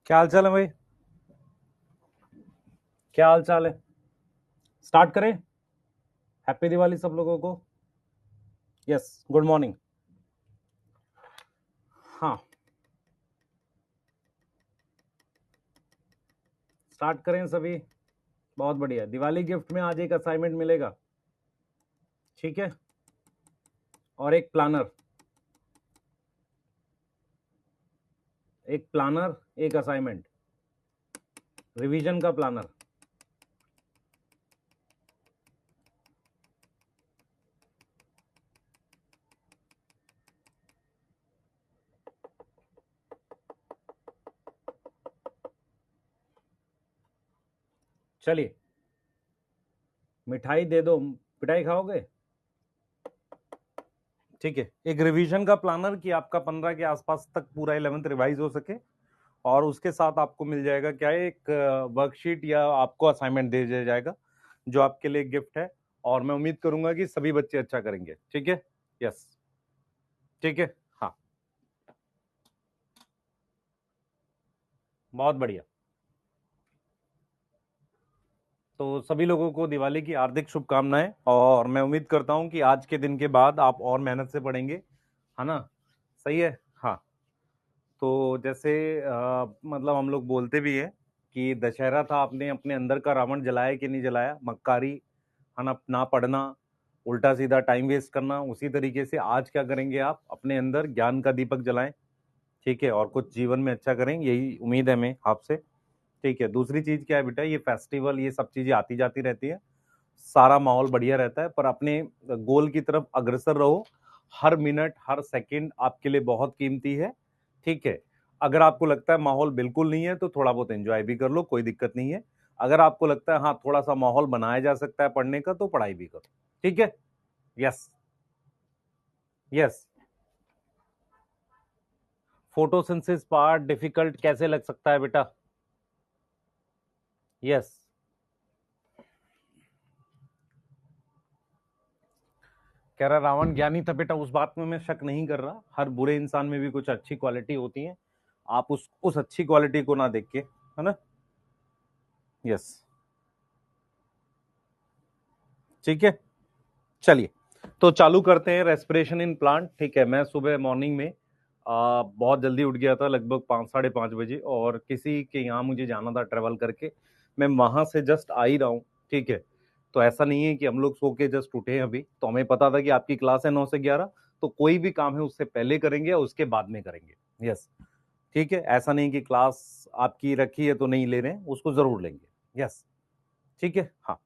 क्या हाल चाल है भाई? क्या हाल चाल है? स्टार्ट करें। हैप्पी दिवाली सब लोगों को। Yes, good morning. हाँ, स्टार्ट करें सभी। बहुत बढ़िया। दिवाली गिफ्ट में आज एक असाइनमेंट मिलेगा, ठीक है, और एक प्लानर। एक प्लानर, एक असाइनमेंट, रिवीजन का प्लानर। चलिए, मिठाई दे दो। मिठाई खाओगे? ठीक है। एक रिवीजन का प्लानर कि आपका 15 के आसपास तक पूरा 11th रिवाइज हो सके, और उसके साथ आपको मिल जाएगा क्या है, एक वर्कशीट या आपको असाइनमेंट दे दिया जाएगा जो आपके लिए गिफ्ट है। और मैं उम्मीद करूंगा कि सभी बच्चे अच्छा करेंगे। ठीक है? यस, ठीक है। हाँ, बहुत बढ़िया। तो सभी लोगों को दिवाली की हार्दिक शुभकामनाएं, और मैं उम्मीद करता हूं कि आज के दिन के बाद आप और मेहनत से पढ़ेंगे, है ना? सही है। हाँ, तो जैसे मतलब हम लोग बोलते भी है कि दशहरा था, आपने अपने अंदर का रावण जलाया कि नहीं जलाया? मक्कारी, है ना? ना पढ़ना, उल्टा सीधा टाइम वेस्ट करना। उसी तरीके से आज क्या करेंगे, आप अपने अंदर ज्ञान का दीपक जलाएं, ठीक है, और कुछ जीवन में अच्छा करें, यही उम्मीद है मैं आपसे। ठीक है। दूसरी चीज क्या है बेटा, ये फेस्टिवल, ये सब चीजें आती जाती रहती है, सारा माहौल बढ़िया रहता है, पर अपने गोल की तरफ अग्रसर रहो। हर मिनट, हर सेकंड आपके लिए बहुत कीमती है, ठीक है। अगर आपको लगता है माहौल बिल्कुल नहीं है तो थोड़ा बहुत एंजॉय भी कर लो, कोई दिक्कत नहीं है। अगर आपको लगता है हाँ थोड़ा सा माहौल बनाया जा सकता है पढ़ने का, तो पढ़ाई भी करो, ठीक है। Yes, yes. Photosynthesis part difficult कैसे लग सकता है बेटा? यस, कह रहा रावण ज्ञानी था बेटा, उस बात में मैं शक नहीं कर रहा। हर बुरे इंसान में भी कुछ अच्छी क्वालिटी होती है, आप उस अच्छी क्वालिटी को ना देख के, है ना? यस, ठीक है। चलिए, तो चालू करते हैं रेस्पिरेशन इन प्लांट। ठीक है। मैं सुबह मॉर्निंग में बहुत जल्दी उठ गया था, लगभग 5 साढ़े 5 बजे, और किसी के यहाँ मुझे जाना था ट्रेवल करके। मैं वहां से जस्ट आ ही रहा हूँ, ठीक है। तो ऐसा नहीं है कि हम लोग सो के जस्ट उठे हैं अभी, तो हमें पता था कि आपकी क्लास है 9 से 11, तो कोई भी काम है उससे पहले करेंगे या उसके बाद में करेंगे। यस, ठीक है। ऐसा नहीं कि क्लास आपकी रखी है तो नहीं ले रहे हैं, उसको जरूर लेंगे। यस, ठीक है। हाँ,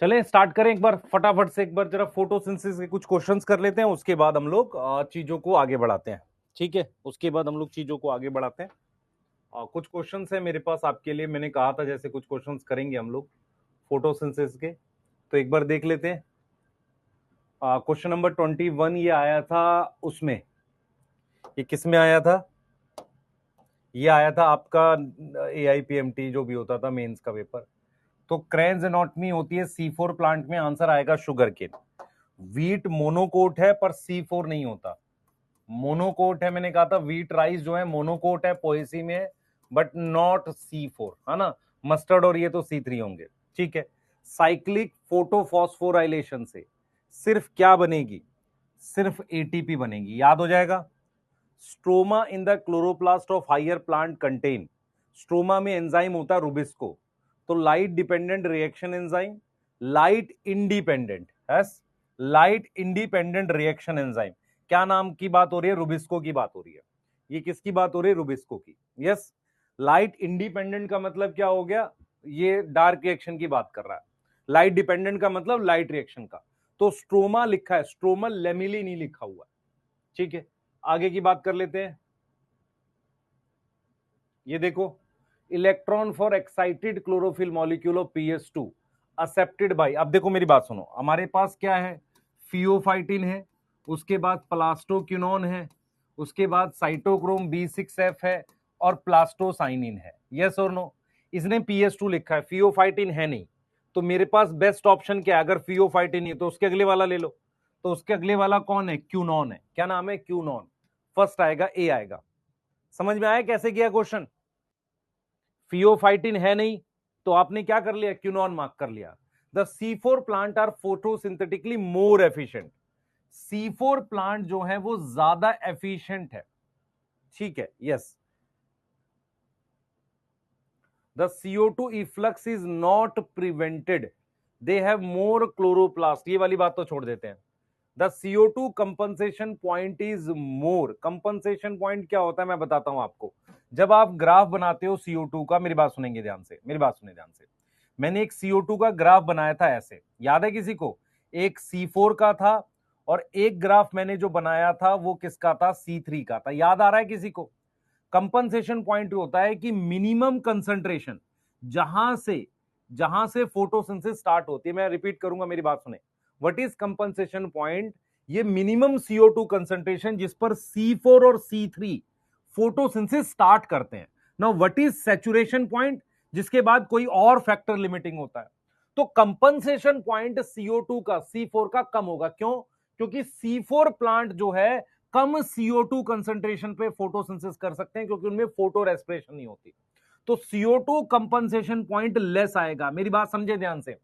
चलें स्टार्ट करें एक बार फटाफट से। एक बार जरा फोटोसिंथेसिस के कुछ क्वेश्चंस कर लेते हैं, उसके बाद हम लोग चीजों को आगे बढ़ाते हैं, ठीक है। उसके बाद हम लोग चीजों को आगे बढ़ाते हैं। कुछ क्वेश्चंस है मेरे पास आपके लिए, मैंने कहा था जैसे कुछ क्वेश्चंस करेंगे हम लोग फोटोसिंथेसिस के, तो एक बार देख लेते हैं। क्वेश्चन नंबर 21 ये आया था उसमें, ये किस में आया था? ये आया था आपका AIPMT जो भी होता था मेंस का पेपर। तो क्रेन्स एनाटॉमी होती है C4 प्लांट में, आंसर आएगा शुगर केन। वीट मोनोकोट है पर C4 नहीं होता। मोनोकोट है, मैंने कहा था वीट राइस जो है मोनोकोट है, पोएसी में, बट नॉट C4, है ना? मस्टर्ड और ये तो C3 होंगे, ठीक है। साइक्लिक फोटोफॉस्फोराइलेशन से सिर्फ क्या बनेगी? सिर्फ ATP बनेगी, याद हो जाएगा। Stroma in the chloroplast of higher plant contain, stroma में एंजाइम होता है रुबिस्को। तो light dependent reaction enzyme, light independent, yes, light independent reaction enzyme. क्या नाम की बात हो रही है? रुबिस्को की बात हो रही है। ये किसकी बात हो रही है? रुबिस्को की। यस, लाइट इंडिपेंडेंट का मतलब क्या हो गया? ये डार्क रिएक्शन की बात कर रहा है। लाइट डिपेंडेंट का मतलब लाइट रिएक्शन का। तो स्ट्रोमा लिखा है, स्ट्रोमल लेमिली नहीं लिखा हुआ, ठीक है। आगे की बात कर लेते हैं। ये देखो, electron for excited chlorophyll molecule of PS2 accepted by, अब देखो मेरी बात सुनो, हमारे पास क्या है? फियोफाइटिन है, उसके बाद प्लास्टोक्यूनोन है, उसके बाद साइटोक्रोम B6F है, और प्लास्टोसाइनिन है। यस और नो? इसने PS2 लिखा है, फियोफाइटिन है नहीं, तो मेरे पास बेस्ट ऑप्शन क्या है? अगर फियोफाइटिन है तो उसके अगले वाला ले लो। तो उसके अगले वाला कौन है? क्यूनॉन है। क्या नाम है? क्यूनॉन। फर्स्ट आएगा, ए आएगा। समझ में आया कैसे किया क्वेश्चन? फियोफाइटिन है नहीं तो आपने क्या कर लिया, क्यूनॉन मार्क कर लिया। The C4 plant are photosynthetically more efficient. C4 plant जो है वो ज्यादा एफिशिएंट है, ठीक है, yes. The CO2 efflux is not prevented, they have more chloroplast. ये वाली बात तो छोड़ देते हैं। The CO2 compensation point is more. Compensation point क्या होता है मैं बताता हूं आपको। जब आप ग्राफ बनाते हो CO2 का, मेरी बात सुनेंगे ध्यान से, मेरी बात सुने ध्यान से। मैंने एक CO2 का ग्राफ बनाया था ऐसे, याद है किसी को? एक C4 का था और एक ग्राफ मैंने जो बनाया था वो किसका था, C3 का था। याद आ रहा है किसी को? कंपनसेशन पॉइंट होता है कि मिनिमम कंसंट्रेशन जहां से फोटोसिंथेसिस स्टार्ट होती है। मैं रिपीट करूंगा, मेरी बात सुने। What is compensation point? ये मिनिमम CO2 कंसंट्रेशन जिस पर C4 और C3 फोटोसिंथेसिस स्टार्ट करते हैं। Now what is saturation point? जिसके बाद कोई और फैक्टर लिमिटिंग होता है। तो कंपनसेशन पॉइंट CO2 का C4 का कम होगा। क्यों? क्योंकि C4 प्लांट जो है कम CO2 कंसंट्रेशन पे फोटोसिंथेसिस कर सकते हैं, क्योंकि उनमें फोटो रेस्पिरेशन नहीं होती। तो CO2 कंपनसेशन पॉइंट लेस आएगा। मेरी बात समझे ध्यान से।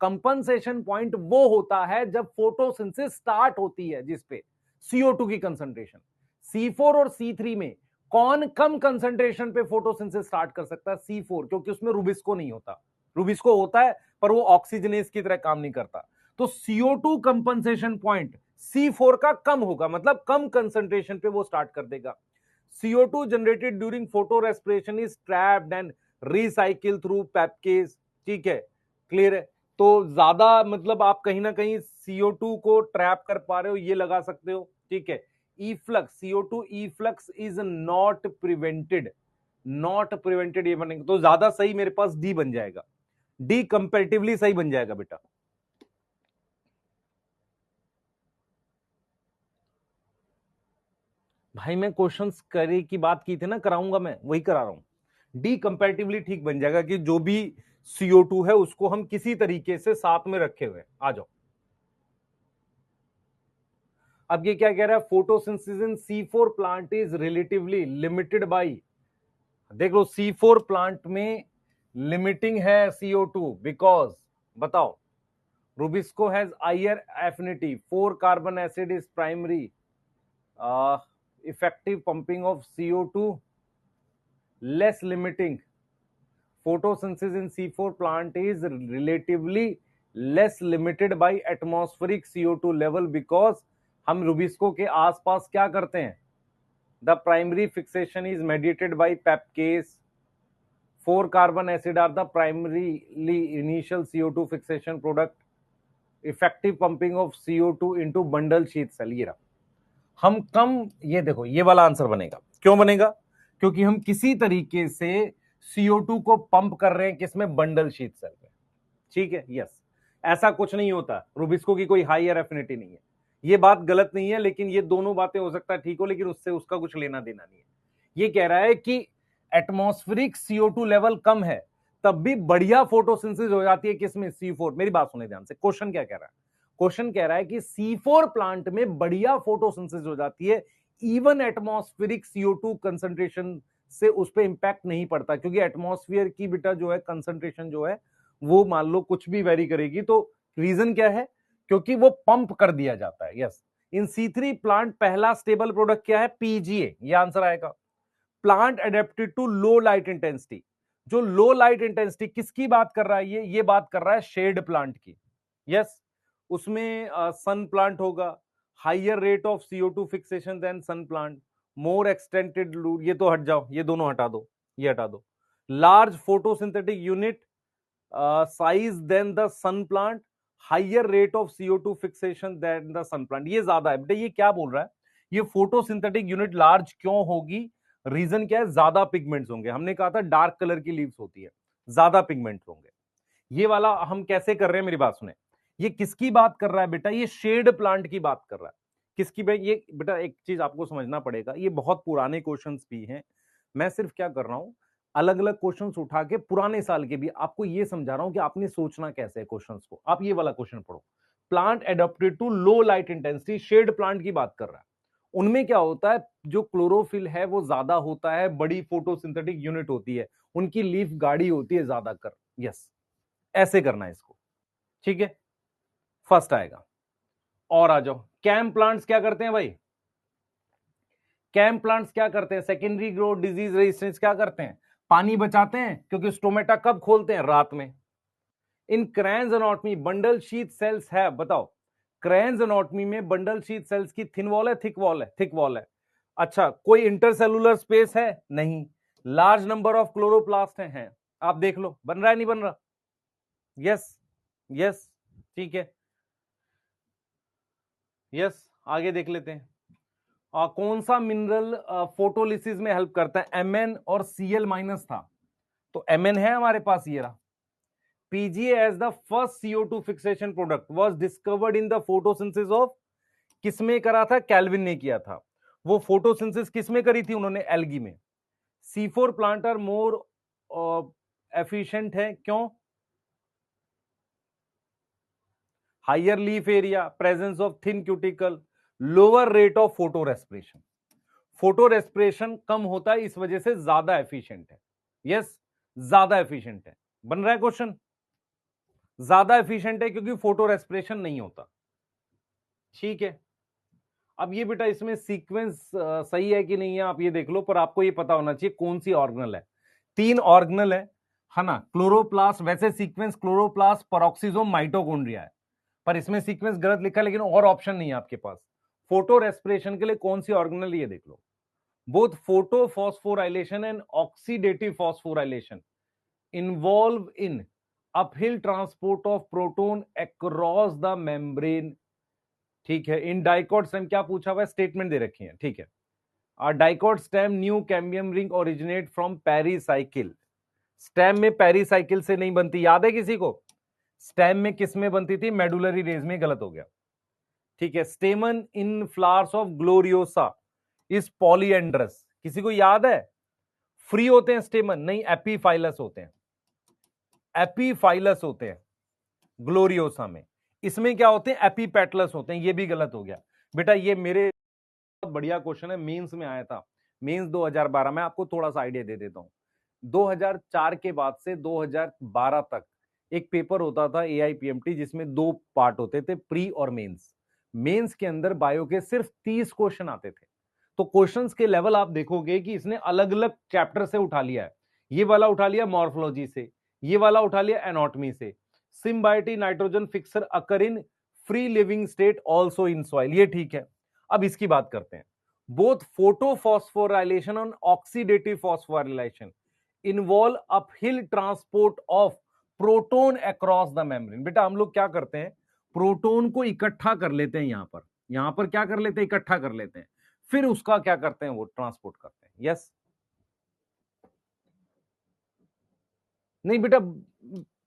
कंपनसेशन पॉइंट वो होता है जब फोटोसिंथेसिस स्टार्ट होती है जिस पे CO2 की कंसंट्रेशन। C4 और C3 में कौन कम कंसंट्रेशन पे फोटोसिंथेसिस स्टार्ट कर सकता है? C4, क्योंकि उसमें रुबिस्को नहीं होता। रुबिस्को होता है पर वो ऑक्सीजनेज की तरह काम नहीं करता। तो CO2 कंपनसेशन पॉइंट C4 का कम होगा, मतलब कम कंसंट्रेशन पे वो स्टार्ट कर देगा। CO2 generated during photo respiration is trapped and recycle through package, ठीक है, क्लियर है? तो ज्यादा मतलब आप कहीं ना कहीं CO2 को ट्रैप कर पा रहे हो, ये लगा सकते हो, ठीक है। Efflux, CO2 efflux is not prevented, not prevented ये बनेगा तो ज्यादा सही मेरे पास डी बन जाएगा। डी कंपैरेटिवली सही बन जाएगा बेटा। भाई मैं क्वेश्चंस करे की बात की थी ना, कराऊंगा मैं, वही करा रहा हूं। डी कंपैरेटिवली ठीक बन जाएगा कि जो भी CO2 है उसको हम किसी तरीके से साथ में रखे हुए। आ जाओ, अब ये क्या कह रहा है? Photosynthesis in C4 plant is relatively limited by, देखो C4 प्लांट में लिमिटिंग है CO2 बिकॉज, बताओ, rubisco has higher affinity, 4 carbon acid is primary, effective pumping of CO2, less limiting. Photosynthesis in C4 plant is relatively less limited by atmospheric CO2 level because हम Rubisco के आसपास क्या करते हैं? The primary fixation is mediated by PEPcase. 4 carbon acid are the primarily initial CO2 fixation product. Effective pumping of CO2 into bundle sheath cell। ये रहा, हम कम, ये देखो ये वाला आंसर बनेगा। क्यों बनेगा? क्योंकि हम किसी तरीके से CO2 को पंप कर रहे हैं किसमें? बंडल शीथ सेल में, ठीक है, यस। ऐसा कुछ नहीं होता, रुबिस्को की कोई हायर एफिनिटी नहीं है। ये बात गलत नहीं है, लेकिन ये दोनों बातें हो सकता है ठीक हो, लेकिन उससे उसका कुछ लेना देना नहीं है। ये कह रहा है कि एटमॉस्फेरिक CO2 लेवल कम है तब भी बढ़िया फोटोसिंथेसिस हो जाती है किसमें? C4। मेरी बात सुने ध्यान से, क्वेश्चन क्या कह रहा है? क्वेश्चन कह रहा है कि C4 प्लांट में बढ़िया फोटोसिंथेसिस हो जाती है, इवन एटमॉस्फेरिक CO2 कंसंट्रेशन से उस पर इंपैक्ट नहीं पड़ता, क्योंकि एटमॉस्फेयर की बेटा जो है कंसंट्रेशन जो है वो मान लो कुछ भी वेरी करेगी। तो रीजन क्या है? क्योंकि वो पंप कर दिया जाता है, यस। इन C3 प्लांट पहला स्टेबल प्रोडक्ट क्या है? PGA, ये आंसर आएगा। Plant adapted to low light intensity, जो लो लाइट इंटेंसिटी किसकी बात कर रहा है? ये बात कर रहा है शेड प्लांट की, यस। उसमें सन प्लांट होगा, higher rate of CO2 fixation than sun plant, more extended लूड, ये तो हट जाओ, ये दोनों हटा दो, ये हटा दो। Large photosynthetic unit size than the sun plant, higher rate of CO2 fixation than the sun plant. ये ज्यादा है बेटा। ये क्या बोल रहा है? ये फोटोसिंथेटिक यूनिट लार्ज क्यों होगी? रीजन क्या है? ज्यादा पिगमेंट्स होंगे। हमने कहा था डार्क कलर की लीव्स होती है, ज्यादा पिगमेंट्स होंगे। ये वाला हम कैसे कर रहे हैं, मेरी बात सुने। ये किसकी बात कर रहा है बेटा? ये शेड प्लांट की बात कर रहा है। किसकी? ये बेटा एक चीज आपको समझना पड़ेगा, ये बहुत पुराने क्वेश्चंस भी हैं। मैं सिर्फ क्या कर रहा हूं, अलग अलग क्वेश्चंस उठा के पुराने साल के भी आपको ये समझा रहा हूं कि आपने सोचना कैसे है क्वेश्चंस को। आप ये वाला क्वेश्चन पढ़ो, plant adopted to low light intensity, shade plant की बात कर रहा है। उनमें क्या होता है, जो क्लोरोफिल है वो ज्यादा होता है, बड़ी फोटोसिंथेटिक यूनिट होती है, उनकी लीफ गाढ़ी होती है ज्यादा कर। यस, ऐसे करना है इसको, ठीक है, फर्स्ट आएगा। और आ जाओ, कैम प्लांट्स क्या करते हैं भाई, कैम प्लांट्स क्या करते हैं, सेकेंडरी ग्रोथ, डिजीज रेजिस्टेंस क्या करते हैं, पानी बचाते हैं, क्योंकि स्टोमेटा कब खोलते हैं, रात में। In Kranz anatomy bundle sheath cells है, बताओ क्रैंस एनाटॉमी में बंडल शीथ सेल्स की थिन वॉल है, थिक वॉल है, थिक वॉल है। अच्छा, कोई इंटरसेलुलर स्पेस है, नहीं। लार्ज नंबर ऑफ क्लोरोप्लास्ट हैं, आप देख लो बन रहा है नहीं बन रहा। यस, यस, ठीक है, यस, आगे देख लेते हैं। कौन सा मिनरल फोटोलिसिस में हेल्प करता है, Mn और Cl माइनस था, तो Mn है हमारे पास, ये रहा। PGA as the first CO2 fixation product was discovered in the photosynthesis of, किसमें करा था, कैल्विन ने किया था। वो फोटोसिंथेसिस किसमें करी थी उन्होंने, एल्गी में। C4 plant are more efficient है, क्यों, higher leaf area, presence of thin cuticle, lower rate of photo respiration. Photo respiration कम होता है, इस वजह से ज्यादा एफिशिएंट है। यस, ज्यादा एफिशिएंट है, बन रहा है क्वेश्चन, ज्यादा एफिशिएंट है क्योंकि फोटो रेस्पिरेशन नहीं होता, ठीक है। अब ये बेटा इसमें सीक्वेंस सही है कि नहीं है आप ये देख लो, पर आपको ये पता होना चाहिए कौन सी ऑर्गेनल है। 3 ऑर्गेनल है ना, क्लोरोप्लास्ट, वैसे सीक्वेंस क्लोरोप्लास्ट, पेरोक्सिसोम, माइटोकॉन्ड्रिया है, पर इसमें सीक्वेंस गलत लिखा है, लेकिन और ऑप्शन नहीं है आपके पास। फोटो रेस्पिरेशन के लिए कौन सी ऑर्गेनल, ये देख लो। Both photophosphorylation and oxidative phosphorylation involve in uphill transport of proton across the membrane, ठीक है। इन डाइकॉट स्टेम क्या पूछा हुआ है, स्टेटमेंट दे रखी है, ठीक है। Dicot stem new cambium ring originate from pericycle, stem में पेरीसाइकिल से नहीं बनती, याद है किसी को, स्टेम में किस में बनती थी, मेडुलरी रेज में, गलत हो गया, ठीक है। स्टेमन इन flowers of gloriosa is polyandrous, किसी को याद है, फ्री होते हैं स्टेमन, नहीं एपीफाइलस होते हैं, एपीफाइलस होते हैं ग्लोरियोसा में। इसमें क्या होते हैं, एपीपेटलस होते हैं, ये भी गलत हो गया बेटा। ये मेरे बहुत बढ़िया क्वेश्चन है, मेंस में आया था, मेंस 2012 में, आपको थोड़ा सा आइडिया दे देता हूं। 2004 के बाद से 2012 तक एक पेपर होता था AIPMT, जिसमें 2 पार्ट होते थे, प्री और मेंस। मेंस के अंदर बायो के सिर्फ 30 क्वेश्चन आते थे। तो क्वेश्चंस के लेवल आप देखोगे कि इसने अलग अलग चैप्टर से उठा लिया है। ये वाला उठा लिया मॉर्फोलॉजी से, ये वाला उठा लिया एनाटॉमी से। Symbiotic nitrogen fixer occur in free living state also in soil, ये ठीक है। अब इसकी बात करते हैं। बोथ फोटोफॉस्फोराइलेशन और oxidative phosphorylation involve uphill transport of proton across the membrane. बेटा हम लोग क्या करते हैं, प्रोटोन को इकट्ठा कर लेते हैं, यहां पर क्या कर लेते हैं, इकट्ठा कर लेते हैं, फिर उसका क्या करते हैं, वो ट्रांसपोर्ट करते हैं। यस, नहीं बेटा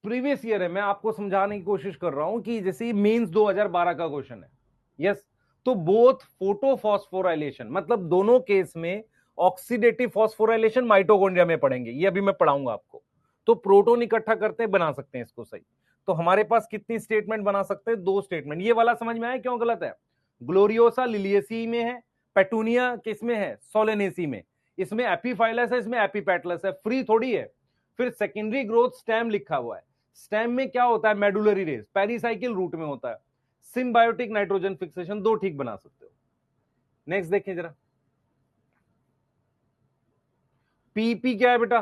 प्रीवियस ईयर है, मैं आपको समझाने की कोशिश कर रहा हूं कि जैसे मेंस 2012 का क्वेश्चन है। यस, तो बोथ फोटोफॉस्फोराइलेशन, मतलब दोनों केस में ऑक्सीडेटिव फॉस्फोराइलेशन माइटोकॉन्ड्रिया में पढ़ेंगे, ये अभी मैं पढ़ाऊंगा आपको। तो प्रोटोन इकट्ठा करते हैं, बना सकते हैं इसको, सही। तो हमारे पास कितनी स्टेटमेंट बना सकते हैं, 2 स्टेटमेंट। ये वाला समझ में आया क्यों गलत है, ग्लोरियोसा लिलियेसी में है, पेटूनिया किसमें है, सोलेनेसी में। इसमें एपीफाइलस है, इसमें एपीपेटलस है, फ्री थोड़ी है। फिर सेकेंडरी ग्रोथ स्टेम लिखा हुआ है, स्टेम में क्या होता है, मेडुलरी रेस, पेरीसाइकिल रूट में होता है। सिम्बायोटिक नाइट्रोजन फिक्सेशन, 2 ठीक बना सकते हो। नेक्स्ट देखें जरा, पीपी क्या है बेटा,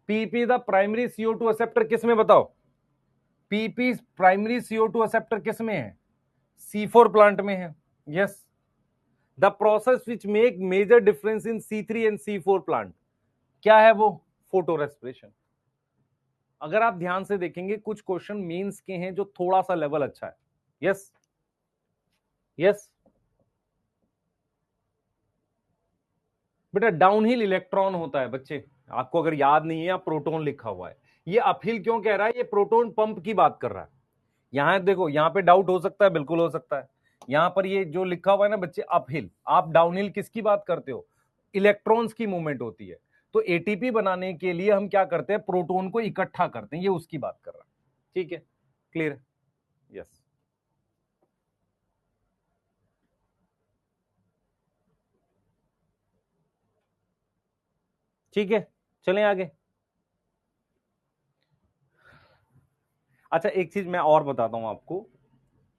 PP the primary CO2 acceptor किसमें, बताओ पीपी प्राइमरी CO2 एक्सेप्टर किसमें है, C4 प्लांट में है। Yes, the process which make major difference in C3 and C4 plant क्या है, वो फोटो रेस्पिरेशन। अगर आप ध्यान से देखेंगे कुछ क्वेश्चन मेंस के हैं जो थोड़ा सा लेवल अच्छा है। यस, यस बेटा, डाउनहिल इलेक्ट्रॉन होता है बच्चे, आपको अगर याद नहीं है, या प्रोटोन लिखा हुआ है। ये अपहिल क्यों कह रहा है, ये प्रोटोन पंप की बात कर रहा है। यहां देखो, यहां पे डाउट हो सकता है, बिल्कुल हो सकता है। यहां पर ये जो लिखा हुआ है ना बच्चे, अपहिल, आप डाउनहिल किसकी बात करते हो, इलेक्ट्रॉन्स की मूवमेंट होती है। तो एटीपी बनाने के लिए हम क्या करते हैं, प्रोटोन को इकट्ठा करते हैं, ये उसकी बात कर रहा है, ठीक है, क्लियर। यस, ठीक है, चलें आगे। अच्छा, एक चीज मैं और बताता हूं आपको,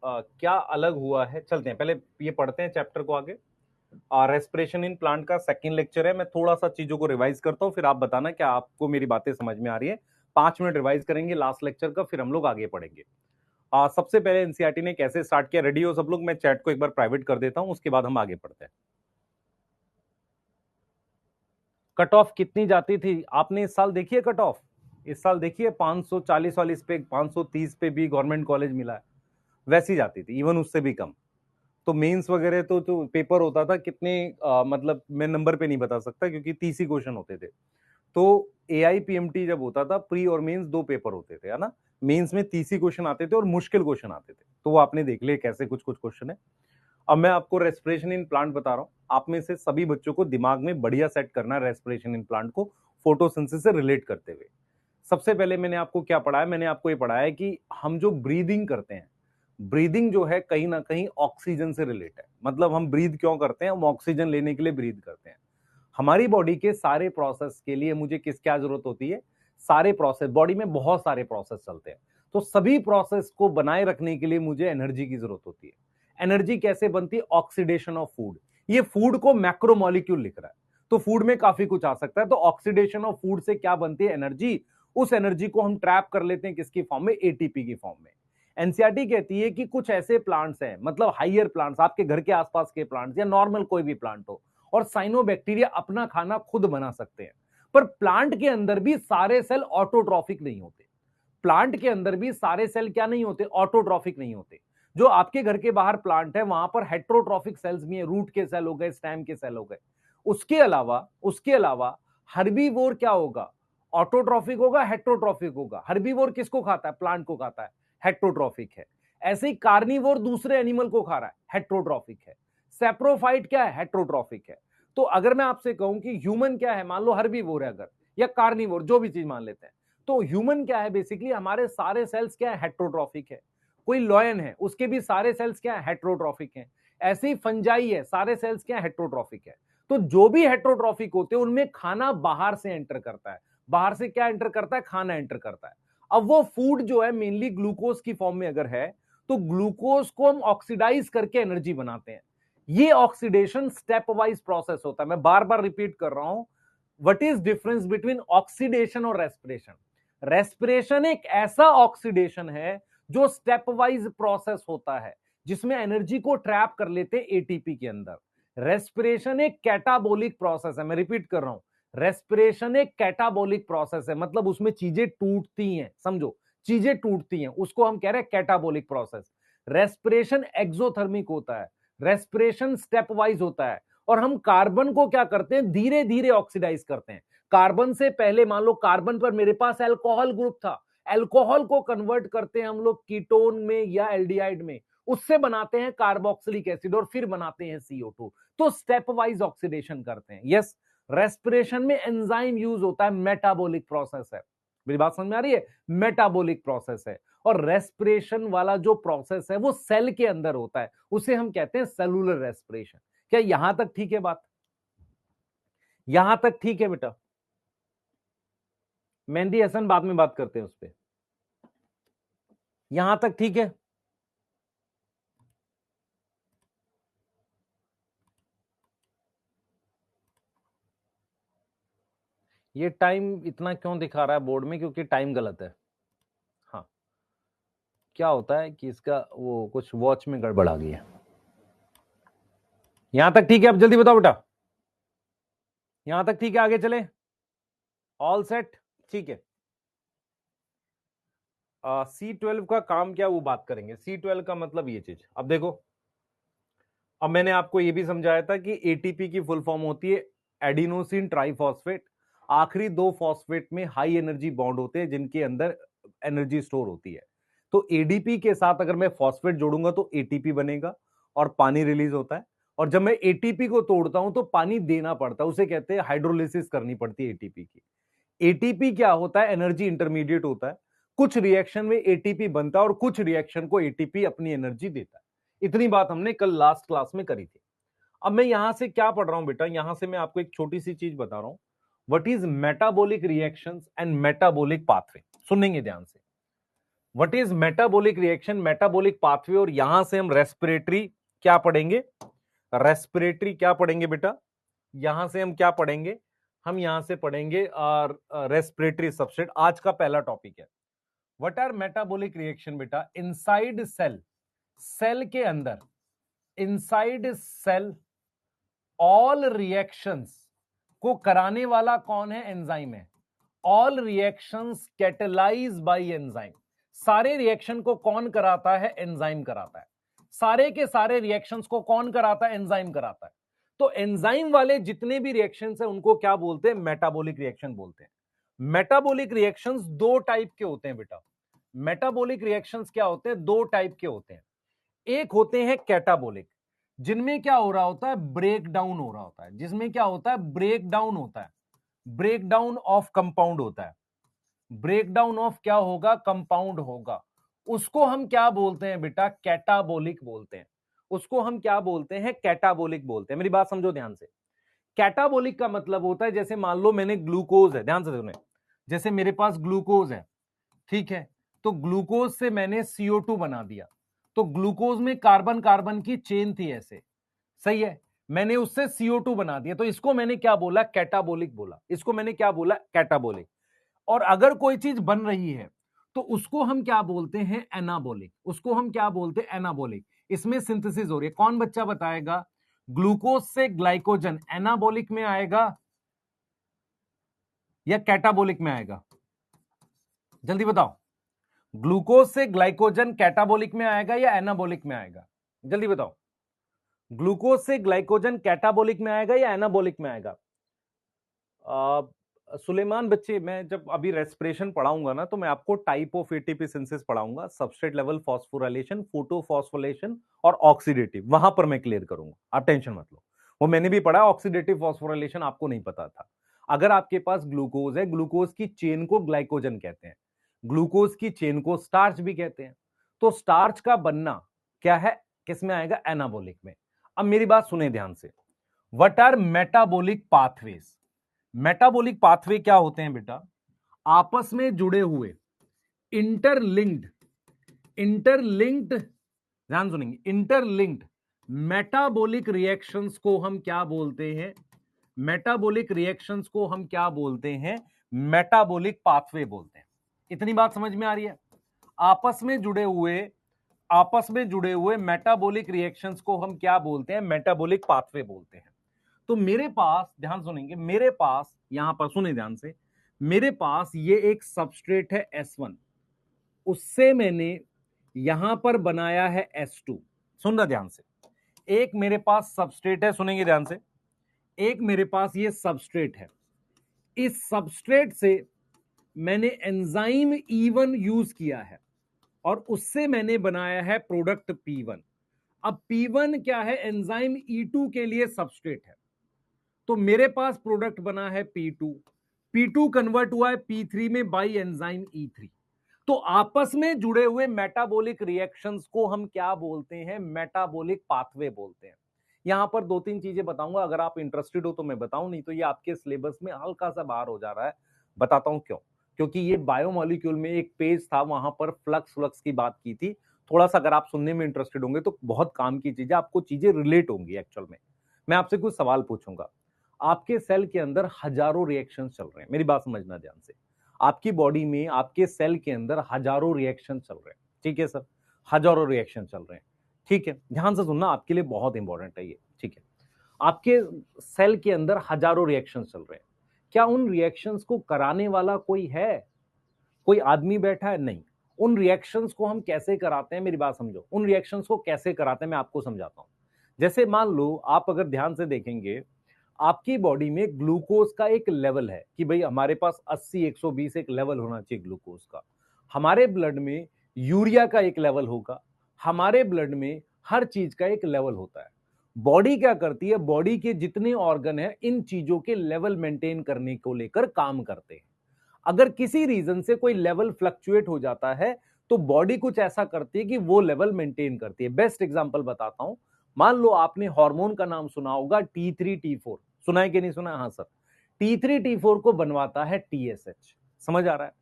क्या अलग हुआ है। चलते हैं पहले ये पढ़ते हैं चैप्टर को आगे। रेस्पिरेशन इन प्लांट का सेकंड लेक्चर है। मैं थोड़ा सा चीजों को रिवाइज करता हूँ, फिर आप बताना क्या आपको मेरी बातें समझ में आ रही है। 5 मिनट रिवाइज करेंगे लास्ट लेक्चर का, फिर हम लोग आगे पढ़ेंगे। सबसे पहले एनसीईआरटी ने कैसे स्टार्ट किया। रेडी हो सब लोग? मैं चैट को एक बार प्राइवेट कर देता हूं, उसके बाद हम आगे पढ़ते हैं। कट ऑफ कितनी जाती थी आपने इस साल देखी है? कट ऑफ इस साल देखिए 540 वाली, इस पे 530 पे भी गवर्नमेंट कॉलेज मिला है, वैसी जाती थी, इवन उससे भी कम। तो मेंस वगैरह तो पेपर होता था कितने, मतलब मैं नंबर पे नहीं बता सकता क्योंकि 30 ही क्वेश्चन होते थे। तो AIPMT जब होता था, प्री और मेंस 2 पेपर होते थे, है ना। मेंस में 30 ही क्वेश्चन आते थे और मुश्किल क्वेश्चन आते थे, तो वो आपने देख लिया कैसे कुछ कुछ क्वेश्चन है। अब मैं आपको रेस्पिरेशन इन प्लांट बता रहा हूं। आप में से सभी बच्चों को दिमाग में बढ़िया सेट करना है रेस्पिरेशन इन प्लांट को फोटोसिंथेसिस से रिलेट करते हुए। सबसे पहले मैंने आपको क्या पढ़ाया? मैंने आपको ये पढ़ाया है कि हम जो ब्रीदिंग करते हैं, ब्रीदिंग जो है कहीं ना कहीं ऑक्सीजन से रिलेट है। मतलब हम ब्रीद क्यों करते हैं? हम ऑक्सीजन लेने के लिए ब्रीद करते हैं। हमारी बॉडी के सारे प्रोसेस के लिए मुझे किस क्या जरूरत होती है? सारे प्रोसेस, बॉडी में बहुत सारे प्रोसेस चलते हैं, तो सभी प्रोसेस को बनाए रखने के लिए मुझे एनर्जी की जरूरत होती है। एनर्जी कैसे बनती है? Oxidation of food. ये फूड को मैक्रोमोलिक्यूल लिख रहा है, तो फूड में काफी कुछ आ सकता है। तो ऑक्सीडेशन ऑफ फूड से क्या बनती है? एनर्जी। उस एनर्जी को हम ट्रैप कर लेते हैं किसकी फॉर्म में? एटीपी की फॉर्म में। एनसीईआरटी कहती है कि कुछ ऐसे प्लांट्स हैं, मतलब हाइयर प्लांट्स, आपके घर के आसपास के प्लांट्स या नॉर्मल कोई भी प्लांट हो, और साइनोबैक्टीरिया अपना खाना खुद बना सकते हैं। पर प्लांट के अंदर भी सारे सेल ऑटोट्रॉफिक नहीं होते। प्लांट के अंदर भी सारे सेल क्या नहीं होते? ऑटोट्रॉफिक नहीं होते। जो आपके घर के बाहर प्लांट है वहां पर हेट्रोट्रॉफिक सेल्स भी है, रूट के सेल हो गए, स्टेम के सेल हो गए। उसके अलावा हर्बीवोर क्या होगा? ऑटोट्रॉफिक होगा, हेट्रोट्रॉफिक होगा। हर्बीवोर किसको खाता है? प्लांट को खाता है, हेट्रोट्रॉफिक है। ऐसे ही कार्निवोर दूसरे एनिमल को खा रहा है, हेट्रोट्रॉफिक है। सेप्रोफाइट क्या है? हेट्रोट्रॉफिक है। तो अगर मैं आपसे कहूं कि ह्यूमन क्या है, मान लो हर्बीवोर है अगर, या कार्निवोर, जो भी चीज मान लेते हैं, तो ह्यूमन क्या है? बेसिकली हमारे सारे सेल्स क्या है? हेट्रोट्रॉफिक है। कोई लॉयन है, उसके भी सारे सेल्स क्या है? हेट्रोट्रॉफिक है। ऐसे ही फंजाई है, सारे सेल्स क्या है? हेट्रोट्रॉफिक है। तो जो भी हेट्रोट्रॉफिक होते हैं उनमें खाना बाहर से एंटर करता है। बाहर से क्या एंटर करता है? खाना एंटर करता है। अब वो फूड जो है मेनली ग्लूकोज की फॉर्म में अगर है, तो ग्लूकोज को हम ऑक्सीडाइज करके एनर्जी बनाते हैं। ये ऑक्सीडेशन स्टेप वाइज प्रोसेस होता है। मैं बार बार रिपीट कर रहा हूं, what is difference between oxidation और रेस्पिरेशन? रेस्पिरेशन एक ऐसा ऑक्सीडेशन है जो स्टेप वाइज प्रोसेस होता है, जिसमें एनर्जी को ट्रैप कर लेते हैं एटीपी के अंदर। रेस्पिरेशन एक कैटाबोलिक प्रोसेस है। मैं रिपीट कर रहा हूं, रेस्पिरेशन एक कैटाबोलिक प्रोसेस है, मतलब उसमें चीजें टूटती हैं, समझो, चीजें टूटती हैं, उसको हम कह रहे हैं कैटाबोलिक प्रोसेस। रेस्पिरेशन एक्सोथर्मिक होता है, रेस्पिरेशन स्टेप वाइज होता है। और हम कार्बन को क्या करते हैं? धीरे धीरे ऑक्सीडाइज करते हैं। कार्बन से पहले मान लो कार्बन पर मेरे पास अल्कोहल ग्रुप था, अल्कोहल को कन्वर्ट करते हैं हम लोग कीटोन में या एल्डिहाइड में, उससे बनाते हैं कार्बोक्सिलिक एसिड और फिर बनाते हैं CO2। तो स्टेप वाइज ऑक्सीडेशन करते हैं। यस, रेस्पिरेशन में एंजाइम यूज होता है, मेटाबॉलिक प्रोसेस है। मेरी बात समझ में आ रही है? मेटाबॉलिक प्रोसेस है। और रेस्पिरेशन वाला जो प्रोसेस है वो सेल के अंदर होता है, उसे हम कहते हैं सेलुलर रेस्पिरेशन। क्या यहां तक ठीक है बात? यहां तक ठीक है बेटा? मेहंदी हसन बाद में बात करते हैं उस पर। यहां तक ठीक है? ये टाइम इतना क्यों दिखा रहा है बोर्ड में? क्योंकि टाइम गलत है। हाँ, क्या होता है कि इसका वो कुछ वॉच में गड़बड़ आ गई है। यहां तक ठीक है? अब जल्दी बताओ बेटा, यहां तक ठीक है? आगे चले? All set? ठीक है। C12 का काम क्या वो बात करेंगे। C12 का मतलब ये चीज, अब देखो, अब मैंने आपको ये भी समझाया था कि एटीपी की फुल फॉर्म होती है एडिनोसिन ट्राइफॉस्फेट। आखिरी 2 फॉस्फेट में हाई एनर्जी बॉन्ड होते हैं जिनके अंदर एनर्जी स्टोर होती है। तो एडीपी के साथ अगर मैं फॉस्फेट जोड़ूंगा तो एटीपी बनेगा और पानी रिलीज होता है। और जब मैं एटीपी को तोड़ता हूं तो पानी देना पड़ता है, उसे कहते हैं हाइड्रोलिसिस करनी पड़ती है एटीपी की। एटीपी क्या होता है? एनर्जी इंटरमीडिएट होता है। कुछ रिएक्शन में एटीपी बनता है और कुछ रिएक्शन को एटीपी अपनी एनर्जी देता है। इतनी बात हमने कल लास्ट क्लास में करी थी। अब मैं यहां से क्या पढ़ रहा हूं बेटा? यहां से मैं आपको एक छोटी सी चीज बता रहा हूं, what is metabolic reactions and metabolic pathway. सुनेंगे ध्यान से, what is metabolic reaction, metabolic pathway, और यहां से हम रेस्पिरेटरी क्या पढ़ेंगे, रेस्पिरेटरी क्या पढ़ेंगे बेटा, यहां से हम क्या पढ़ेंगे, हम यहां से पढ़ेंगे रेस्पिरेटरी सबस्ट्रेट। आज का पहला टॉपिक है व्हाट आर मेटाबॉलिक रिएक्शन बेटा, इनसाइड सेल, सेल के अंदर, इनसाइड सेल ऑल रिएक्शंस को कराने वाला कौन है, एंजाइम है। All reactions catalyse bye enzyme, सारे रिएक्शन को कौन कराता है, एंजाइम कराता है। सारे के सारे रिएक्शंस को कौन कराता है, एंजाइम कराता है। तो एंजाइम वाले जितने भी रिएक्शंस हैं उनको क्या बोलते हैं, मेटाबॉलिक रिएक्शन बोलते हैं। मेटाबॉलिक रिएक्शंस दो टाइप के होते हैं बेटा, मेटाबॉलिक रिएक्शंस क्या होते हैं, दो टाइप के होते हैं। एक होते हैं कैटाबॉलिक, जिनमें क्या हो रहा होता है, ब्रेक डाउन हो रहा होता है, जिसमें क्या होता है, ब्रेक डाउन होता है, ब्रेक डाउन ऑफ कंपाउंड होता है, ब्रेक डाउन ऑफ क्या होगा, कंपाउंड होगा। उसको हम क्या बोलते हैं बेटा, कैटाबॉलिक बोलते हैं। उसको हम क्या बोलते हैं, कैटाबॉलिक बोलते हैं। मेरी बात समझो ध्यान से, कैटाबॉलिक का मतलब होता है, जैसे मान लो मैंने ग्लूकोज है, ध्यान से सुने, जैसे मेरे पास ग्लूकोज है, ठीक है, तो ग्लूकोज से मैंने CO2 बना दिया, तो ग्लूकोज में कार्बन कार्बन की चेन थी ऐसे, सही है, मैंने उससे CO2 बना दिया, तो इसको मैंने क्या बोला, कैटाबॉलिक बोला, इसको मैंने क्या बोला, कैटाबॉलिक। और अगर कोई चीज बन रही है तो उसको हम क्या बोलते हैं, एनाबॉलिक, उसको हम क्या बोलते हैं, एनाबॉलिक। इसमें सिंथेसिस हो रही है, कौन बच्चा बताएगा, ग्लूकोज से ग्लाइकोजन एनाबॉलिक में आएगा या कैटाबॉलिक में आएगा, जल्दी बताओ, ग्लूकोज से ग्लाइकोजन कैटाबॉलिक में आएगा या एनाबॉलिक में आएगा, जल्दी बताओ, ग्लूकोज से ग्लाइकोजन कैटाबॉलिक में आएगा या एनाबॉलिक में आएगा। सुलेमान बच्चे, मैं जब अभी रेस्पिरेशन पढ़ाऊंगा ना तो मैं आपको टाइप ऑफ एटीपी सिंथेसिस पढ़ाऊंगा, सबस्ट्रेट लेवल फॉस्फोराइलेशन, फोटोफॉस्फोरेशन और ऑक्सीडेटिव, वहां पर मैं क्लियर करूंगा, आप टेंशन मत लो। वो मैंने भी पढ़ा, ऑक्सीडेटिव फॉस्फोराइलेशन आपको नहीं पता था। अगर आपके पास ग्लूकोज है, ग्लूकोज की चेन को ग्लाइकोजन कहते हैं, ग्लूकोज की चेन को स्टार्च भी कहते हैं। तो स्टार्च का बनना क्या है, किस में आएगा, एनाबॉलिक में। अब मेरी बात सुने ध्यान से, what our metabolic pathways. Metabolic pathway क्या होते हैं बेटा, आपस में जुड़े हुए, इंटरलिंक्ड, इंटरलिंक्ड, ध्यान सुनेंगे, इंटरलिंक्ड मेटाबॉलिक रिएक्शंस को हम क्या बोलते हैं, मेटाबॉलिक रिएक्शंस को हम क्या बोलते हैं, मेटाबॉलिक पाथवे बोलते हैं। इतनी बात समझ में आ रही है, आपस में जुड़े हुए, आपस में जुड़े हुए मेटाबॉलिक रिएक्शंस को हम क्या बोलते हैं, मेटाबॉलिक पाथवे बोलते हैं। तो मेरे पास, ध्यान सुनेंगे, मेरे पास यहां पर सुने ध्यान से, मेरे पास ये एक सबस्ट्रेट है S1, उससे मैंने यहां पर बनाया है S2। सुनना ध्यान से, एक मेरे पास सबस्ट्रेट है, सुनेंगे ध्यान से, एक मेरे पास ये सबस्ट्रेट है, इस सबस्ट्रेट से मैंने एंजाइम E1 यूज किया है और उससे मैंने बनाया है प्रोडक्ट P1। अब P1 क्या है, एंजाइम E2 के लिए सबस्ट्रेट है, तो मेरे पास प्रोडक्ट बना है P2, P2 कन्वर्ट हुआ है P3 में बाई एंजाइम E3। तो आपस में जुड़े हुए मेटाबॉलिक रिएक्शंस को हम क्या बोलते हैं, मेटाबॉलिक पाथवे बोलते हैं। यहां पर दो तीन चीजें बताऊंगा, अगर आप इंटरेस्टेड हो तो मैं बताऊं, नहीं तो ये आपके सिलेबस में हल्का सा बाहर हो जा रहा है। बताता हूं क्यों, क्योंकि ये बायोमोलिक्यूल में एक पेज था, वहां पर फ्लक्स की बात की थी। थोड़ा सा अगर आप सुनने में इंटरेस्टेड होंगे तो बहुत काम की चीजें, आपको चीजें रिलेट होंगी एक्चुअल में। मैं आपसे कुछ सवाल पूछूंगा, आपके सेल के अंदर हजारों रिएक्शन चल रहे हैं, मेरी बात समझना ध्यान से, आपकी बॉडी में, आपके सेल के अंदर हजारों रिएक्शन चल रहे हैं, ठीक है सर, हजारों रिएक्शन चल रहे हैं, ठीक है, ध्यान से सुनना, आपके लिए बहुत इंपॉर्टेंट है ये, ठीक है। आपके सेल के अंदर हजारों रिएक्शन चल रहे हैं, क्या उन रिएक्शंस को कराने वाला कोई है, कोई आदमी बैठा है, नहीं। उन रिएक्शंस को हम कैसे कराते हैं, मेरी बात समझो, उन रिएक्शंस को कैसे कराते हैं मैं आपको समझाता हूं। जैसे मान लो, आप अगर ध्यान से देखेंगे, आपकी बॉडी में ग्लूकोज का एक लेवल है कि भाई हमारे पास 80 120 एक लेवल होना चाहिए ग्लूकोज का। हमारे ब्लड में यूरिया का एक लेवल होगा, हमारे ब्लड में हर चीज का एक लेवल होता है। बॉडी क्या करती है, बॉडी के जितने ऑर्गन है इन चीजों के लेवल मेंटेन करने को लेकर काम करते हैं। अगर किसी रीजन से कोई लेवल फ्लक्चुएट हो जाता है तो बॉडी कुछ ऐसा करती है कि वो लेवल मेंटेन करती है। बेस्ट एग्जांपल बताता हूं, मान लो आपने हार्मोन का नाम सुना होगा T3 T4, सुना है कि नहीं सुना, हाँ सर, T3 T4 को बनवाता है TSH। समझ आ रहा है?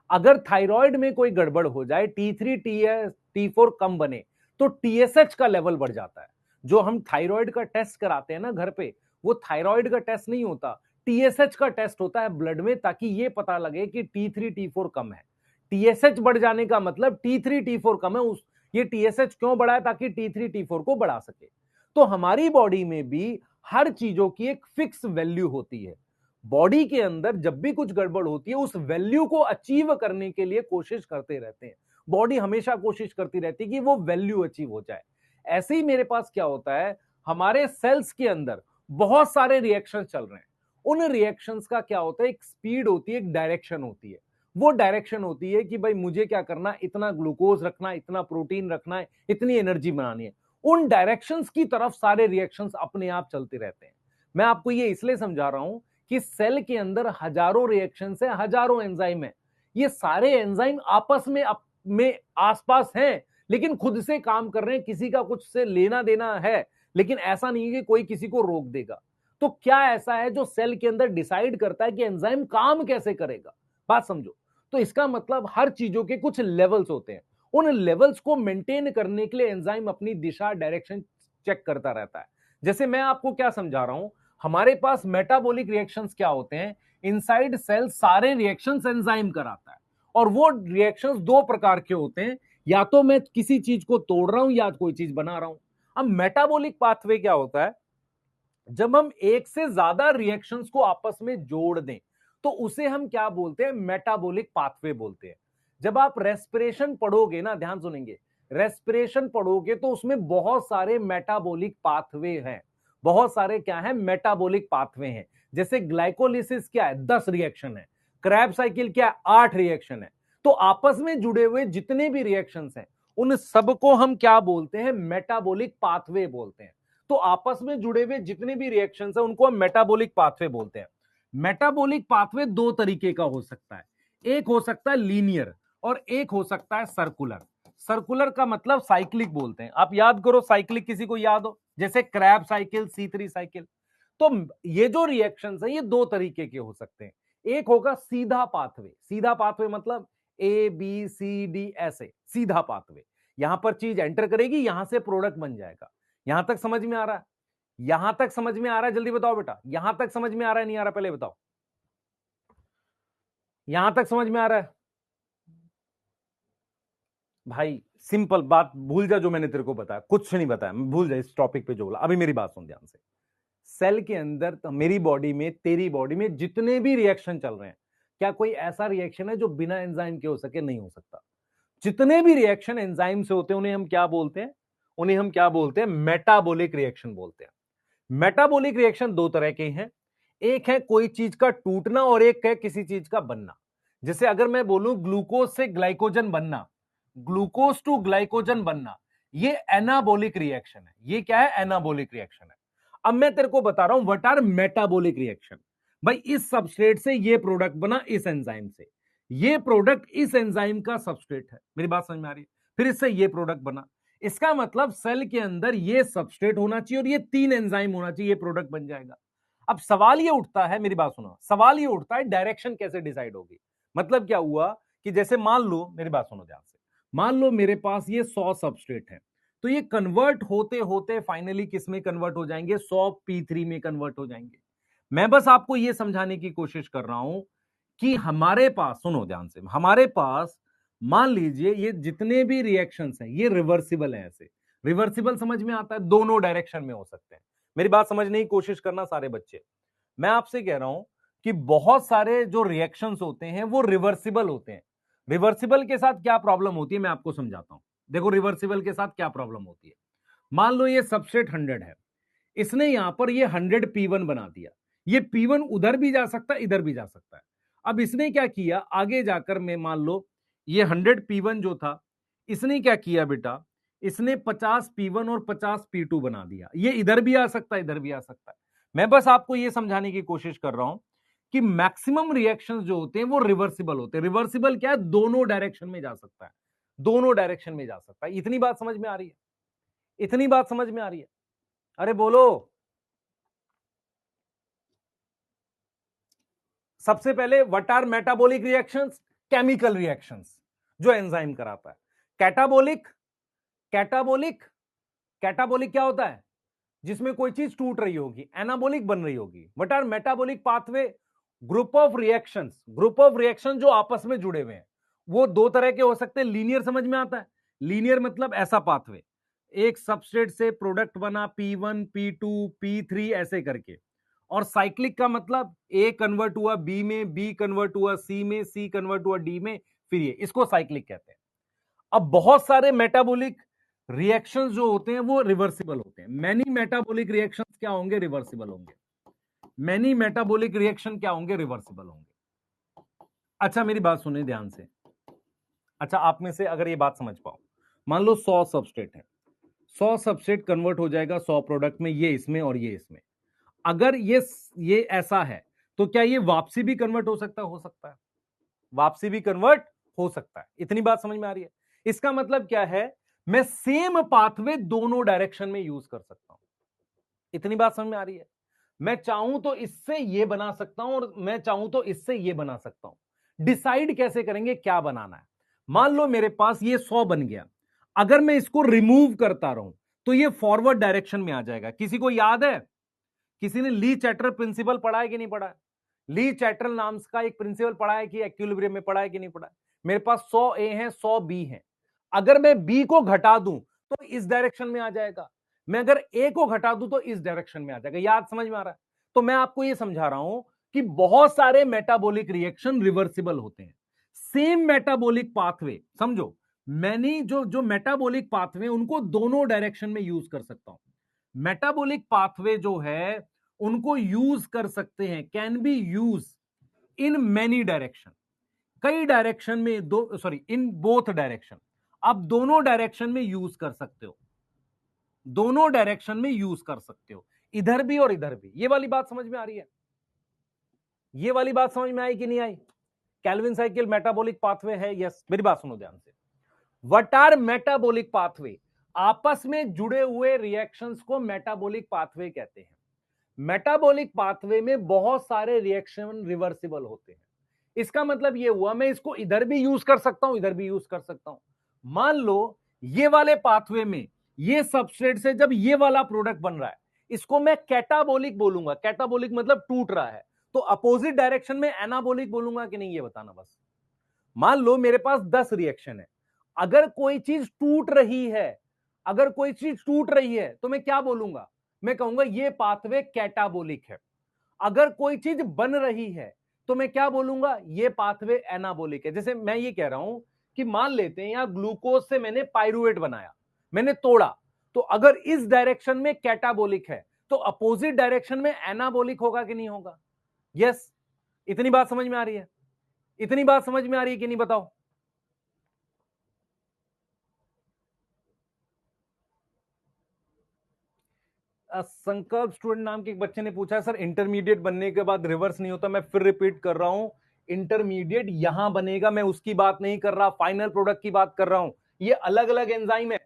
अगर थायराइड में कोई गड़बड़ हो जाए, T3 T4 कम बने तो TSH का लेवल बढ़ जाता है। जो हम थायराइड का टेस्ट कराते हैं ना घर पे, वो थायराइड का टेस्ट नहीं होता, TSH का टेस्ट होता है ब्लड में, ताकि ये पता लगे कि T3 T4 कम है। TSH बढ़ जाने का मतलब T3 T4 कम है, उस ये TSH क्यों बढ़ा है? ताकि T3 T4 को बढ़ा सके। तो हमारी बॉडी में भी हर चीजों की एक फिक्स वैल्यू होती है। बॉडी के अंदर जब भी कुछ गड़बड़ होती है, उस वैल्यू को अचीव करने के लिए कोशिश करते रहते हैं। बॉडी हमेशा कोशिश करती रहती है कि वो वैल्यू अचीव हो जाए। ऐसे ही मेरे पास क्या होता है, हमारे सेल्स के अंदर बहुत सारे रिएक्शन चल रहे हैं। उन रिएक्शंस का क्या होता है, एक स्पीड होती है, एक डायरेक्शन होती है। वो डायरेक्शन होती है कि भाई मुझे क्या करना, इतना ग्लूकोज रखना है, इतना प्रोटीन रखना है, इतनी एनर्जी बनानी है। उन डायरेक्शंस की तरफ सारे रिएक्शंस अपने आप चलते रहते हैं। मैं आपको ये इसलिए समझा रहा हूं कि सेल के अंदर हजारों रिएक्शंस है, हजारों एंजाइम है। ये सारे एंजाइम आपस में आसपास हैं, लेकिन खुद से काम कर रहे हैं, किसी का कुछ से लेना देना है, लेकिन ऐसा नहीं है कि कोई किसी को रोक देगा। तो क्या ऐसा है जो सेल के अंदर डिसाइड करता है कि एंजाइम काम कैसे करेगा? बात समझो। तो इसका मतलब हर चीजों के कुछ लेवल्स होते हैं। उन लेवल्स को मेंटेन करने के लिए एंजाइम अपनी दिशा, डायरेक्शन चेक करता रहता है। जैसे मैं आपको क्या समझा रहा हूं, हमारे पास मेटाबॉलिक रिएक्शंस क्या होते हैं, इनसाइड सेल सारे रिएक्शंस एंजाइम कराता है। और वो रिएक्शंस दो प्रकार के होते हैं, या तो मैं किसी चीज को तोड़ रहा हूं या कोई चीज बना रहा हूं। अब मेटाबॉलिक पाथवे क्या होता है, जब हम एक से ज्यादा रिएक्शंस को आपस में जोड़ दें तो उसे हम क्या बोलते हैं, मेटाबॉलिक पाथवे बोलते हैं। जब आप रेस्पिरेशन पढ़ोगे ना, ध्यान सुनेंगे, रेस्पिरेशन पढ़ोगे तो उसमें बहुत सारे मेटाबॉलिक पाथवे हैं। बहुत सारे क्या है, मेटाबॉलिक पाथवे हैं। जैसे ग्लाइकोलिसिस क्या है, 10 रिएक्शन है। क्रैब साइकिल क्या है, 8 रिएक्शन है। तो आपस में जुड़े हुए जितने भी रिएक्शंस हैं, उन सबको हम क्या बोलते हैं, मेटाबॉलिक पाथवे बोलते हैं। तो आपस में जुड़े हुए जितने भी रिएक्शंस हैं उनको हम मेटाबॉलिक पाथवे बोलते हैं। मेटाबॉलिक पाथवे दो तरीके का हो सकता है, एक हो सकता है लीनियर और एक हो सकता है सर्कुलर। सर्कुलर का मतलब साइक्लिक बोलते हैं। आप याद करो, साइक्लिक किसी को याद हो, जैसे क्रैब साइकिल, C3 साइकिल। तो ये जो रिएक्शंस है ये दो तरीके के हो सकते हैं। एक होगा सीधा पाथवे। सीधा पाथवे मतलब ABCD, ऐसे सीधा पाथवे। यहां पर चीज एंटर करेगी, यहां से प्रोडक्ट बन जाएगा। यहां तक समझ में आ रहा है? यहां तक समझ में आ रहा है? जल्दी बताओ बेटा, यहां तक समझ में आ रहा है, नहीं आ रहा? पहले बताओ, यहां तक समझ में आ रहा है? भाई सिंपल बात, भूल जा जो मैंने तेरे को बताया, कुछ नहीं बताया, भूल जा इस टॉपिक पे जो बोला। अभी मेरी बात सुन ध्यान से। सेल के अंदर तो मेरी बॉडी में, तेरी बॉडी में जितने भी रिएक्शन चल रहे हैं, क्या कोई ऐसा रिएक्शन है जो बिना एंजाइम के हो सके? नहीं हो सकता। जितने भी रिएक्शन एंजाइम से होते हैं उन्हें हम क्या बोलते हैं, उन्हें हम क्या बोलते हैं, मेटाबॉलिक रिएक्शन बोलते हैं। मेटाबॉलिक रिएक्शन दो तरह के हैं, एक है कोई चीज का टूटना और एक है किसी चीज का बनना। जैसे अगर मैं बोलूं ग्लूकोज से ग्लाइकोजन बनना, ग्लूकोज टू ग्लाइकोजन बनना, ये एनाबॉलिक रिएक्शन है। ये क्या है, एनाबॉलिक रिएक्शन है। अब मैं तेरे को बता रहा हूं व्हाट आर मेटाबॉलिक रिएक्शन। भाई इस सबस्ट्रेट से ये प्रोडक्ट बना, इस एंजाइम से ये प्रोडक्ट इस एंजाइम का सबस्ट्रेट है। मेरी बात समझ में आ रही है? फिर इससे ये प्रोडक्ट बना, इसका मतलब सेल के अंदर ये सबस्ट्रेट होना चाहिए और ये 3 एंजाइम होना चाहिए, ये प्रोडक्ट बन जाएगा। अब सवाल ये उठता है, मेरी बात सुनो, सवाल ये उठता है डायरेक्शन कैसे डिसाइड होगी। मतलब क्या हुआ कि जैसे मान लो, मेरी बात सुनो ध्यान से, मान लो मेरे पास ये 100 सबस्ट्रेट है, तो ये कन्वर्ट होते होते फाइनली किस में कन्वर्ट हो जाएंगे, 100 P3 में कन्वर्ट हो जाएंगे। मैं बस आपको ये समझाने की कोशिश कर रहा हूं कि हमारे पास, सुनो ध्यान से, हमारे पास मान लीजिए ये जितने भी रिएक्शंस हैं ये रिवर्सिबल हैं। ऐसे रिवर्सिबल समझ में आता है, दोनों डायरेक्शन में हो सकते हैं। मेरी बात समझने की कोशिश करना सारे बच्चे। मैं आपसे कह रहा हूं कि बहुत सारे जो रिएक्शंस होते हैं वो रिवर्सिबल होते हैं। रिवर्सिबल के साथ क्या प्रॉब्लम होती है मैं आपको समझाता हूं। देखो रिवर्सिबल के साथ क्या प्रॉब्लम होती है। मान लो ये सबस्ट्रेट 100 है, इसने यहां पर ये 100 P1 बना दिया। ये P1 उधर भी जा सकता है, इधर भी जा सकता है। अब इसने क्या किया, आगे जाकर मैं मान लो ये 100 P1 जो था, इसने क्या किया बेटा, इसने 50 P1 और 50 P2 बना दिया। ये इधर भी आ सकता है, इधर भी आ सकता है। मैं बस आपको यह समझाने की कोशिश कर रहा हूं कि मैक्सिमम रिएक्शंस जो होते हैं वो रिवर्सिबल होते हैं। रिवर्सिबल क्या है, दोनों डायरेक्शन में जा सकता है, दोनों डायरेक्शन में जा सकता है। इतनी बात समझ में आ रही है? इतनी बात समझ में आ रही है? अरे बोलो। सबसे पहले what our metabolic reactions? Chemical reactions जो एंजाइम कराता है। कैटाबॉलिक, कैटाबॉलिक, कैटाबॉलिक क्या होता है? जिसमें कोई चीज टूट रही होगी। एनाबॉलिक बन रही होगी। What our metabolic pathway? Group of reactions, group of reaction जो आपस में जुड़े हुए हैं। वो दो तरह के हो सकते हैं। लीनियर समझ में आता है? लीनियर मतलब ऐसा पाथवे, एक सबस्ट्रेट से प्रोडक्ट बना P1 P2 P3 ऐसे करके। और साइक्लिक का मतलब ए कन्वर्ट हुआ बी में, बी कन्वर्ट हुआ सी में, सी कन्वर्ट हुआ डी में, फिर ये, इसको साइक्लिक कहते हैं। अब बहुत सारे मेटाबॉलिक रिएक्शंस जो होते हैं वो रिवर्सिबल होते हैं। मैनी मेटाबॉलिक रिएक्शंस क्या होंगे? रिवर्सिबल होंगे। मैनी मेटाबॉलिक रिएक्शन क्या होंगे? रिवर्सिबल होंगे। अच्छा मेरी बात सुनिए ध्यान से। अच्छा आप में से अगर ये बात समझ पाओ, मान लो 100 सबस्ट्रेट है, 100 सबस्ट्रेट कन्वर्ट हो जाएगा 100 प्रोडक्ट में, ये इसमें और ये इसमें। अगर ये ऐसा है तो क्या ये वापसी भी कन्वर्ट हो सकता है? हो सकता है, वापसी भी कन्वर्ट हो सकता है। इतनी बात समझ में आ रही है? इसका मतलब क्या है? मैं सेम पाथवे दोनों डायरेक्शन में यूज कर सकता हूं। इतनी बात समझ में आ रही है? मैं चाहूं तो इससे ये बना सकता हूं और मैं चाहूं तो इससे ये बना सकता हूं। डिसाइड कैसे करेंगे क्या बनाना है? मान लो मेरे पास ये 100 बन गया, अगर मैं इसको रिमूव करता रहूं तो ये फॉरवर्ड डायरेक्शन में आ जाएगा। किसी को याद है? किसी ने ली चैटरल प्रिंसिपल पढ़ा है कि नहीं पढ़ा है? ली चैटरल नाम का एक प्रिंसिपल पढ़ा है कि इक्विलिब्रियम में पढ़ा है कि नहीं पढ़ा है? मेरे पास 100 ए है 100 बी है। अगर मैं बी को घटा दूं तो इस डायरेक्शन में आ जाएगा, मैं अगर ए को घटा दूं तो इस डायरेक्शन में आ जाएगा। याद समझ में आ रहा है? तो मैं आपको यह समझा रहा हूं कि बहुत सारे मेटाबॉलिक रिएक्शन रिवर्सिबल होते हैं। सेम मेटाबॉलिक पाथवे समझो, मैंने जो मेटाबॉलिक पाथवे उनको दोनों डायरेक्शन में यूज कर सकता हूं। मेटाबॉलिक पाथवे जो है उनको यूज कर सकते हैं, can be use in many direction, कई डायरेक्शन में, दो सॉरी इन बोथ डायरेक्शन। आप दोनों डायरेक्शन में यूज कर सकते हो, दोनों डायरेक्शन में यूज कर सकते हो, इधर भी और इधर भी। ये वाली बात समझ में आ रही है? ये वाली बात समझ में आई कि नहीं आई? कैल्विन साइकिल मेटाबॉलिक पाथवे है। यस, मेरी बात सुनो ध्यान से। What our metabolic pathway? आपस में जुड़े हुए रिएक्शंस को मेटाबॉलिक पाथवे कहते हैं। मेटाबॉलिक पाथवे में बहुत सारे रिएक्शन रिवर्सिबल होते हैं। इसका मतलब यह हुआ मैं इसको इधर भी यूज कर सकता हूं, इधर भी यूज कर सकता हूं। मान लो ये वाले पाथवे में ये सबस्ट्रेट से जब ये वाला प्रोडक्ट बन रहा है, इसको मैं कैटाबॉलिक बोलूंगा। कैटाबॉलिक मतलब टूट रहा है। तो अपोजिट डायरेक्शन में एनाबॉलिक बोलूंगा कि नहीं, ये बताना बस। मान लो मेरे पास 10 रिएक्शन है, अगर कोई चीज टूट रही है, अगर कोई चीज टूट रही है तो मैं क्या बोलूंगा? मैं कहूंगा ये पाथवे कैटाबॉलिक है। अगर कोई चीज बन रही है तो मैं क्या बोलूंगा? ये पाथवे एनाबॉलिक है। जैसे मैं ये कह रहा हूं कि मान लेते हैं यहां ग्लूकोज से मैंने पायरुवेट बनाया, मैंने तोड़ा, तो अगर इस डायरेक्शन में कैटाबॉलिक है तो अपोजिट डायरेक्शन में एनाबॉलिक होगा कि नहीं होगा? यस। इतनी बात समझ में आ रही है? इतनी बात समझ में आ रही है कि नहीं बताओ? संकल्प स्टूडेंट नाम के एक बच्चे ने पूछा सर इंटरमीडिएट बनने के बाद रिवर्स नहीं होता। मैं फिर रिपीट कर रहा हूं, इंटरमीडिएट यहां बनेगा, मैं उसकी बात नहीं कर रहा, फाइनल प्रोडक्ट की बात कर रहा हूं। ये अलग अलग एंजाइम है।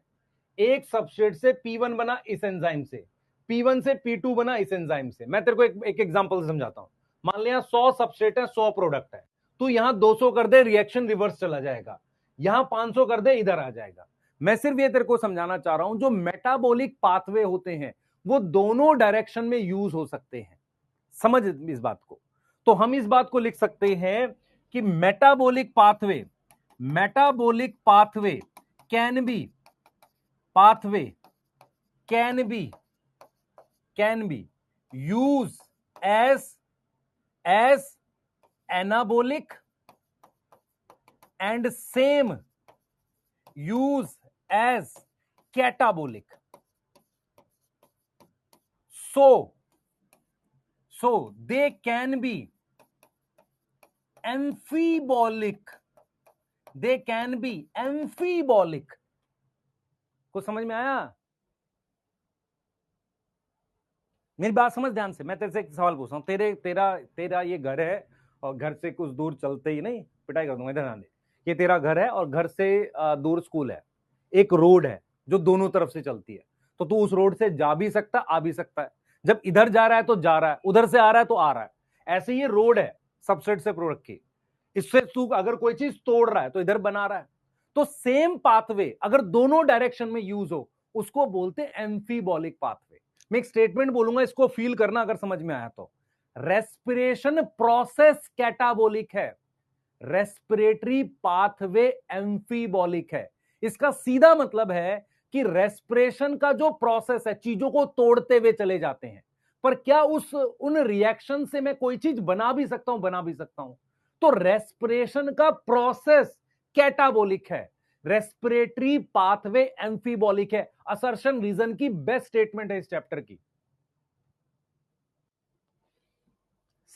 एक सबस्ट्रेट से P1 बना इस एंजाइम से, P1 से P2 बना इस एंजाइम से। मैं तेरे को एक एग्जांपल समझाता हूं। मान लिया 100 सबस्ट्रेट है, 100 प्रोडक्ट है, तो यहां 200 कर दे, रिएक्शन रिवर्स चला जाएगा। यहां 500 कर दे, इधर आ जाएगा। मैं सिर्फ ये तेरे को समझाना चाह रहा हूं, जो मेटाबॉलिक पाथवे होते हैं वो दोनों डायरेक्शन में यूज हो सकते हैं। समझ इस बात को। तो हम इस बात को लिख सकते हैं कि metabolic pathway, metabolic pathway can B, pathway can be used as anabolic and same use as catabolic. So they can be amphibolic. They can be amphibolic. को समझ में आया? मेरी बात समझ ध्यान से। मैं तेरे से एक सवाल पूछ रहा हूं, तेरा ये घर है और घर से कुछ दूर चलते ही, नहीं पिटाई कर दूंगा, इधर ध्यान दे। ये तेरा घर है और घर से दूर स्कूल है। एक रोड है जो दोनों तरफ से चलती है, तो तू उस रोड से जा भी सकता, आ भी सकता है। जब इधर जा रहा है तो जा रहा है, उधर से आ रहा है तो आ रहा है। ऐसे ये रोड है, सबस्ट्रेट से प्रोडक्ट की। इससे तू अगर कोई चीज तोड़ रहा है तो इधर बना रहा है, तो सेम पाथवे अगर दोनों डायरेक्शन में यूज हो उसको बोलते हैं एम्फीबॉलिक पाथवे। मैं एक स्टेटमेंट बोलूंगा, इसको फील करना अगर समझ में आया तो। रेस्पिरेशन प्रोसेस कैटाबोलिक है, रेस्पिरेटरी पाथवे एम्फीबॉलिक है। इसका सीधा मतलब है कि रेस्पिरेशन का जो प्रोसेस है, चीजों को तोड़ते हुए चले जाते हैं, पर क्या उन रिएक्शन से मैं कोई चीज बना भी सकता हूं? बना भी सकता हूं। तो रेस्पिरेशन का प्रोसेस कैटाबोलिक है, रेस्पिरेटरी पाथवे एम्फीबॉलिक है। असर्शन रीजन की बेस्ट स्टेटमेंट है इस चैप्टर की।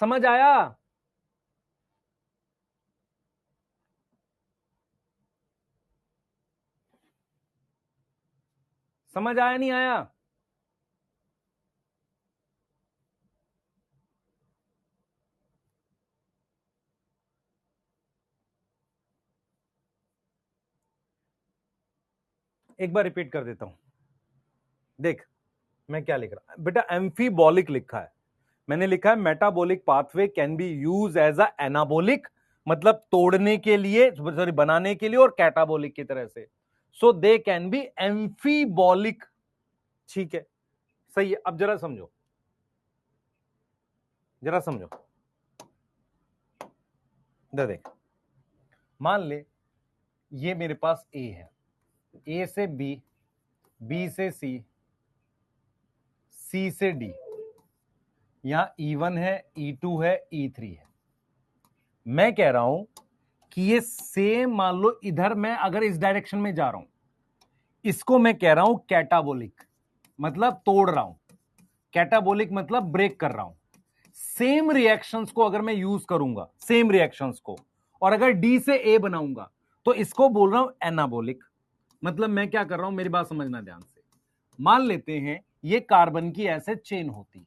समझ आया? समझ आया नहीं आया? एक बार रिपीट कर देता हूं। देख मैं क्या लिख रहा हूं बेटा, एम्फीबॉलिक लिखा है, मैंने लिखा है metabolic pathway can be use as a anabolic, मतलब तोड़ने के लिए, सॉरी बनाने के लिए, और कैटाबोलिक की तरह से। सो दे कैन बी एम्फीबॉलिक। ठीक है, सही है। अब जरा समझो, जरा समझो। देख मान ले ये मेरे पास ए है, ए से बी, बी से सी, सी से डी, यहां E1 है, E2 है, E3 है। मैं कह रहा हूं कि ये सेम, मान लो इधर मैं अगर इस डायरेक्शन में जा रहा हूं, इसको मैं कह रहा हूं कैटाबोलिक, मतलब तोड़ रहा हूं। कैटाबोलिक मतलब ब्रेक कर रहा हूं। सेम रिएक्शंस को अगर मैं यूज करूंगा, सेम रिएक्शंस को, और अगर डी से ए बनाऊंगा, तो इसको बोल रहा हूं एनाबोलिक। मतलब मैं क्या कर रहा हूं, मेरी बात समझना ध्यान से। मान लेते हैं ये कार्बन की ऐसे चेन होती है,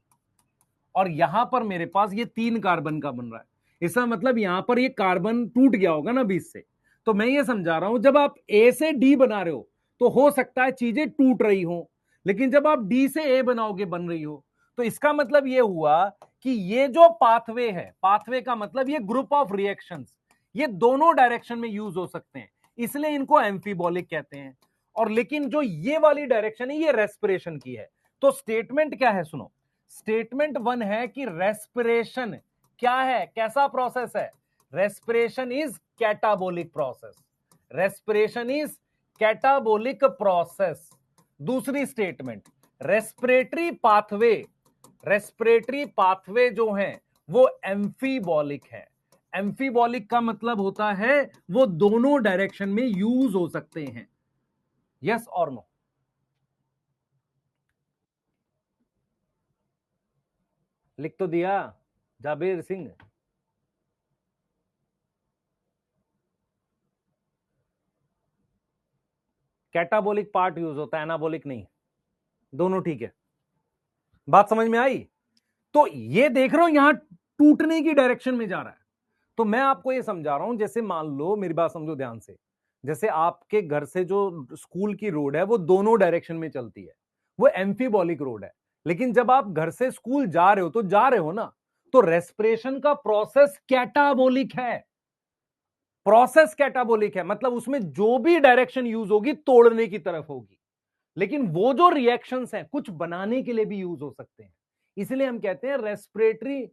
और यहां पर मेरे पास ये 3 कार्बन का बन रहा है। इसका मतलब यहां पर ये कार्बन टूट गया होगा ना बीच से। तो मैं ये समझा रहा हूं, जब आप ए से डी बना रहे हो तो हो सकता है चीजें टूट रही हो, लेकिन जब आप डी से ए बनाओगे बन रही हो। तो इसका मतलब ये हुआ कि ये जो पाथवे है, पाथवे का मतलब ये ग्रुप ऑफ रिएक्शंस, ये दोनों डायरेक्शन में यूज हो सकते हैं, इसलिए इनको एम्फीबॉलिक कहते हैं। और लेकिन जो ये वाली डायरेक्शन है ये रेस्पिरेशन की है। तो स्टेटमेंट क्या है सुनो, स्टेटमेंट 1 है कि रेस्पिरेशन क्या है, कैसा प्रोसेस है? Respiration is catabolic process, respiration is catabolic process. दूसरी statement, respiratory pathway, respiratory pathway जो है वो एम्फीबॉलिक है। एम्फीबॉलिक का मतलब होता है वो दोनों डायरेक्शन में यूज हो सकते हैं। यस और नो? लिख तो दिया Jabir Singh. Catabolic part use होता है, एनाबोलिक नहीं। दोनों ठीक है, बात समझ में आई? तो ये देख रहे हो यहां टूटने की डायरेक्शन में जा रहा है। तो मैं आपको ये समझा रहा हूं, जैसे मान लो, मेरी बात समझो ध्यान से, जैसे आपके घर से जो स्कूल की रोड है वो दोनों डायरेक्शन में चलती है, वो एम्फीबॉलिक रोड है। लेकिन जब आप घर से स्कूल जा रहे हो तो जा रहे हो ना, तो रेस्पिरेशन का प्रोसेस कैटाबोलिक है। प्रोसेस कैटाबोलिक है मतलब उसमें जो भी डायरेक्शन यूज होगी तोड़ने की तरफ होगी, लेकिन वो जो रिएक्शंस हैं कुछ बनाने के लिए भी यूज हो सकते हैं। इसलिए हम कहते हैं रेस्पिरेटरी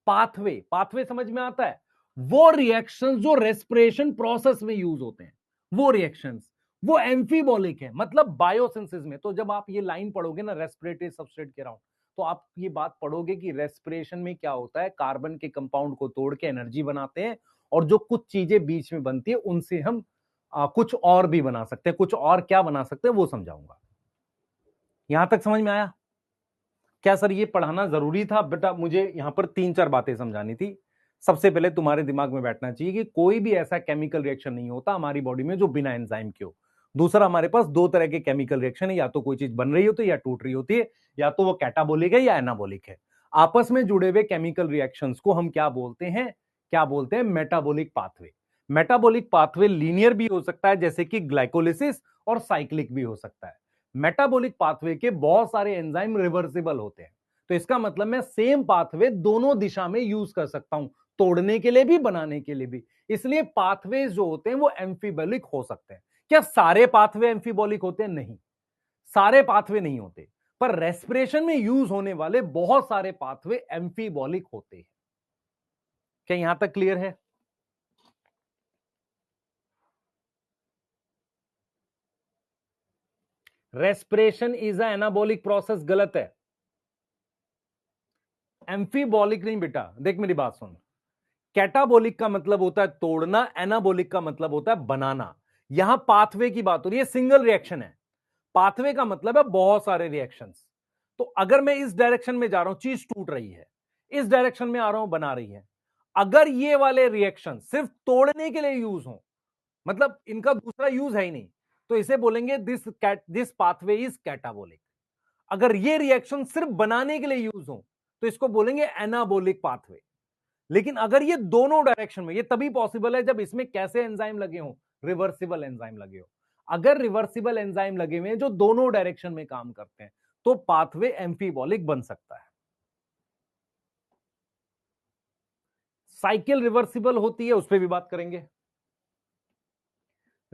पाथवे। पाथवे समझ में आता है? वो रिएक्शंस जो रेस्पिरेशन प्रोसेस में यूज होते हैं, वो रिएक्शंस, वो एम्फीबॉलिक है, मतलब बायोसिंथेसिस में। तो जब आप ये लाइन पढ़ोगे ना, रेस्पिरेटरी सबस्ट्रेट के अराउंड, तो आप ये बात पढ़ोगे कि रेस्पिरेशन में क्या होता है, कार्बन के कंपाउंड को तोड़ के एनर्जी बनाते हैं, और जो कुछ चीजें बीच में बनती है उनसे हम कुछ और भी बना सकते हैं। कुछ और क्या बना सकते हैं वो समझाऊंगा। यहां तक समझ में आया? क्या सर ये पढ़ाना जरूरी था? बेटा मुझे यहां पर 3-4 बातें समझानी थी। सबसे पहले तुम्हारे दिमाग में बैठना चाहिए कि कोई भी ऐसा केमिकल रिएक्शन नहीं होता हमारी बॉडी में जो बिना एंजाइम के हो। दूसरा, हमारे पास 2 तरह के केमिकल रिएक्शन है, या तो कोई चीज बन रही होती है या टूट रही होती है, या तो वो कैटाबोलिक है या एनाबोलिक है। आपस में जुड़े हुए केमिकल रिएक्शंस को हम क्या बोलते हैं? क्या बोलते हैं? Metabolic pathway. Metabolic pathway linear भी हो सकता है, जैसे कि ग्लाइकोलिसिस, और साइक्लिक भी हो सकता है। मेटाबॉलिक पाथवे के बहुत सारे एंजाइम रिवर्सिबल होते हैं। तो इसका मतलब मैं सेम पाथवे दोनों दिशा में यूज कर सकता हूं, तोड़ने के लिए भी, बनाने के लिए भी। इसलिए पाथवे जो होते हैं वो एम्फीबॉलिक हो सकते हैं। क्या सारे पाथवे एम्फीबॉलिक होते हैं? नहीं, सारे पाथवे नहीं होते, पर रेस्पिरेशन में यूज होने वाले बहुत सारे पाथवे एम्फीबॉलिक होते हैं। क्या यहां तक क्लियर है? Respiration is a anabolic process, गलत है। एम्फीबॉलिक नहीं बेटा, देख मेरी बात सुन। कैटाबोलिक का मतलब होता है तोड़ना, एनाबोलिक का मतलब होता है बनाना। यहां पाथवे की बात हो रही है, सिंगल रिएक्शन है। पाथवे का मतलब है बहुत सारे रिएक्शंस। तो अगर मैं इस डायरेक्शन में जा रहा हूं, चीज टूट रही है, इस डायरेक्शन में आ रहा हूं, बना रही है। अगर ये वाले रिएक्शन सिर्फ तोड़ने के लिए यूज हो, मतलब इनका दूसरा यूज है ही नहीं, तो इसे बोलेंगे दिस पाथवे इज कैटाबोलिक। अगर ये रिएक्शन सिर्फ बनाने के लिए यूज हो, तो इसको बोलेंगे एनाबोलिक पाथवे। लेकिन अगर ये दोनों डायरेक्शन में, ये तभी पॉसिबल है जब इसमें कैसे एंजाइम लगे हो, रिवर्सिबल एंजाइम लगे हो। अगर रिवर्सिबल एंजाइम लगे हुए हैं जो दोनों डायरेक्शन में काम करते हैं, तो पाथवे एम्फीबॉलिक बन सकता है। साइकिल रिवर्सिबल होती है, उस पर भी बात करेंगे।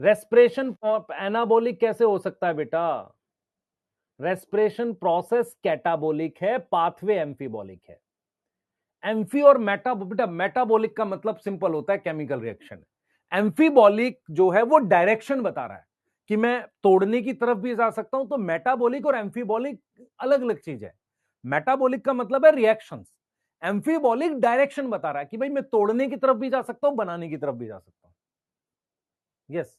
रेस्पिरेशन एनाबोलिक कैसे हो सकता है बेटा? रेस्पिरेशन प्रोसेस कैटाबोलिक है, पाथवे एम्फीबॉलिक है। एम्फी और मेटाबोलिक का मतलब सिंपल होता है, केमिकल रिएक्शन। एम्फीबॉलिक जो है वो डायरेक्शन बता रहा है कि मैं तोड़ने की तरफ भी जा सकता हूं। तो मेटाबॉलिक और एम्फीबॉलिक अलग अलग चीज है। मेटाबॉलिक का मतलब है रिएक्शंस, एम्फीबॉलिक डायरेक्शन बता रहा है कि भाई मैं तोड़ने की तरफ भी जा सकता हूं, बनाने की तरफ भी जा सकता हूं। यस,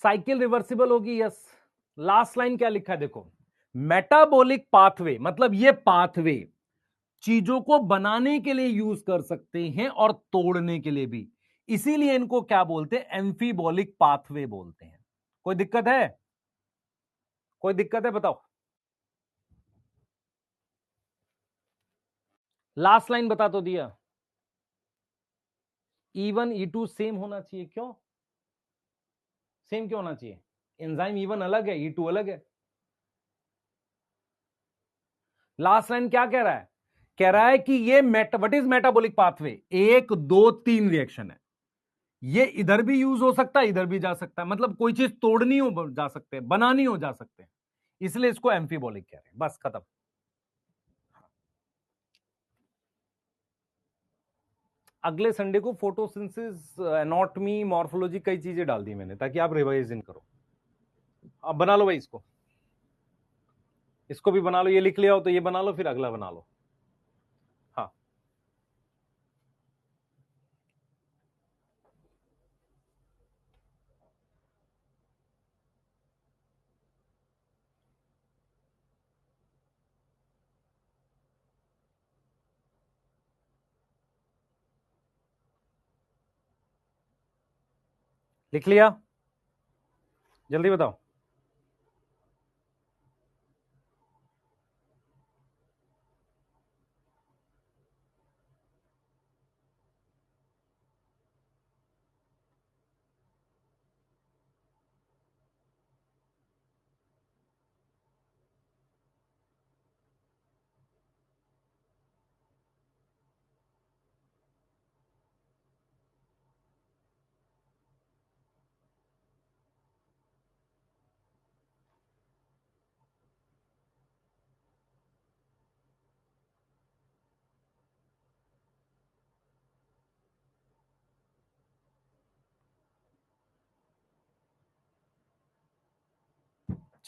साइकिल रिवर्सिबल होगी। यस, लास्ट लाइन क्या लिखा है देखो, मेटाबॉलिक पाथवे मतलब ये पाथवे चीजों को बनाने के लिए यूज कर सकते हैं और तोड़ने के लिए भी। इसीलिए इनको क्या बोलते हैं? एम्फीबॉलिक पाथवे बोलते हैं। कोई दिक्कत है? कोई दिक्कत है बताओ। लास्ट लाइन बता तो दिया। E1 E2 सेम होना चाहिए। क्यों सेम क्यों होना चाहिए? एंजाइम E1 अलग है, E2 अलग है। लास्ट लाइन क्या कह रहा है? कह रहा है कि ये what is metabolic pathway, 1 2 3 reaction है। ये इधर भी यूज हो सकता है, इधर भी जा सकता है। मतलब कोई चीज तोड़नी हो जा सकते हैं, बनानी हो जा सकते हैं। इसलिए इसको एम्फीबॉलिक कह रहे हैं। बस खत्म। अगले संडे को फोटोसिंथेसिस, एनाटॉमी, मॉर्फोलॉजी, कई चीजें डाल दी मैंने ताकि आप रिवाइजन करो। अब बना लो भाई इसको, इसको भी बना लो। ये लिख लिया हो तो ये बना लो, फिर अगला बना लो। हाँ, लिख लिया? जल्दी बताओ।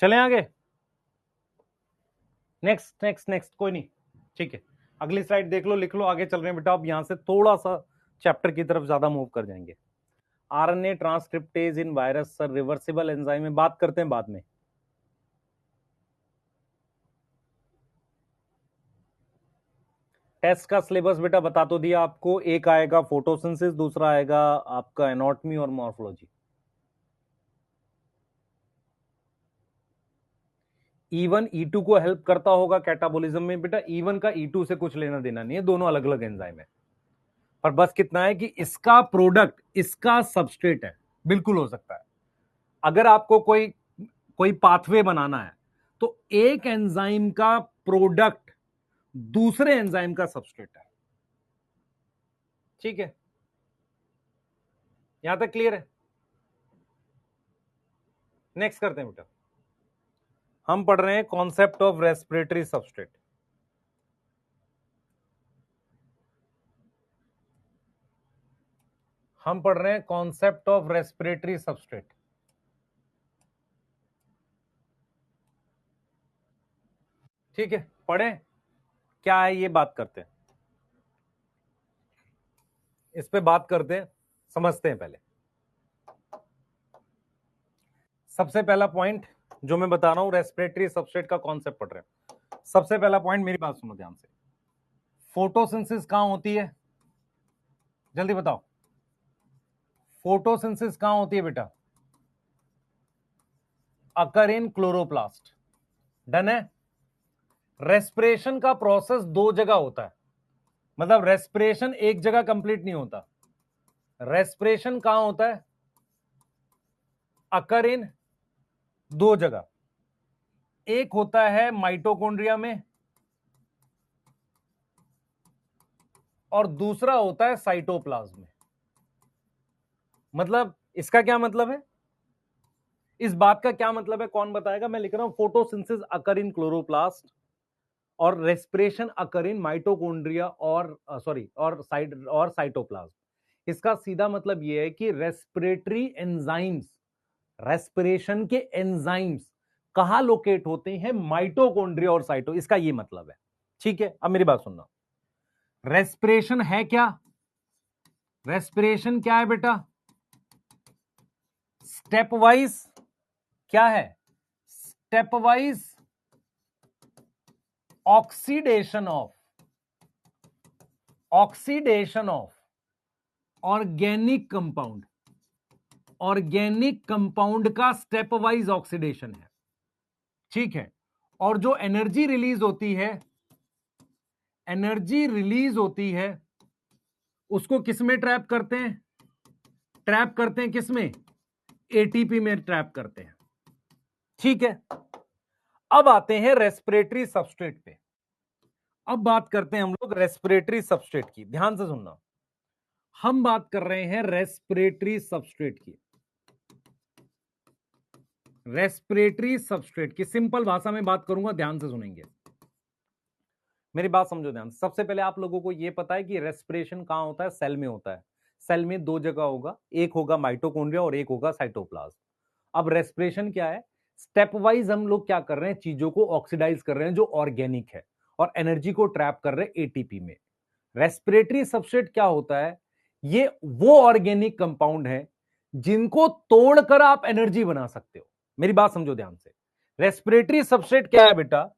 चलें आगे। नेक्स्ट नेक्स्ट नेक्स्ट, कोई नहीं, ठीक है। अगली स्लाइड देख लो, लिख लो, आगे चल रहे हैं बेटा। अब यहां से थोड़ा सा चैप्टर की तरफ ज्यादा मूव कर जाएंगे। आरएनए ट्रांसक्रिप्टेज इन वायरस, सर रिवर्सिबल एंजाइम में बात करते हैं बाद में। टेस्ट का सिलेबस बेटा बता तो दिया आपको। एक आएगा फोटोसिंथेसिस, दूसरा आएगा आपका एनाटॉमी और मॉर्फोलॉजी। E1 E2 को हेल्प करता होगा कैटाबोलिज्म में बेटा। E1 का E2 से कुछ लेना देना नहीं है, दोनों अलग अलग एंजाइम है। पर बस कितना है कि इसका प्रोडक्ट इसका सबस्ट्रेट है, बिल्कुल हो सकता है। अगर आपको कोई कोई पाथवे बनाना है तो एक एंजाइम का प्रोडक्ट दूसरे एंजाइम का सबस्ट्रेट है। ठीक है, यहां तक क्लियर है? नेक्स्ट करते हैं बेटा, हम पढ़ रहे हैं कॉन्सेप्ट ऑफ रेस्पिरेटरी सबस्ट्रेट। हम पढ़ रहे हैं कॉन्सेप्ट ऑफ रेस्पिरेटरी सबस्ट्रेट। ठीक है, पढ़ें क्या है ये बात करते हैं, इस पे बात करते हैं, समझते हैं। पहले सबसे पहला पॉइंट जो मैं बता रहा हूं, रेस्पिरेटरी सबस्ट्रेट का कॉन्सेप्ट पढ़ रहे हैं। सबसे पहला पॉइंट, मेरी बात सुनो ध्यान से, फोटोसिंथेसिस कहां होती है? जल्दी बताओ, फोटोसिंथेसिस कहां होती है बेटा? अकर इन क्लोरोप्लास्ट। डन है। रेस्पिरेशन का प्रोसेस दो जगह होता है, मतलब रेस्पिरेशन एक जगह कंप्लीट नहीं होता। रेस्पिरेशन कहां होता है? अकर इन दो जगह, एक होता है माइटोकॉन्ड्रिया में और दूसरा होता है साइटोप्लाज्म में। मतलब इसका क्या मतलब है, इस बात का क्या मतलब है, कौन बताएगा? मैं लिख रहा हूं फोटोसिंथेसिस अकर इन क्लोरोप्लास्ट और रेस्पिरेशन अकर इन माइटोकॉन्ड्रिया और साइटोप्लाज्म। इसका सीधा मतलब यह है कि रेस्पिरेटरी एंजाइम्स, रेस्पिरेशन के एंजाइम्स कहां लोकेट होते हैं? माइटोकॉन्ड्रिया और साइटो, इसका यह मतलब है। ठीक है, अब मेरी बात सुनना, रेस्पिरेशन है क्या? रेस्पिरेशन क्या है बेटा? स्टेप वाइज क्या है? Step wise oxidation of organic compound, organic compound का स्टेप वाइज ऑक्सीडेशन है। ठीक है, और जो एनर्जी रिलीज होती है, एनर्जी रिलीज होती है उसको किस में ट्रैप करते हैं? ट्रैप करते हैं किस में? एटीपी में ट्रैप करते हैं। ठीक है, अब आते हैं रेस्पिरेटरी सबस्ट्रेट पे। अब बात करते हैं हम लोग रेस्पिरेटरी सबस्ट्रेट की, ध्यान से सुनना। हम बात कर रहे हैं रेस्पिरेटरी सबस्ट्रेट की, रेस्पिरेटरी सबस्ट्रेट की सिंपल भाषा में बात करूंगा, ध्यान से सुनेंगे, मेरी बात समझो ध्यान से। सबसे पहले आप लोगों को यह पता है कि रेस्पिरेशन कहां होता है? सेल में होता है। सेल में दो जगह होगा, एक होगा माइटोकॉन्ड्रिया और एक होगा साइटोप्लाज्म। अब रेस्पिरेशन क्या है? स्टेप वाइज हम लोग क्या कर रहे हैं? चीजों को ऑक्सीडाइज कर रहे हैं जो ऑर्गेनिक है और एनर्जी को ट्रैप कर रहे हैं एटीपी में। रेस्पिरेटरी सबस्ट्रेट क्या होता है? ये वो ऑर्गेनिक कंपाउंड है जिनको तोड़कर आप एनर्जी बना सकते हो। मेरी बात समझो ध्यान से, रेस्पिरेटरी सबस्ट्रेट क्या है बेटा?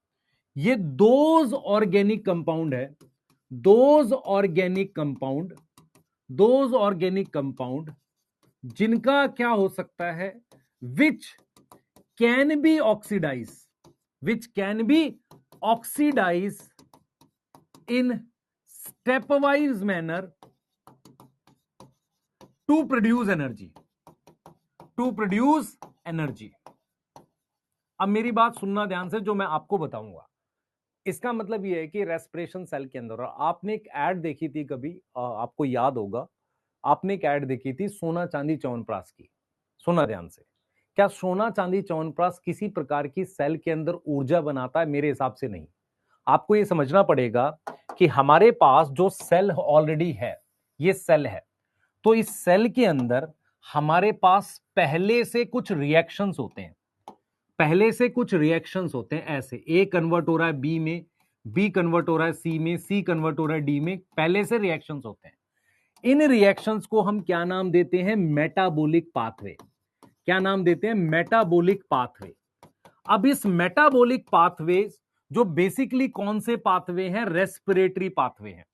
ये दोज ऑर्गेनिक कंपाउंड है, दोज ऑर्गेनिक कंपाउंड जिनका क्या हो सकता है? Which can be oxidise in stepwise manner to produce energy. अब मेरी बात सुनना ध्यान से, जो मैं आपको बताऊंगा इसका मतलब यह है कि रेस्पिरेशन सेल के अंदर, और आपने एक ऐड देखी थी कभी, आपको याद होगा, आपने एक ऐड देखी थी सोना चांदी च्यवनप्राश की। सुना ध्यान से, क्या सोना चांदी च्यवनप्राश किसी प्रकार की सेल के अंदर ऊर्जा बनाता है? मेरे हिसाब से नहीं। आपको यह समझना पड़ेगा कि हमारे पास जो सेल ऑलरेडी है, ये सेल है, तो इस सेल के अंदर हमारे पास पहले से कुछ रिएक्शंस होते हैं, ऐसे ए कन्वर्ट हो रहा है बी में, बी कन्वर्ट हो रहा है सी में, सी कन्वर्ट हो रहा है डी में, पहले से रिएक्शंस होते हैं। इन रिएक्शंस को हम क्या नाम देते हैं? Metabolic pathway. क्या नाम देते हैं? Metabolic pathway. अब इस मेटाबॉलिक पाथवे जो बेसिकली कौन से पाथवे हैं? रेस्पिरेटरी पाथवे हैं।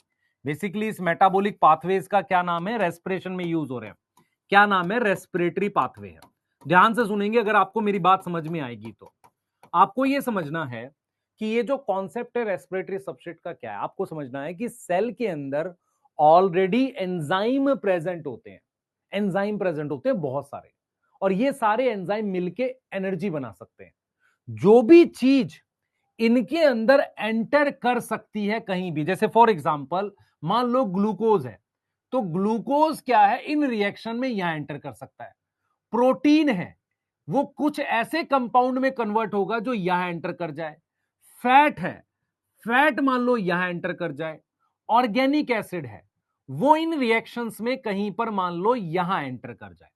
बेसिकली इस मेटाबॉलिक पाथवेज का क्या नाम है? रेस्पिरेशन में यूज हो रहे हैं, क्या नाम है? रेस्पिरेटरी पाथवे है। ध्यान से सुनेंगे, अगर आपको मेरी बात समझ में आएगी तो। आपको यह समझना है कि ये जो कॉन्सेप्ट है रेस्पिरेटरी सबस्ट्रेट का, क्या है? आपको समझना है कि सेल के अंदर ऑलरेडी एंजाइम प्रेजेंट होते हैं, बहुत सारे, और ये सारे एंजाइम मिलके एनर्जी बना सकते हैं। जो भी चीज इनके अंदर एंटर कर सकती है कहीं भी, जैसे फॉर एग्जांपल मान लो ग्लूकोज है, तो ग्लूकोज क्या है, इन रिएक्शन में यहां एंटर कर सकता है। प्रोटीन है, वो कुछ ऐसे कंपाउंड में कन्वर्ट होगा जो यहां एंटर कर जाए। फैट है, फैट मान लो यहां एंटर कर जाए। ऑर्गेनिक एसिड है, वो इन रिएक्शंस में कहीं पर मान लो यहां एंटर कर जाए।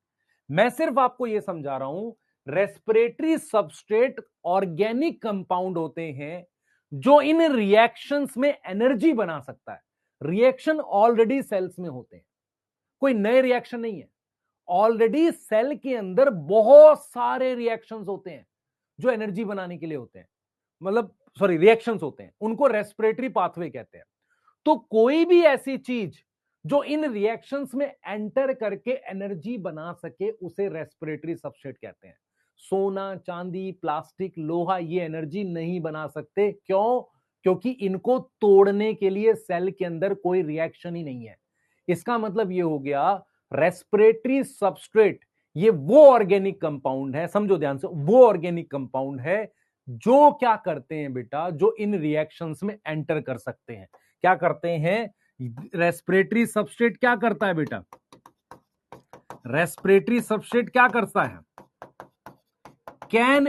मैं सिर्फ आपको यह समझा रहा हूं, रेस्पिरेटरी सबस्ट्रेट ऑर्गेनिक कंपाउंड होते हैं जो इन रिएक्शंस में एनर्जी बना सकता है। रिएक्शन ऑलरेडी सेल्स में होते हैं, कोई नए रिएक्शन नहीं है। ऑलरेडी सेल के अंदर बहुत सारे रिएक्शंस होते हैं जो एनर्जी बनाने के लिए होते हैं, मतलब सॉरी रिएक्शंस होते हैं, उनको रेस्पिरेटरी पाथवे कहते हैं। तो कोई भी ऐसी चीज जो इन रिएक्शंस में एंटर करके एनर्जी बना सके उसे रेस्पिरेटरी सबस्ट्रेट कहते हैं। सोना, चांदी, प्लास्टिक, लोहा ये एनर्जी नहीं बना सकते। क्यों? क्योंकि इनको तोड़ने के लिए सेल के अंदर कोई रिएक्शन ही नहीं है। इसका मतलब ये हो गया रेस्पिरेटरी सबस्ट्रेट ये वो ऑर्गेनिक कंपाउंड है, समझो ध्यान से, वो ऑर्गेनिक कंपाउंड है जो क्या करते हैं बेटा, जो इन रिएक्शंस में एंटर कर सकते हैं। क्या करते हैं? रेस्पिरेटरी सबस्ट्रेट क्या करता है बेटा? रेस्पिरेटरी सबस्ट्रेट क्या करता है? Can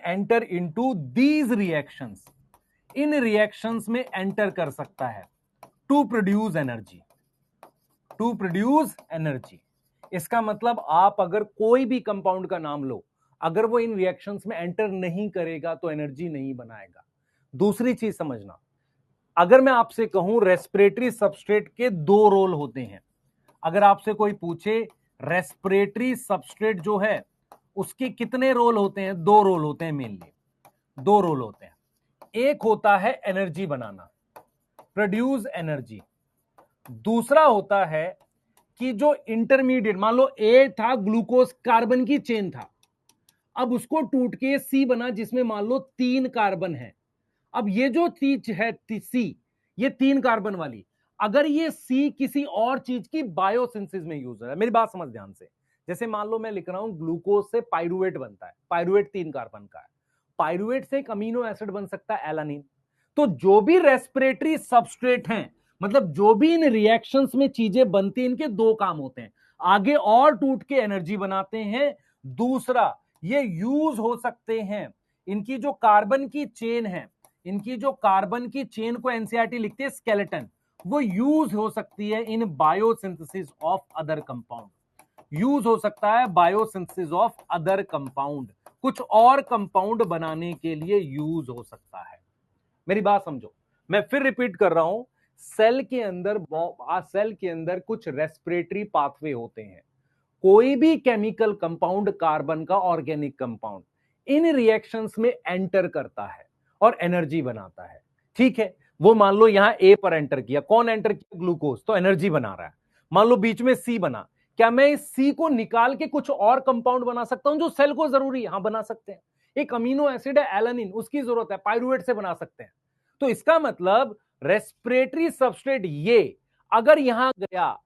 enter into these reactions, in reactions में एंटर कर सकता है टू प्रोड्यूस एनर्जी। इसका मतलब आप अगर कोई भी कंपाउंड का नाम लो, अगर वो इन रिएक्शंस में एंटर नहीं करेगा तो एनर्जी नहीं बनाएगा। दूसरी चीज समझना, अगर मैं आपसे कहूं रेस्पिरेटरी सबस्ट्रेट के दो रोल होते हैं, अगर आपसे कोई पूछे रेस्पिरेटरी सबस्ट्रेट जो है उसके कितने रोल होते हैं, दो रोल होते हैं मेनली, दो रोल होते हैं। एक होता है एनर्जी बनाना, प्रोड्यूस एनर्जी। दूसरा होता है कि जो इंटरमीडिएट, मान लो ए था ग्लूकोज, कार्बन की चेन था, अब उसको टूट के सी बना जिसमें मान लो 3 कार्बन है। अब ये जो चीज है सी, ये 3 कार्बन वाली, अगर ये सी किसी और चीज की बायोसिंथेसिस में यूज हो रहा है, मेरी बात समझ ध्यान से, जैसे मान लो मैं लिख रहा हूं ग्लूकोज से पायरुवेट बनता है, पायरुवेट 3 कार्बन का है, पायरुवेट से एक अमीनो एसिड बन सकता है एलानिन। तो जो भी रेस्पिरेटरी सबस्ट्रेट हैं, मतलब जो भी इन रिएक्शंस में चीजें बनती हैं, इनके दो काम होते हैं, आगे और टूट के एनर्जी बनाते हैं, दूसरा ये यूज हो सकते हैं, इनकी जो कार्बन की चेन है, इनकी जो कार्बन की चेन को एनसीईआरटी लिखते हैं स्केलेटन, वो यूज हो सकती है in biosynthesis of other compound, use हो सकता है बायोसिंथेसिस ऑफ अदर कंपाउंड, कुछ और कंपाउंड बनाने के लिए यूज हो सकता है। मेरी बात समझो, मैं फिर रिपीट कर रहा हूं, सेल के अंदर कुछ रेस्पिरेटरी पाथवे होते हैं। कोई भी केमिकल कंपाउंड, कार्बन का ऑर्गेनिक कंपाउंड, इन रिएक्शंस में एंटर करता है और एनर्जी बनाता है। ठीक है, वो मान लो यहां ए पर एंटर किया, कौन एंटर किया? ग्लूकोज, तो एनर्जी बना रहा है। मान लो बीच में सी बना, क्या मैं इस सी को निकाल के कुछ और कंपाउंड बना सकता हूं जो सेल को जरूरी है? हां, बना सकते हैं। एक अमीनो एसिड है एलानिन, उसकी जरूरत है, पायरुवेट से बना सकते हैं। तो इसका मतलब रेस्पिरेटरी सबस्ट्रेट ये अगर यहां गया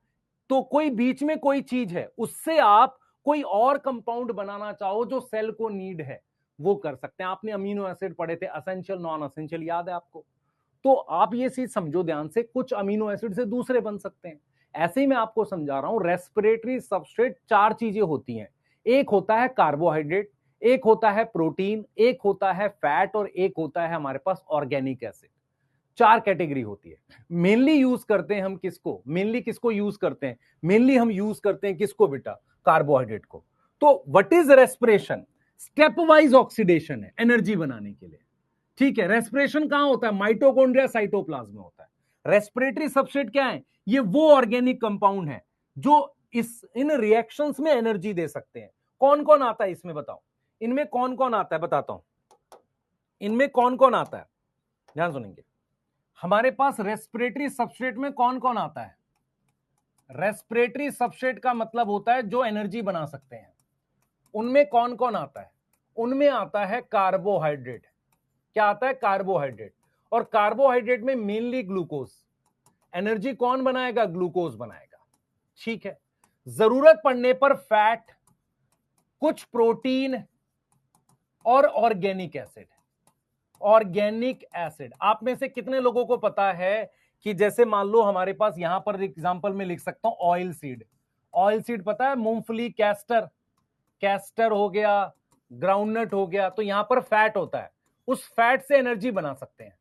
तो कोई बीच में कोई चीज है, उससे आप कोई और कंपाउंड बनाना चाहो जो सेल को नीड है, वो कर सकते हैं। आपने अमीनो एसिड पढ़े थे, असेंशियल नॉन असेंशियल, याद है आपको? तो आप ये चीज समझो ध्यान से, कुछ अमीनो एसिड से दूसरे बन सकते हैं। ऐसे ही मैं आपको समझा रहा हूं, रेस्पिरेटरी सबस्ट्रेट 4 चीजें होती हैं। एक होता है कार्बोहाइड्रेट, एक होता है प्रोटीन, एक होता है फैट, और एक होता है हमारे पास ऑर्गेनिक एसिड। 4 कैटेगरी होती है। मेनली यूज करते हैं हम किसको? मेनली किसको यूज करते हैं? मेनली हम यूज करते हैं किसको बेटा? कार्बोहाइड्रेट को। तो what is respiration? Step wise oxidation है एनर्जी बनाने के लिए। ठीक है, रेस्पिरेशन कहां होता है? माइटोकॉन्ड्रिया, साइटोप्लाज्म में होता है। रेस्पिरेटरी सबस्ट्रेट क्या है? ये वो ऑर्गेनिक कंपाउंड है जो इन रिएक्शंस में एनर्जी दे सकते हैं। कौन कौन आता है इसमें बताओ? इनमें कौन कौन आता है बताता हूं। इनमें कौन कौन आता है, ध्यान सुनेंगे। हमारे पास रेस्पिरेटरी सबस्ट्रेट में कौन कौन आता है? रेस्पिरेटरी सबस्ट्रेट का मतलब होता है जो एनर्जी बना सकते हैं। उनमें कौन कौन आता है? उनमें आता है कार्बोहाइड्रेट। क्या आता है? कार्बोहाइड्रेट। और कार्बोहाइड्रेट में मेनली ग्लूकोज। एनर्जी कौन बनाएगा? ग्लूकोज बनाएगा। ठीक है, जरूरत पड़ने पर फैट, कुछ प्रोटीन और ऑर्गेनिक एसिड। ऑर्गेनिक एसिड, आप में से कितने लोगों को पता है कि जैसे मान लो हमारे पास यहां पर एग्जांपल में लिख सकता हूं ऑयल सीड। ऑयल सीड पता है, मूंगफली, कैस्टर, कैस्टर हो गया, ग्राउंडनट हो गया, तो यहां पर फैट होता है, उस फैट से एनर्जी बना सकते हैं।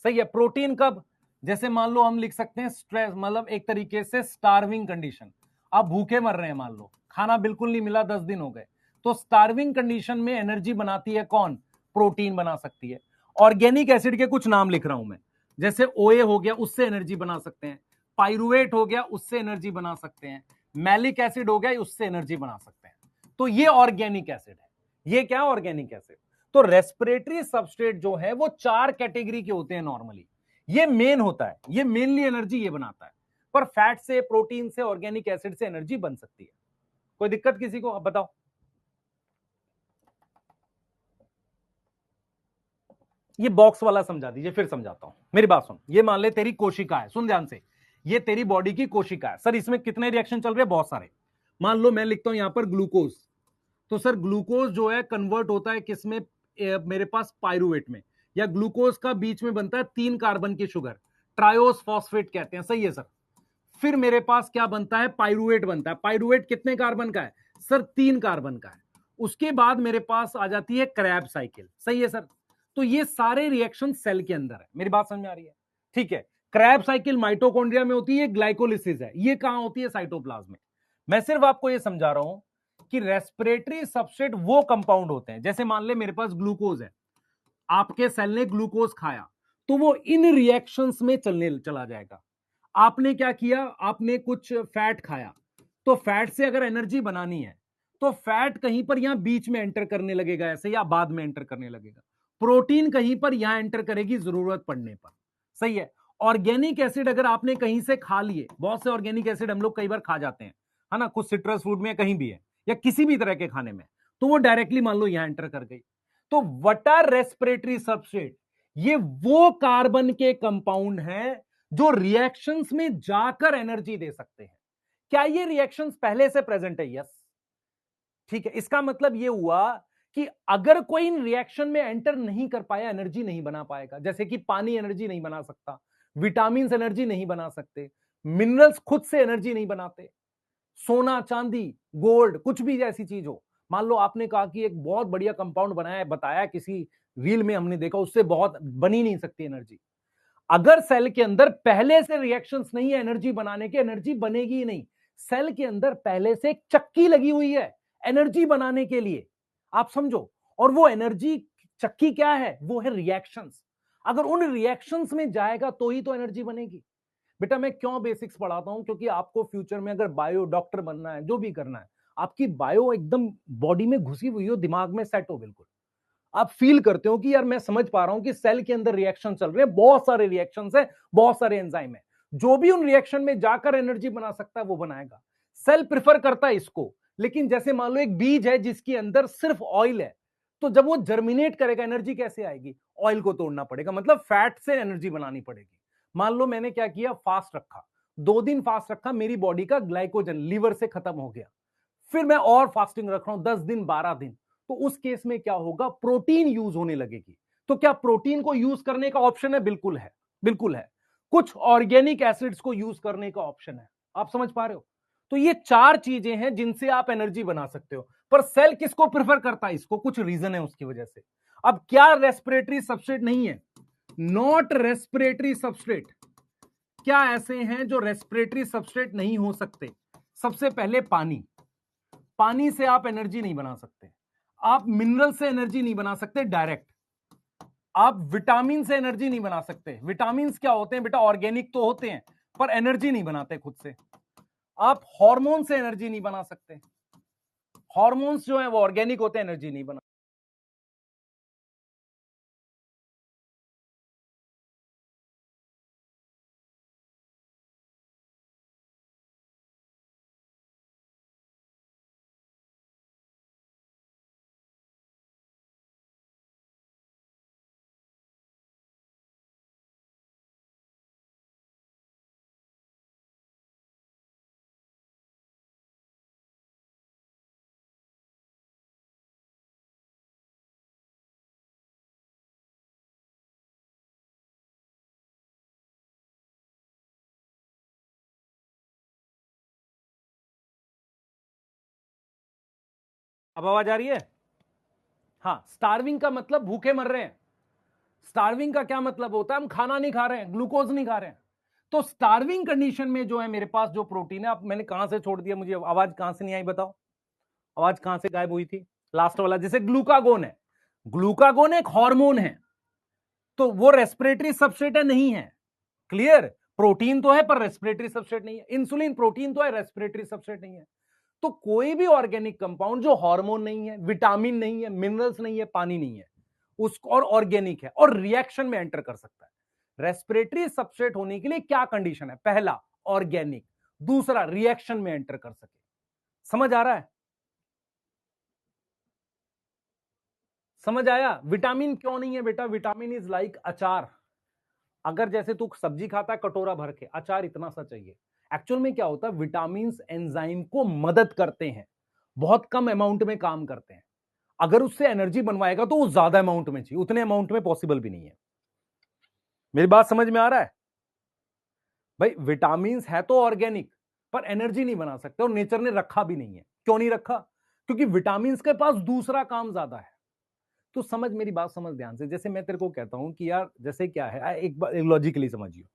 सही है। प्रोटीन कब, जैसे मान लो हम लिख सकते हैं स्ट्रेस, मतलब एक तरीके से स्टार्विंग कंडीशन, आप भूखे मर रहे हैं, मान लो खाना बिल्कुल नहीं मिला, 10 दिन हो गए, तो स्टार्विंग कंडीशन में एनर्जी बनाती है कौन, प्रोटीन बना सकती है। ऑर्गेनिक एसिड के कुछ नाम लिख रहा हूं मैं, जैसे ओए हो गया, उससे एनर्जी बना सकते हैं, पाइरुवेट हो गया, उससे एनर्जी बना सकते हैं, मैलिक एसिड हो गया, उससे एनर्जी बना सकते हैं। तो ये ऑर्गेनिक एसिड है। ये क्या, ऑर्गेनिक एसिड। तो रेस्पिरेटरी सबस्ट्रेट जो है वो 4 कैटेगरी के होते हैं नॉर्मली, ये मेन होता है, ये मेनली एनर्जी ये बनाता है, पर फैट से, प्रोटीन से, ऑर्गेनिक एसिड से एनर्जी बन सकती है। कोई दिक्कत किसी को, आप बताओ। ये बॉक्स वाला समझा दीजिए, फिर समझाता हूं, मेरी बात सुन। ये मान ले तेरी कोशिका है, सुन ध्यान से, ये तेरी बॉडी की कोशिका है। सर इसमें कितने रिएक्शन चल रहे हैं, बहुत सारे। मान लो मैं लिखता हूं यहां पर ग्लूकोज, तो सर ग्लूकोज जो है कन्वर्ट होता है किसमें, मेरे पास पायरुवेट में, या ग्लूकोज का बीच में बनता है 3 कार्बन की शुगर, ट्रायोस फॉस्फेट कहते हैं, सही है सर। फिर मेरे पास क्या बनता है, पायरुवेट बनता है। पायरुवेट कितने कार्बन का है सर, 3 कार्बन का है। उसके बाद मेरे पास आ जाती है क्रैब साइकिल, सही है सर। तो ये सारे रिएक्शन सेल के अंदर है, मेरी बात समझ में आ रही है, ठीक है। क्रैब साइकिल माइटोकॉन्ड्रिया में होती है, ग्लाइकोलिसिस है, ये कहां होती है, साइटोप्लाज्म में। मैं सिर्फ आपको ये समझा रहा हूं कि रेस्पिरेटरी सबस्ट्रेट वो कंपाउंड होते हैं, जैसे मान ले मेरे पास ग्लूकोज है, आपके सेल ने ग्लूकोज खाया, तो वो इन रिएक्शंस में चलने चला जाएगा। आपने क्या किया, आपने कुछ फैट खाया, तो फैट से अगर एनर्जी बनानी है तो फैट कहीं पर यहां बीच में एंटर करने लगेगा ऐसे, या बाद में एंटर करने लगेगा। प्रोटीन कहीं पर यहां एंटर करेगी जरूरत पड़ने पर, सही है। ऑर्गेनिक एसिड अगर आपने कहीं से खा लिए, बहुत से ऑर्गेनिक एसिड हम लोग कई बार खा जाते हैं, है ना, कुछ सिट्रस फूड में कहीं भी है, या किसी भी तरह के खाने में, तो वो डायरेक्टली मान लो यहां एंटर कर गई। तो व्हाट आर रेस्पिरेटरी सबस्ट्रेट, ये वो कार्बन के कंपाउंड हैं जो रिएक्शंस में जाकर एनर्जी दे सकते हैं। क्या ये रिएक्शंस पहले से प्रेजेंट है, यस, ठीक है। इसका मतलब ये हुआ कि अगर कोई इन रिएक्शन में एंटर नहीं कर पाया, एनर्जी नहीं बना पाएगा। जैसे कि पानी एनर्जी नहीं बना सकता, विटामिन एनर्जी नहीं बना सकते, मिनरल्स खुद से एनर्जी नहीं बनाते, सोना, चांदी, गोल्ड, कुछ भी ऐसी चीज हो, मान लो आपने कहा कि एक बहुत बढ़िया कंपाउंड बनाया है, बताया किसी रील में हमने देखा, उससे बहुत बनी नहीं सकती एनर्जी। अगर सेल के अंदर पहले से रिएक्शंस नहीं है एनर्जी बनाने के, एनर्जी बनेगी ही नहीं। सेल के अंदर पहले से एक चक्की लगी हुई है एनर्जी बनाने के लिए, आप समझो। और वो एनर्जी चक्की क्या है, वो है रिएक्शंस। अगर उन रिएक्शंस में जाएगा तो ही तो एनर्जी बनेगी। बेटा मैं क्यों बेसिक्स पढ़ाता हूं, क्योंकि आपको फ्यूचर में अगर बायो डॉक्टर बनना है, जो भी करना है, आपकी बायो एकदम बॉडी में घुसी हुई हो, दिमाग में सेट हो बिल्कुल, आप फील करते हो कि यार मैं समझ पा रहा हूं कि सेल के अंदर रिएक्शन चल रहे हैं, बहुत सारे रिएक्शंस हैं, बहुत सारे एंजाइम है, जो भी उन रिएक्शन में जाकर एनर्जी बना सकता है वो बनाएगा। सेल प्रिफर करता है इसको। लेकिन जैसे मान लो एक बीज है जिसके अंदर सिर्फ ऑयल है, तो जब वो जर्मिनेट करेगा एनर्जी कैसे आएगी, ऑयल को तोड़ना पड़ेगा, मतलब फैट से एनर्जी बनानी पड़ेगी। मान लो मैंने क्या किया, फास्ट रखा, 2 दिन फास्ट रखा, मेरी बॉडी का ग्लाइकोजन लीवर से खत्म हो गया, फिर मैं और फास्टिंग रख रहा हूं 10 दिन, 12 दिन, तो उस केस में क्या होगा, प्रोटीन यूज होने लगेगी। तो क्या प्रोटीन को यूज करने का ऑप्शन है, बिल्कुल है, बिल्कुल है। कुछ ऑर्गेनिक एसिड्स को यूज करने का ऑप्शन है, आप समझ पा रहे हो। तो ये 4 चीजें हैं जिनसे आप एनर्जी बना सकते हो, पर सेल किसको प्रेफर करता है, इसको, कुछ रीजन है उसकी वजह से। अब क्या रेस्पिरेटरी सबस्ट्रेट नहीं है, नॉट रेस्पिरेटरी सबस्ट्रेट, क्या ऐसे हैं जो रेस्पिरेटरी सबस्ट्रेट नहीं हो सकते। सबसे पहले पानी, पानी से आप एनर्जी नहीं बना सकते, आप मिनरल से एनर्जी नहीं बना सकते डायरेक्ट, आप विटामिन से एनर्जी नहीं बना सकते। विटामिन क्या होते हैं बेटा, ऑर्गेनिक तो होते हैं पर एनर्जी नहीं बनाते खुद से। आप हार्मोन से एनर्जी नहीं बना सकते, हार्मोन्स जो है वो ऑर्गेनिक होते हैं, एनर्जी नहीं बना अब आवाज आ रही है? हाँ, स्टार्विंग का मतलब भूखे मर रहे हैं। स्टार्विंग का क्या मतलब होता है? हम खाना नहीं खा रहे हैं, ग्लूकोज नहीं खा रहे हैं। तो स्टार्विंग कंडीशन में जो है मेरे पास जो प्रोटीन है, अब मैंने कहां से छोड़ दिया, मुझे आवाज कहां से नहीं आई बताओ, आवाज कहां से गायब हुई थी? लास्ट वाला, जैसे ग्लूकागोन है, ग्लूकागोन एक हार्मोन है, तो वो रेस्पिरेटरी सबस्ट्रेट है, नहीं है? क्लियर? प्रोटीन तो है पर रेस्पिरेटरी सबस्ट्रेट नहीं है। इंसुलिन प्रोटीन तो है, रेस्पिरेटरी सबस्ट्रेट नहीं है। तो कोई भी ऑर्गेनिक कंपाउंड जो हार्मोन नहीं है, विटामिन नहीं है, मिनरल्स नहीं है, पानी नहीं है, उसको और ऑर्गेनिक है और रिएक्शन में एंटर कर सकता है। रेस्पिरेटरी सबस्ट्रेट होने के लिए क्या कंडीशन है? पहला ऑर्गेनिक, दूसरा रिएक्शन में एंटर कर सके। समझ आ रहा है? समझ आया? विटामिन क्यों नहीं है बेटा? विटामिन इज लाइक अचार। अगर जैसे तू सब्जी खाता है कटोरा भर के, अचार इतना सा चाहिए। एक्चुअल में क्या होता है, विटामिन एंजाइम को मदद करते हैं, बहुत कम अमाउंट में काम करते हैं। अगर उससे एनर्जी बनवाएगा तो वो ज्यादा अमाउंट में चाहिए, उतने अमाउंट में पॉसिबल भी नहीं है। मेरी बात समझ में आ रहा है भाई? विटामिन है तो ऑर्गेनिक, पर एनर्जी नहीं बना सकते, और नेचर ने रखा भी नहीं है। क्यों नहीं रखा? क्योंकि विटामिन के पास दूसरा काम ज्यादा है। तो समझ, मेरी बात समझ ध्यान से। जैसे मैं तेरे को कहता हूं कि यार जैसे क्या है, एक बार लॉजिकली समझियो।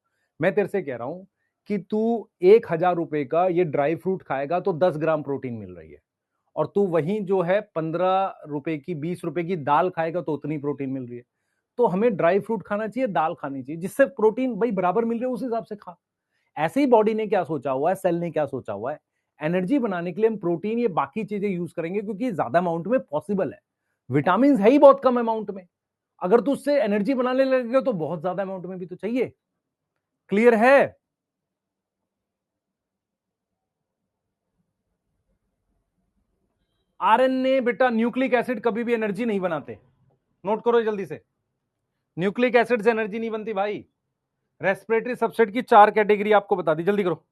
मैं तेरे से कह रहा हूं कि तू 1,000 रुपए का ये ड्राई फ्रूट खाएगा तो 10 ग्राम प्रोटीन मिल रही है, और तू वहीं जो है 15 रुपए की, 20 रुपए की दाल खाएगा तो उतनी प्रोटीन मिल रही है। तो हमें ड्राई फ्रूट खाना चाहिए, दाल खानी चाहिए, जिससे प्रोटीन भाई बराबर मिल रही है, उस हिसाब से खा। ऐसे ही बॉडी ने क्या सोचा हुआ है, सेल ने क्या सोचा हुआ है, एनर्जी बनाने के लिए हम प्रोटीन, ये बाकी चीजें यूज करेंगे क्योंकि ज्यादा अमाउंट में पॉसिबल है। विटामिन है ही बहुत कम अमाउंट में, अगर तू उससे एनर्जी बनाने लगेगा तो बहुत ज्यादा अमाउंट में भी तो चाहिए। क्लियर है? आरएनए बेटा, न्यूक्लिक एसिड कभी भी एनर्जी नहीं बनाते। नोट करो जल्दी से, न्यूक्लिक एसिड से एनर्जी नहीं बनती भाई। रेस्पिरेटरी सबस्ट्रेट की 4 कैटेगरी आपको बता दी, जल्दी करो।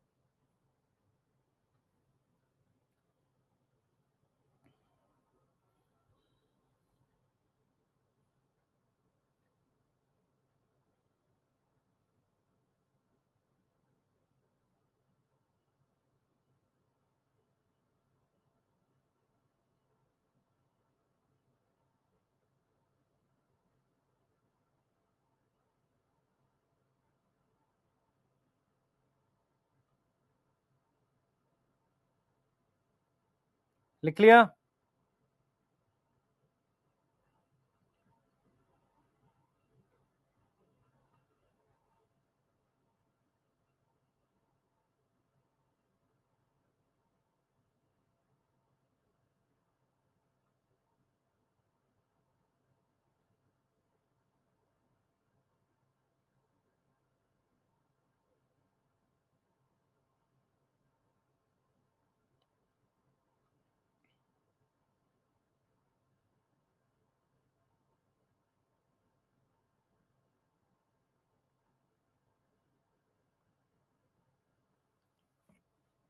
लिख लिया?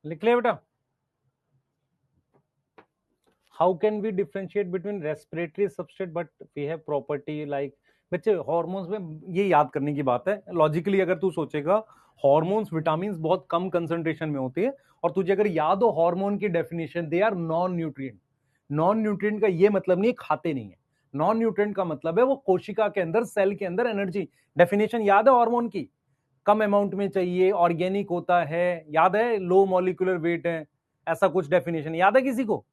लिख लिया बेटा? How can we differentiate between respiratory substrate but we have property like, बच्चे हॉर्मोन्स में ये याद करने की बात है। लॉजिकली अगर तू सोचेगा, हॉर्मोन्स विटामिन बहुत कम कंसंट्रेशन में होती है, और तुझे अगर याद हो हार्मोन की definition, they are non nutrient. Non nutrient का ये मतलब नहीं खाते नहीं है, नॉन न्यूट्रिएंट का मतलब है वो कोशिका के अंदर, सेल के अंदर एनर्जी। डेफिनेशन याद है हार्मोन की? कम अमाउंट में चाहिए, ऑर्गेनिक होता है, याद है, लो मॉलिक्यूलर वेट है, ऐसा कुछ डेफिनेशन याद है किसी को?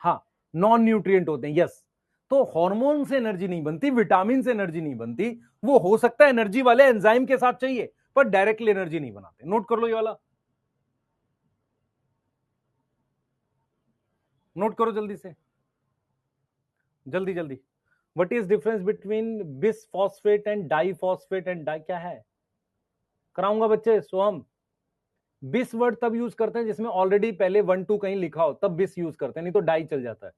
हाँ, नॉन न्यूट्रिएंट होते हैं, यस। तो हार्मोन से एनर्जी नहीं बनती, विटामिन से एनर्जी नहीं बनती। वो हो सकता है एनर्जी वाले एंजाइम के साथ चाहिए, पर डायरेक्टली एनर्जी नहीं बनाते। नोट कर लो ये वाला, नोट करो जल्दी से, जल्दी जल्दी। What is difference between bis phosphate and di phosphate and di, क्या है? कराऊंगा बच्चे, सोहम। बिस वर्ड तब यूज करते हैं जिसमें ऑलरेडी पहले 1 2 कहीं लिखा हो, तब बिस यूज करते हैं, नहीं तो डाई चल जाता है।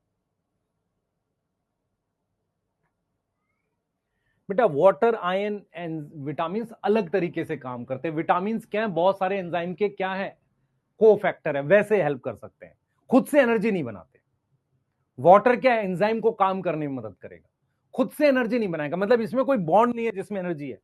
बेटा वाटर, आयन एंड विटामिन अलग तरीके से काम करते हैं। विटामिन क्या है, बहुत सारे एंजाइम के क्या है, को फैक्टर है, वैसे हेल्प कर सकते हैं, खुद से एनर्जी नहीं बनाते। वाटर क्या है, एंजाइम को काम करने में मदद करेगा, खुद से एनर्जी नहीं बनाएगा। मतलब इसमें कोई बॉन्ड नहीं है जिसमें एनर्जी है।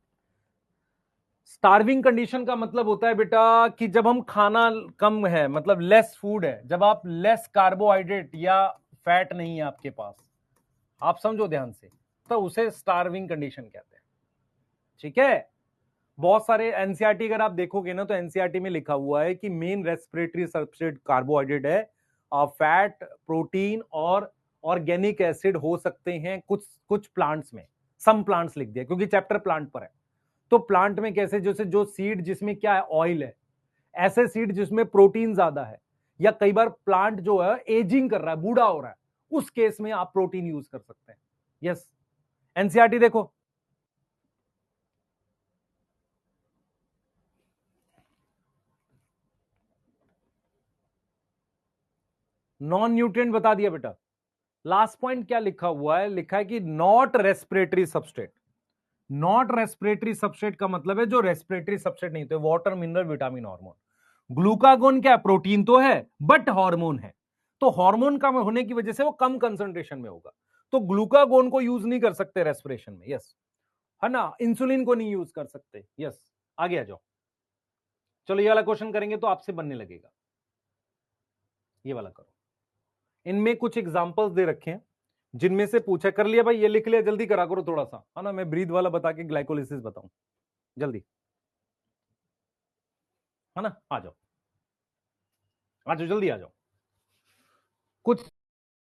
स्टार्विंग कंडीशन का मतलब होता है बेटा कि जब हम खाना कम है, मतलब लेस फूड है, जब आप लेस कार्बोहाइड्रेट या फैट नहीं है आपके पास, आप समझो ध्यान से, तो उसे स्टार्विंग कंडीशन कहते हैं। ठीक है, बहुत सारे एनसीईआरटी अगर आप देखोगे ना, तो एनसीईआरटी में लिखा हुआ है कि मेन रेस्पिरेटरी सबस्ट्रेट कार्बोहाइड्रेट है, फैट, प्रोटीन और ऑर्गेनिक एसिड हो सकते हैं कुछ कुछ प्लांट्स में, सम प्लांट्स लिख दिया क्योंकि चैप्टर प्लांट पर है। तो प्लांट में कैसे, जैसे जो सीड जिसमें क्या है, ऑयल है, ऐसे सीड जिसमें प्रोटीन ज्यादा है, या कई बार प्लांट जो है एजिंग कर रहा है, बूढ़ा हो रहा है, उस केस में आप प्रोटीन यूज कर सकते हैं। यस, एनसीईआरटी देखो, नॉन न्यूट्रिएंट बता दिया बेटा। लास्ट पॉइंट क्या लिखा हुआ है, लिखा है कि not respiratory substrate. Not respiratory substrate का मतलब है जो रेस्पिरेटरी सबस्ट्रेट नहीं थे, water, mineral, vitamin, hormone. Glucagon क्या, प्रोटीन तो है बट हार्मोन है, तो हार्मोन कम होने की वजह से वो कम कंसंट्रेशन में होगा, तो ग्लूकागोन को यूज नहीं कर सकते रेस्पिरेशन में। यस, है ना, इंसुलिन को नहीं यूज कर सकते। यस, आगे आ जाओ, चलो ये वाला क्वेश्चन करेंगे तो आपसे बनने लगेगा, ये वाला करो। इनमें कुछ एग्जांपल्स दे रखे हैं जिनमें से पूछा, कर लिया भाई, ये लिख लिया, जल्दी करा करो थोड़ा सा, है ना, मैं ब्रीथ वाला बता के ग्लाइकोलिसिस बताऊं, जल्दी, है ना, आ जाओ आ जाओ, जल्दी आ जाओ। कुछ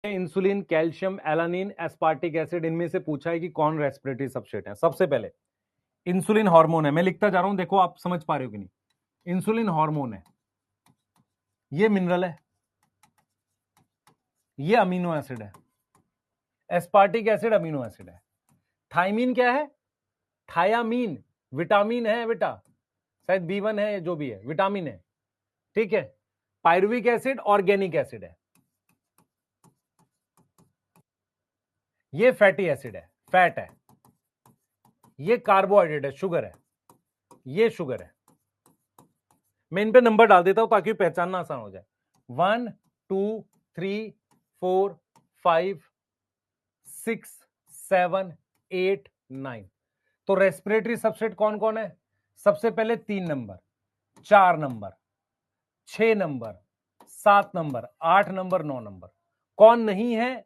insulin, calcium, alanine, aspartic acid, इनमें से पूछा है कि कौन रेस्पिरेटरी सबस्ट्रेट है। सबसे पहले इंसुलिन हार्मोन है, मैं लिखता जा रहा हूं, देखो आप समझ पा रहे हो कि नहीं। इंसुलिन हार्मोन है, ये मिनरल है, ये अमीनो एसिड है, एस्पार्टिक एसिड अमीनो एसिड है। थाइमीन क्या है, थायामीन विटामिन है बेटा, शायद B1 है, जो भी है विटामिन है, ठीक है। पायरुविक एसिड ऑर्गेनिक एसिड है, ये फैटी एसिड है, फैट है, ये कार्बोहाइड्रेट है, शुगर है, ये शुगर है। मैं इन पे नंबर डाल देता हूं ताकि पहचानना आसान हो जाए। 1 2 3 4 5 6 7 8 9। तो रेस्पिरेटरी सबस्ट्रेट कौन कौन है, सबसे पहले 3 number, 4 number, 6 number, 7 number, 8 number, 9 number. कौन नहीं है,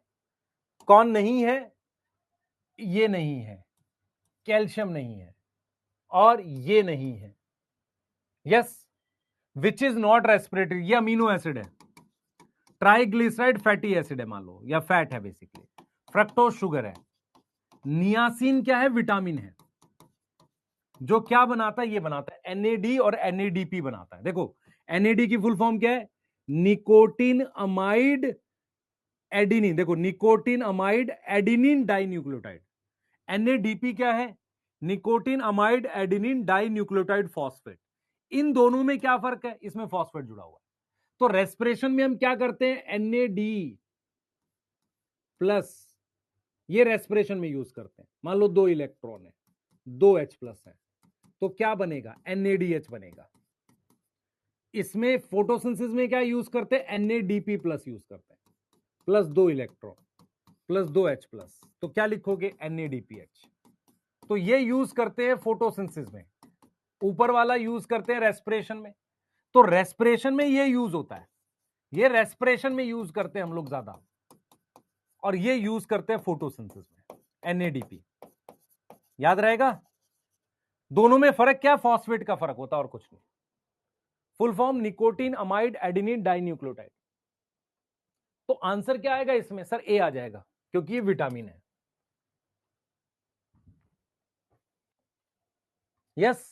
कौन नहीं है, ये नहीं है, कैल्शियम नहीं है, और ये नहीं है। Yes, which is not respiratory, ये अमीनो एसिड है, ट्राइग्लिसराइड फैटी एसिड है मान लो, या फैट है बेसिकली, फ्रक्टोज शुगर है, नियासिन क्या है, विटामिन है, जो क्या बनाता है, ये बनाता है एनएडी और एनएडीपी बनाता है। देखो एनएडी की फुल फॉर्म क्या है, निकोटिन अमाइड एडिनिन, देखो nicotine amide adenine dinucleotide. NADP क्या है, nicotine amide adenine dinucleotide phosphate. इन दोनों में क्या फर्क है, इसमें फॉस्फेट जुड़ा हुआ है। तो रेस्पिरेशन में हम क्या करते हैं, एनएडी प्लस, ये रेस्पिरेशन में यूज करते हैं। मान लो 2 इलेक्ट्रॉन है, 2 H प्लस है, तो क्या बनेगा, NADH बनेगा। इसमें फोटोसिंथेसिस में क्या यूज करते हैं, NADP प्लस यूज करते हैं, plus 2 electron plus 2 H plus, तो क्या लिखोगे, NADPH। तो ये यूज करते हैं फोटोसिंथेसिस में, ऊपर वाला यूज करते हैं रेस्पिरेशन में। तो रेस्पिरेशन में ये यूज होता है, ये रेस्पिरेशन में यूज करते हैं हम लोग ज्यादा, और ये यूज करते हैं फोटोसिंथेसिस में, NADP। याद रहेगा, दोनों में फर्क क्या, फॉस्फेट का फर्क होता है और कुछ नहीं। Full form nicotine amide adenine dinucleotide. तो आंसर क्या आएगा इसमें, सर ए आ जाएगा, क्योंकि ये विटामिन है। यस,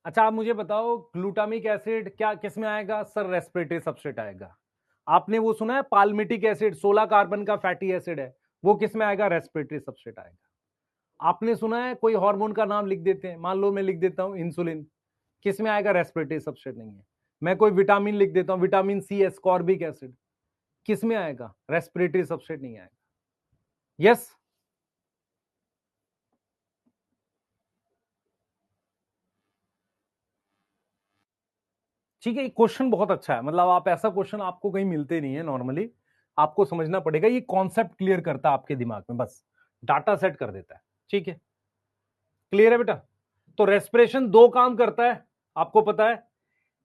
अच्छा आप मुझे बताओ, ग्लूटामिक एसिड क्या किस में आएगा, सर रेस्पिरेटरी सबस्ट्रेट आएगा। आपने वो सुना है पाल्मिटिक एसिड 16 कार्बन का फैटी एसिड है, वो किस में आएगा, रेस्पिरेटरी सबस्ट्रेट आएगा। आपने सुना है कोई हार्मोन का नाम लिख देते हैं, मान लो मैं लिख देता हूं इंसुलिन, किस में आएगा, रेस्पिरेटरी सबस्ट्रेट नहीं है। मैं कोई विटामिन लिख देता हूं, विटामिन सी, एस्कॉर्बिक एसिड, किस में आएगा, रेस्पिरेटरी सबस्ट्रेट नहीं आएगा। यस, ठीक है, क्वेश्चन बहुत अच्छा है, मतलब आप ऐसा क्वेश्चन आपको कहीं मिलते नहीं है नॉर्मली, आपको समझना पड़ेगा। ये कॉन्सेप्ट क्लियर करता है आपके दिमाग में, बस डाटा सेट कर देता है। ठीक है, क्लियर है बेटा। तो रेस्पिरेशन 2 काम करता है, आपको पता है।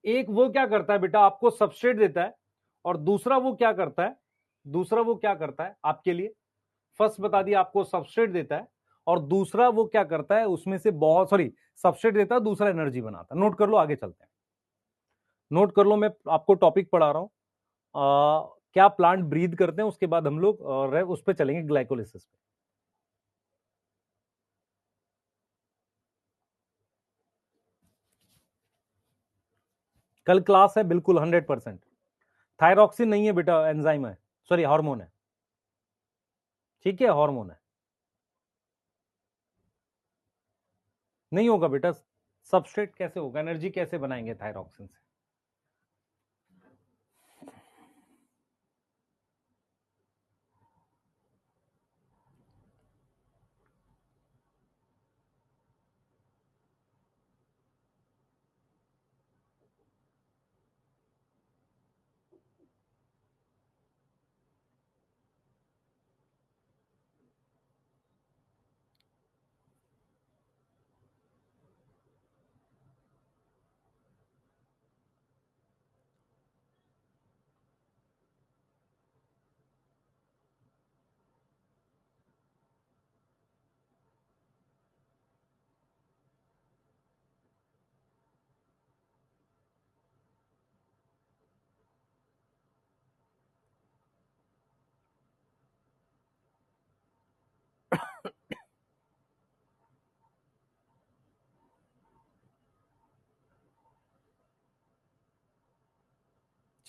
एक वो क्या करता है बेटा, आपको सबस्ट्रेट देता है, और दूसरा वो क्या करता है, दूसरा वो क्या करता है आपके लिए, फर्स्ट बता दिया आपको सबस्ट्रेट देता है, और दूसरा वो क्या करता है उसमें से बहुत, सॉरी सबस्ट्रेट देता है, दूसरा एनर्जी बनाता है। नोट कर लो, आगे चलते हैं, नोट कर लो, मैं आपको टॉपिक पढ़ा रहा हूं, क्या प्लांट ब्रीथ करते हैं, उसके बाद हम लोग उस पर चलेंगे, ग्लाइकोलिसिस पे। कल क्लास है बिल्कुल 100%। थायरॉक्सिन नहीं है बेटा, एंजाइम है, सॉरी हार्मोन है, ठीक है, हार्मोन है, नहीं होगा बेटा। सबस्ट्रेट कैसे होगा, एनर्जी कैसे बनाएंगे थायरॉक्सिन से?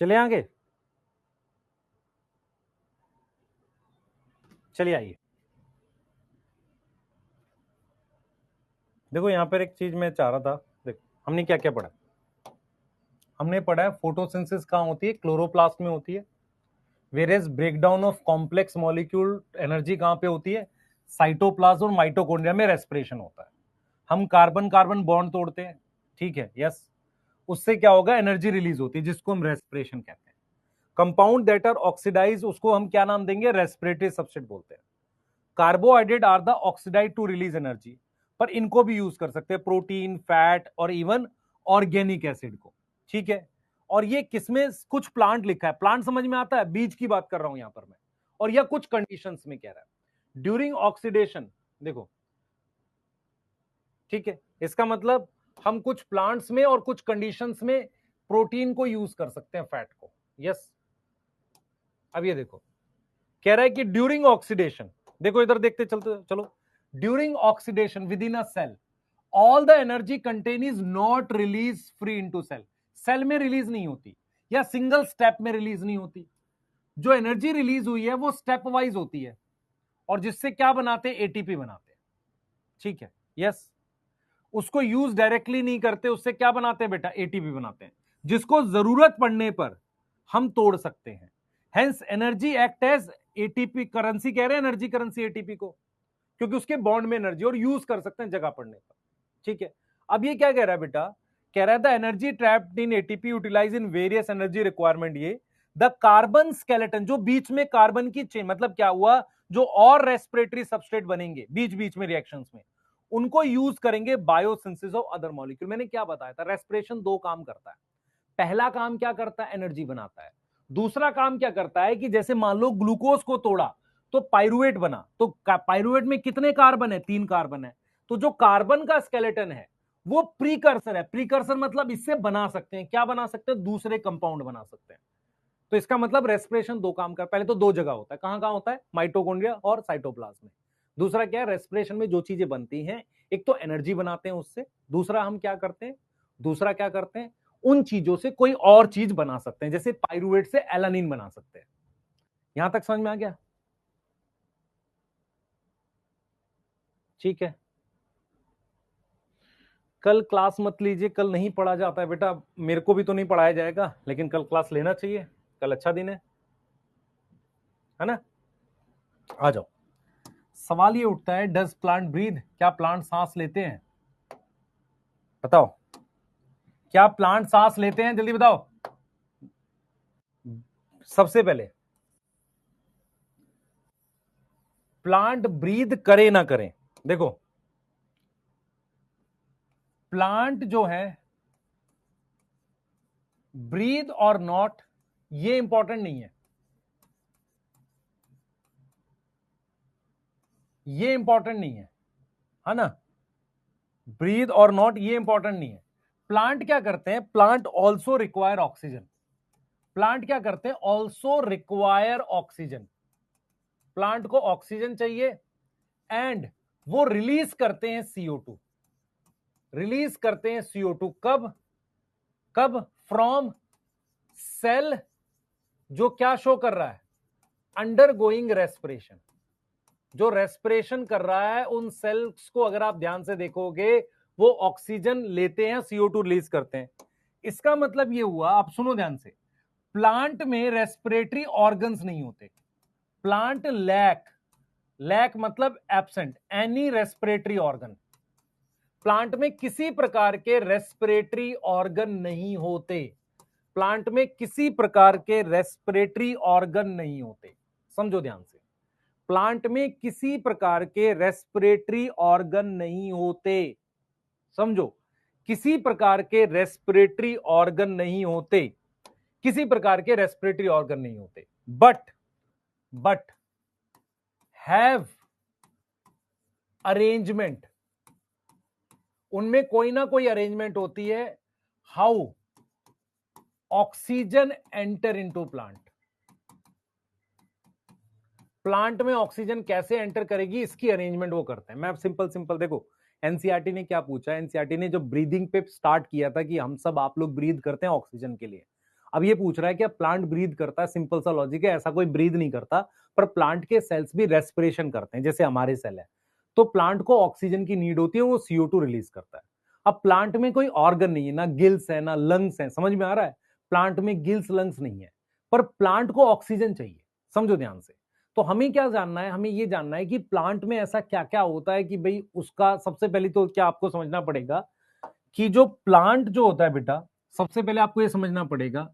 चले आगे, चलिए आइए, देखो यहां पर एक चीज मैं चाह रहा था, देखो हमने क्या क्या पढ़ा, हमने पढ़ा है फोटोसिंथेसिस कहां होती है, क्लोरोप्लास्ट में होती है, various breakdown of complex molecule energy कहां पे होती है, साइटोप्लाज्म और माइटोकॉन्ड्रिया में रेस्पिरेशन होता है, हम कार्बन कार्बन बॉन्ड तोड़ते हैं, ठीक है, यस, उससे क्या होगा, एनर्जी रिलीज होती है जिसको हम रेस्पिरेशन कहते हैं। कंपाउंड दैट आर ऑक्सीडाइज, उसको हम क्या नाम देंगे, रेस्पिरेटरी सबस्ट्रेट बोलते हैं। Carbohydrate are the oxidise to release energy, पर इनको भी यूज कर सकते हैं, प्रोटीन, फैट और इवन ऑर्गेनिक एसिड को, ठीक है। और ये किसमें, कुछ प्लांट लिखा है, प्लांट समझ में आता है, बीज की बात कर रहा हूं यहां पर मैं, और यह कुछ कंडीशंस में कह रहा है, ड्यूरिंग ऑक्सीडेशन, देखो, ठीक है, इसका मतलब हम कुछ प्लांट्स में और कुछ कंडीशंस में प्रोटीन को यूज कर सकते हैं, फैट को, यस। अब ये देखो, कह रहा है कि ड्यूरिंग ऑक्सीडेशन, देखो इधर देखते चलते चलो, during oxidation within a cell all the energy content is not release free into cell, cell में रिलीज नहीं होती या सिंगल स्टेप में रिलीज नहीं होती, जो एनर्जी रिलीज हुई है वो स्टेप वाइज होती है, और जिससे क्या बनाते हैं, एटीपी बनाते हैं, ठीक है, यस। उसको यूज डायरेक्टली नहीं करते, उससे क्या बनाते हैं बेटा, एटीपी बनाते हैं, जिसको जरूरत पड़ने पर हम तोड़ सकते हैं। Hence energy act as ATP currency, कह रहे हैं एनर्जी करेंसी एटीपी को, क्योंकि उसके बॉन्ड में एनर्जी, और यूज कर सकते हैं जगह पड़ने पर, ठीक है। अब ये क्या कह रहा है बेटा, कह रहा है the energy trapped in ATP utilise in various energy requirement, ये द कार्बन स्केलेटन, जो बीच में कार्बन की चेन, मतलब क्या हुआ, जो और रेस्पिरेटरी सबस्ट्रेट बनेंगे बीच बीच में रिएक्शंस में, उनको यूज करेंगे बायोसिंथेसिस ऑफ अदर मॉलिक्यूल। मैंने क्या बताया था, रेस्पिरेशन दो काम करता है, पहला काम क्या करता है, एनर्जी बनाता है, दूसरा काम क्या करता है कि जैसे मान लो ग्लूकोज को तोड़ा तो पाइरुवेट बना, तो पाइरुवेट में कितने कार्बन है, 3 कार्बन है, तो जो कार्बन का स्केलेटन है वो प्रीकर्सर है, प्रीकर्सर मतलब इससे बना सकते हैं, क्या बना सकते हैं, दूसरे कंपाउंड बना सकते हैं। तो इसका मतलब रेस्पिरेशन दो काम कर, पहले तो दो जगह होता है, कहां कहां होता है, माइटोकॉन्ड्रिया और साइटोप्लाज्म में। दूसरा क्या है, रेस्पिरेशन में जो चीजें बनती हैं, एक तो एनर्जी बनाते हैं उससे, दूसरा हम क्या करते हैं, दूसरा क्या करते हैं, उन चीजों से कोई और चीज बना सकते हैं, जैसे पाइरुवेट से एलानिन बना सकते हैं। यहां तक समझ में आ गया, ठीक है। कल क्लास मत लीजिए, कल नहीं पढ़ा जाता है बेटा, मेरे को भी तो नहीं पढ़ाया जाएगा, लेकिन कल क्लास लेना चाहिए, कल अच्छा दिन है ना। आ जाओ, सवाल ये उठता है, डज प्लांट ब्रीथ, क्या प्लांट सांस लेते हैं, बताओ, क्या प्लांट सांस लेते हैं, जल्दी बताओ। सबसे पहले प्लांट ब्रीथ करे ना करें, देखो प्लांट जो है ब्रीथ और नॉट, ये इंपॉर्टेंट नहीं है, ये इंपॉर्टेंट नहीं है ना, ब्रीथ और नॉट, ये इंपॉर्टेंट नहीं है। प्लांट क्या करते हैं, plant also require oxygen, plant क्या करते हैं, ऑल्सो रिक्वायर ऑक्सीजन, प्लांट को ऑक्सीजन चाहिए एंड वो रिलीज करते हैं CO2, रिलीज करते हैं CO2 कब, कब, फ्रॉम सेल जो क्या शो कर रहा है, अंडरगोइंग रेस्पिरेशन, जो रेस्पिरेशन कर रहा है उन सेल्स को अगर आप ध्यान से देखोगे वो ऑक्सीजन लेते हैं, CO2 रिलीज करते हैं। इसका मतलब ये हुआ, आप सुनो ध्यान से, प्लांट में रेस्पिरेटरी ऑर्गन्स नहीं होते, प्लांट लैक, लैक मतलब absent any respiratory organ, plant में किसी प्रकार के रेस्पिरेटरी ऑर्गन नहीं होते, प्लांट में किसी प्रकार के रेस्पिरेटरी ऑर्गन नहीं होते, समझो ध्यान से, प्लांट में किसी प्रकार के रेस्पिरेटरी ऑर्गन नहीं होते, समझो, किसी प्रकार के रेस्पिरेटरी ऑर्गन नहीं होते, किसी प्रकार के रेस्पिरेटरी ऑर्गन नहीं होते, बट हैव अरेंजमेंट, उनमें कोई ना कोई अरेंजमेंट होती है, how oxygen enter into plant, plant में ऑक्सीजन कैसे एंटर करेगी इसकी अरेंजमेंट वो करते हैं। मैं अब सिंपल देखो, एनसीईआरटी ने क्या पूछा, एनसीईआरटी ने जो ब्रीदिंग पे स्टार्ट किया था कि हम सब आप लोग ब्रीद करते हैं ऑक्सीजन के लिए, अब ये पूछ रहा है कि प्लांट ब्रीद करता है, सिंपल सा लॉजिक है, ऐसा कोई ब्रीद नहीं करता, पर प्लांट के सेल्स भी रेस्पिरेशन करते हैं जैसे हमारे सेल है, तो प्लांट को ऑक्सीजन की नीड होती है, वो CO2 रिलीज करता है। अब प्लांट में कोई ऑर्गन नहीं है, ना गिल्स है ना लंग्स है, समझ में आ रहा है, प्लांट में गिल्स लंग्स नहीं है, पर प्लांट को ऑक्सीजन चाहिए, समझो ध्यान से। तो हमें क्या जानना है, हमें ये जानना है कि प्लांट में ऐसा क्या क्या होता है कि भाई उसका, सबसे पहले तो क्या आपको समझना पड़ेगा कि जो प्लांट जो होता है बेटा, सबसे पहले आपको ये समझना पड़ेगा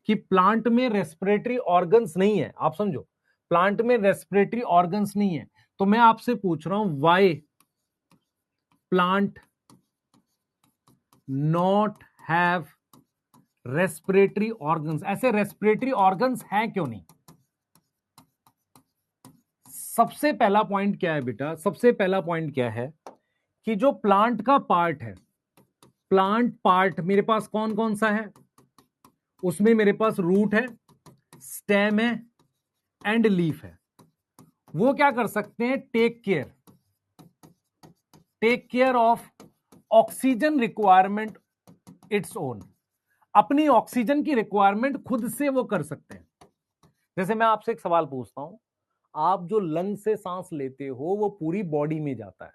कि प्लांट में रेस्पिरेटरी ऑर्गन्स नहीं है, आप समझो, प्लांट में रेस्पिरेटरी ऑर्गन्स नहीं है, तो मैं आपसे पूछ रहा हूं why plant not have respiratory organs, ऐसे रेस्पिरेटरी ऑर्गन्स हैं क्यों नहीं। सबसे पहला पॉइंट क्या है बेटा, सबसे पहला पॉइंट क्या है कि जो प्लांट का पार्ट है, प्लांट पार्ट मेरे पास कौन कौन सा है, उसमें मेरे पास रूट है, स्टेम है एंड लीफ है, वो क्या कर सकते हैं, take care of oxygen requirement its own, अपनी ऑक्सीजन की रिक्वायरमेंट खुद से वो कर सकते हैं। जैसे मैं आपसे एक सवाल पूछता हूं, आप जो लंग से सांस लेते हो वो पूरी बॉडी में जाता है,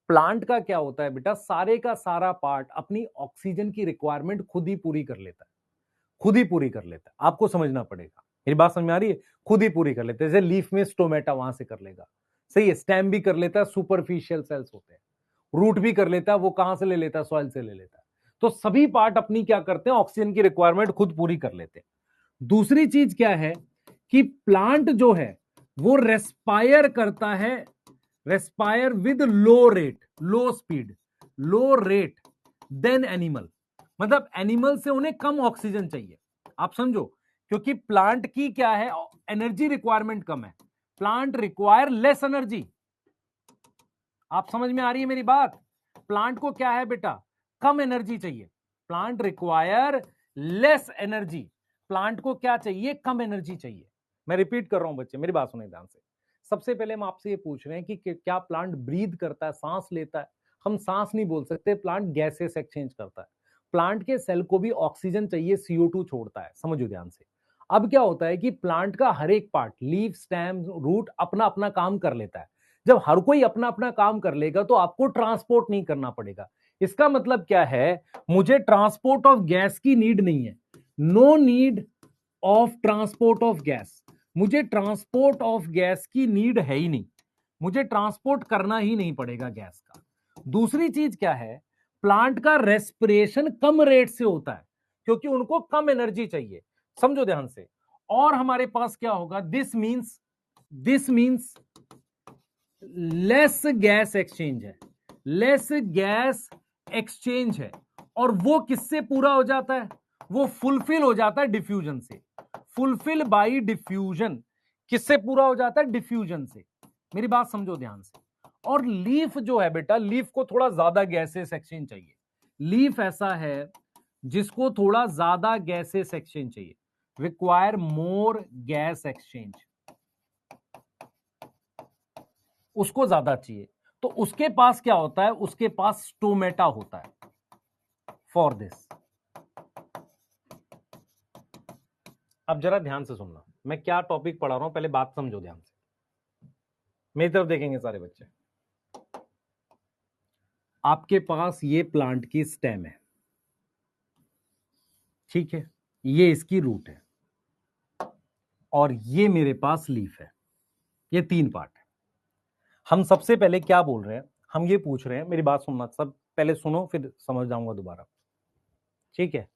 प्लांट का क्या होता है बेटा, सारे का सारा पार्ट अपनी ऑक्सीजन की रिक्वायरमेंट खुद ही पूरी कर लेता है, खुद ही पूरी कर लेता है, आपको समझना पड़ेगा, मेरी बात समझ में आ रही है, खुद ही पूरी कर लेते हैं। जैसे लीफ में स्टोमेटा वहां से कर लेगा, सही है, स्टेम भी कर लेता है, सुपरफिशियल सेल्स होते हैं, रूट भी कर लेता है, वो कहां से ले लेता है, सॉइल से ले लेता है, तो सभी पार्ट अपनी क्या करते हैं, ऑक्सीजन की रिक्वायरमेंट खुद पूरी कर लेते हैं। दूसरी चीज क्या है कि प्लांट जो है वो रेस्पायर करता है, respire with low rate, low speed, low rate than animal, मतलब एनिमल से उन्हें कम ऑक्सीजन चाहिए, आप समझो, क्योंकि प्लांट की क्या है, एनर्जी रिक्वायरमेंट कम है, प्लांट रिक्वायर लेस एनर्जी, आप समझ में आ रही है मेरी बात, प्लांट को क्या है बेटा, कम एनर्जी चाहिए, plant require less energy, plant को क्या चाहिए, कम एनर्जी चाहिए। मैं रिपीट कर रहा हूं बच्चे, मेरी बात सुने ध्यान से, सबसे पहले हम आपसे ये पूछ रहे हैं कि क्या प्लांट ब्रीद करता है, सांस लेता है, हम सांस नहीं बोल सकते, प्लांट गैसेस एक्सचेंज करता है, प्लांट के सेल को भी ऑक्सीजन चाहिए, CO2 छोड़ता है, समझो ध्यान से। अब क्या होता है कि प्लांट का हर एक पार्ट, लीफ, स्टेम, रूट अपना अपना काम कर लेता है, जब हर कोई अपना अपना काम कर लेगा तो आपको ट्रांसपोर्ट नहीं करना पड़ेगा, इसका मतलब क्या है, मुझे ट्रांसपोर्ट ऑफ गैस की नीड नहीं है, no need of transport of gas, मुझे ट्रांसपोर्ट ऑफ गैस की नीड है ही नहीं, मुझे ट्रांसपोर्ट करना ही नहीं पड़ेगा गैस का। दूसरी चीज क्या है, प्लांट का रेस्पिरेशन कम रेट से होता है क्योंकि उनको कम एनर्जी चाहिए, समझो ध्यान से। और हमारे पास क्या होगा, this means less gas exchange है, लेस गैस एक्सचेंज है, और वो किससे पूरा हो जाता है, वो फुलफिल हो जाता है डिफ्यूजन से। फुलफिल बाय डिफ्यूजन किससे पूरा हो जाता है? डिफ्यूजन से। मेरी बात समझो ध्यान से। और लीफ जो है बेटा, लीफ को थोड़ा ज्यादा गैसेस एक्सचेंज चाहिए। लीफ ऐसा है जिसको थोड़ा ज्यादा गैसेस एक्सचेंज चाहिए, रिक्वायर मोर गैस एक्सचेंज, उसको ज्यादा चाहिए। तो उसके पास क्या होता है? उसके पास स्टोमेटा होता है फॉर दिस। अब जरा ध्यान से सुनना, मैं क्या टॉपिक पढ़ा रहा हूं, पहले बात समझो ध्यान से। मेरी तरफ देखेंगे सारे बच्चे। आपके पास ये प्लांट की स्टेम है, ठीक है, ये इसकी रूट है, और ये मेरे पास लीफ है। ये तीन पार्ट है। हम सबसे पहले क्या बोल रहे हैं? हम ये पूछ रहे हैं, मेरी बात सुनना सब, पहले सुनो फिर समझ जाऊंगा दोबारा, ठीक है?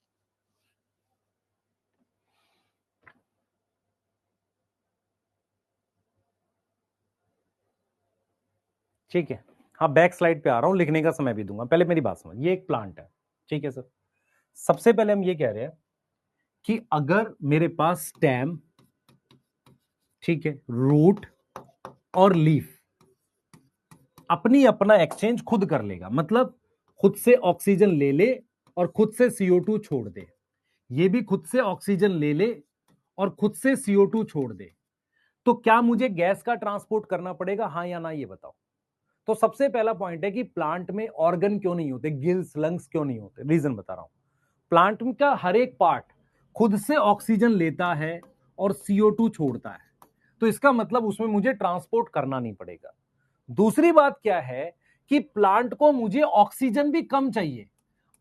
ठीक है, हाँ बैक स्लाइड पे आ रहा हूं, लिखने का समय भी दूंगा, पहले मेरी बात समझ। ये एक प्लांट है, ठीक है सर। सबसे पहले हम ये कह रहे हैं कि अगर मेरे पास स्टेम, ठीक है, रूट और लीफ अपनी अपना एक्सचेंज खुद कर लेगा, मतलब खुद से ऑक्सीजन ले ले और खुद से CO2 छोड़ दे, ये भी खुद से ऑक्सीजन ले ले और खुद से CO2 छोड़ दे, तो क्या मुझे गैस का ट्रांसपोर्ट करना पड़ेगा, हाँ या ना, ये बताओ। तो सबसे पहला पॉइंट है कि प्लांट में ऑर्गन क्यों नहीं होते, गिल्स लंग्स क्यों नहीं होते? रीजन बता रहा हूं। प्लांट का हर एक पार्ट खुद से ऑक्सीजन लेता है और CO2 छोड़ता है, तो इसका मतलब उसमें मुझे ट्रांसपोर्ट करना नहीं पड़ेगा। दूसरी बात क्या है कि प्लांट को मुझे ऑक्सीजन भी कम चाहिए।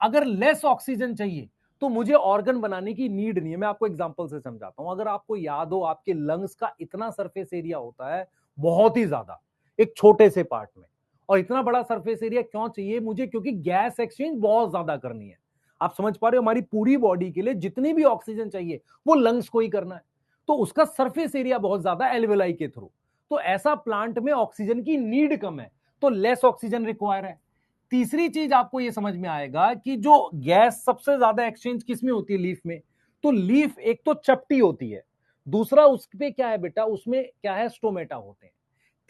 अगर लेस ऑक्सीजन चाहिए तो मुझे ऑर्गन बनाने की नीड नहीं है। मैं आपको एग्जांपल से समझाता हूं। अगर आपको याद हो, आपके लंग्स का इतना सरफेस एरिया होता है, बहुत ही ज्यादा, एक छोटे से पार्ट में। और इतना बड़ा सरफेस एरिया क्यों चाहिए मुझे? क्योंकि गैस एक्सचेंज बहुत ज्यादा करनी है। आप समझ पा रहे हो? हमारी पूरी बॉडी के लिए जितनी भी ऑक्सीजन चाहिए वो लंग्स को ही करना है, तो उसका सरफेस एरिया बहुत ज्यादा एल्वेलाई के थ्रू। तो ऐसा प्लांट में ऑक्सीजन की नीड कम है, तो लेस ऑक्सीजन रिक्वायर है। तीसरी चीज आपको यह समझ में आएगा कि जो गैस सबसे ज्यादा एक्सचेंज किस में होती है? लीफ में। तो लीफ एक तो चपटी होती है, दूसरा उस पे क्या है बेटा, उसमें क्या है? स्टोमेटा होते हैं।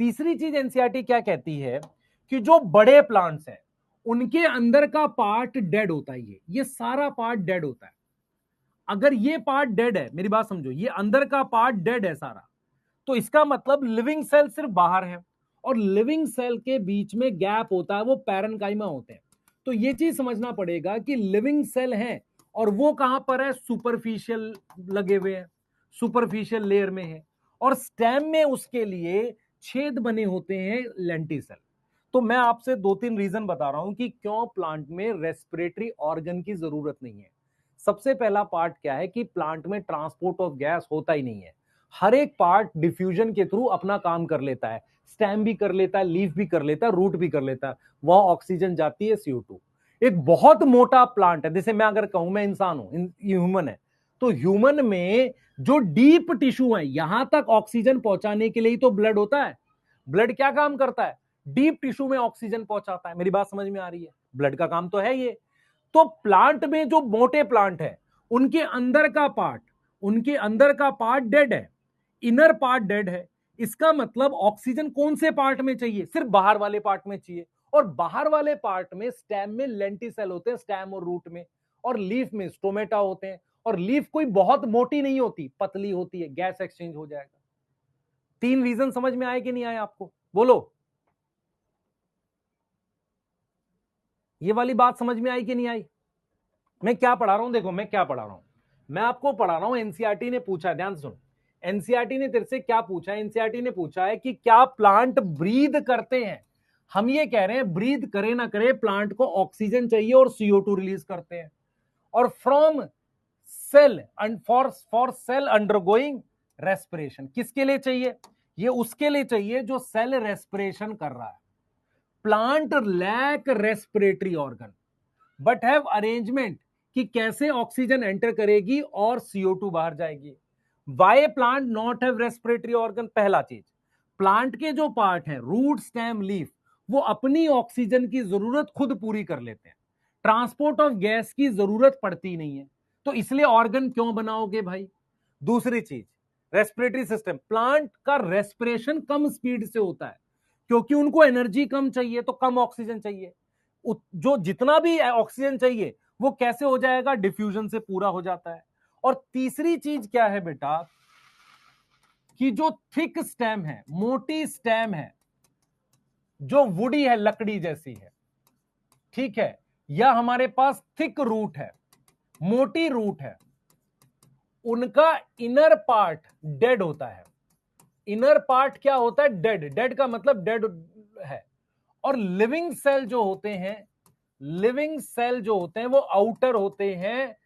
तीसरी चीज एनसीईआरटी क्या कहती है कि जो बड़े प्लांट्स हैं उनके अंदर का पार्ट डेड होता है, ये सारा पार्ट डेड होता है। अगर ये पार्ट डेड है, मेरी बात समझो, ये अंदर का पार्ट डेड है सारा, तो इसका मतलब लिविंग सेल सिर्फ बाहर है, और लिविंग सेल के बीच में गैप होता है, वो पैरेन्काइमा होते हैं। तो ये चीज समझना पड़ेगा कि लिविंग सेल है और वो कहां पर है? सुपरफिशियल लगे हुए हैं, सुपरफिशियल लेयर में है। और स्टेम में उसके लिए छेद बने होते हैं, लेंटिसेल। तो मैं आपसे दो तीन रीजन बता रहा हूं कि क्यों प्लांट में रेस्पिरेटरी ऑर्गन की जरूरत नहीं है। सबसे पहला पार्ट क्या है कि प्लांट में ट्रांसपोर्ट ऑफ गैस होता ही नहीं है। हर एक पार्ट डिफ्यूजन के थ्रू अपना काम कर लेता है, स्टेम भी कर लेता है, लीफ भी कर लेता है, रूट भी कर लेता है, वहां ऑक्सीजन जाती है, CO2। एक बहुत मोटा प्लांट है, जैसे मैं अगर कहूं मैं इंसान हूं, ह्यूमन है, तो ह्यूमन में जो डीप टिश्यू है, यहां तक ऑक्सीजन पहुंचाने के लिए तो ब्लड होता है। ब्लड क्या काम करता है? डीप टिश्यू में ऑक्सीजन पहुंचाता है। मेरी बात समझ में आ रही है? ब्लड का काम तो है ये। तो प्लांट में जो मोटे प्लांट है, उनके अंदर का पार्ट डेड है, इनर पार्ट डेड है। इसका मतलब ऑक्सीजन कौन से पार्ट में चाहिए? सिर्फ बाहर वाले पार्ट में चाहिए। और बाहर वाले पार्ट में स्टेम में लेंटिसेल होते हैं, स्टेम और रूट में, और लीफ में स्टोमेटा होते हैं। और लीफ कोई बहुत मोटी नहीं होती, पतली होती है, गैस एक्सचेंज हो जाएगा। तीन रीजन समझ में आए कि नहीं आए आपको? बोलो, ये वाली बात समझ में आई कि नहीं आई? मैं क्या पढ़ा रहा हूं? देखो मैं क्या पढ़ा रहा हूं, मैं आपको पढ़ा रहा हूं, एनसीईआरटी ने पूछा, ध्यान सुन। एनसीईआरटी ने तेरे से क्या पूछा है? एनसीईआरटी ने पूछा है कि क्या प्लांट ब्रीद करते हैं। हम ये कह रहे हैं ब्रीद करे ना करे, प्लांट को ऑक्सीजन चाहिए और CO2 रिलीज करते हैं। और from cell and for cell undergoing respiration, किसके लिए चाहिए? ये उसके लिए चाहिए जो सेल रेस्पिरेशन कर रहा है। Plant lack respiratory organ but have arrangement कि कैसे ऑक्सीजन एंटर करेगी और CO2 बाहर जाएगी। Why plant not have respiratory organ? पहला चीज, प्लांट के जो पार्ट है, रूट स्टेम लीफ, वो अपनी ऑक्सीजन की जरूरत खुद पूरी कर लेते हैं, ट्रांसपोर्ट ऑफ गैस की जरूरत पड़ती नहीं है। तो इसलिए ऑर्गन क्यों बनाओगे भाई? दूसरी चीज, रेस्पिरेटरी सिस्टम, प्लांट का रेस्पिरेशन कम स्पीड से होता है क्योंकि उनको एनर्जी कम चाहिए, तो कम ऑक्सीजन चाहिए। जो जितना भी ऑक्सीजन चाहिए वो कैसे हो जाएगा? डिफ्यूजन से पूरा हो जाता है। और तीसरी चीज क्या है बेटा, कि जो थिक स्टेम है, मोटी स्टेम है, जो वुडी है, लकड़ी जैसी है, ठीक है, या हमारे पास थिक रूट है, मोटी रूट है, उनका इनर पार्ट डेड होता है। इनर पार्ट क्या होता है? डेड। डेड का मतलब डेड है। और लिविंग सेल जो होते हैं, लिविंग सेल जो होते हैं वो आउटर होते हैं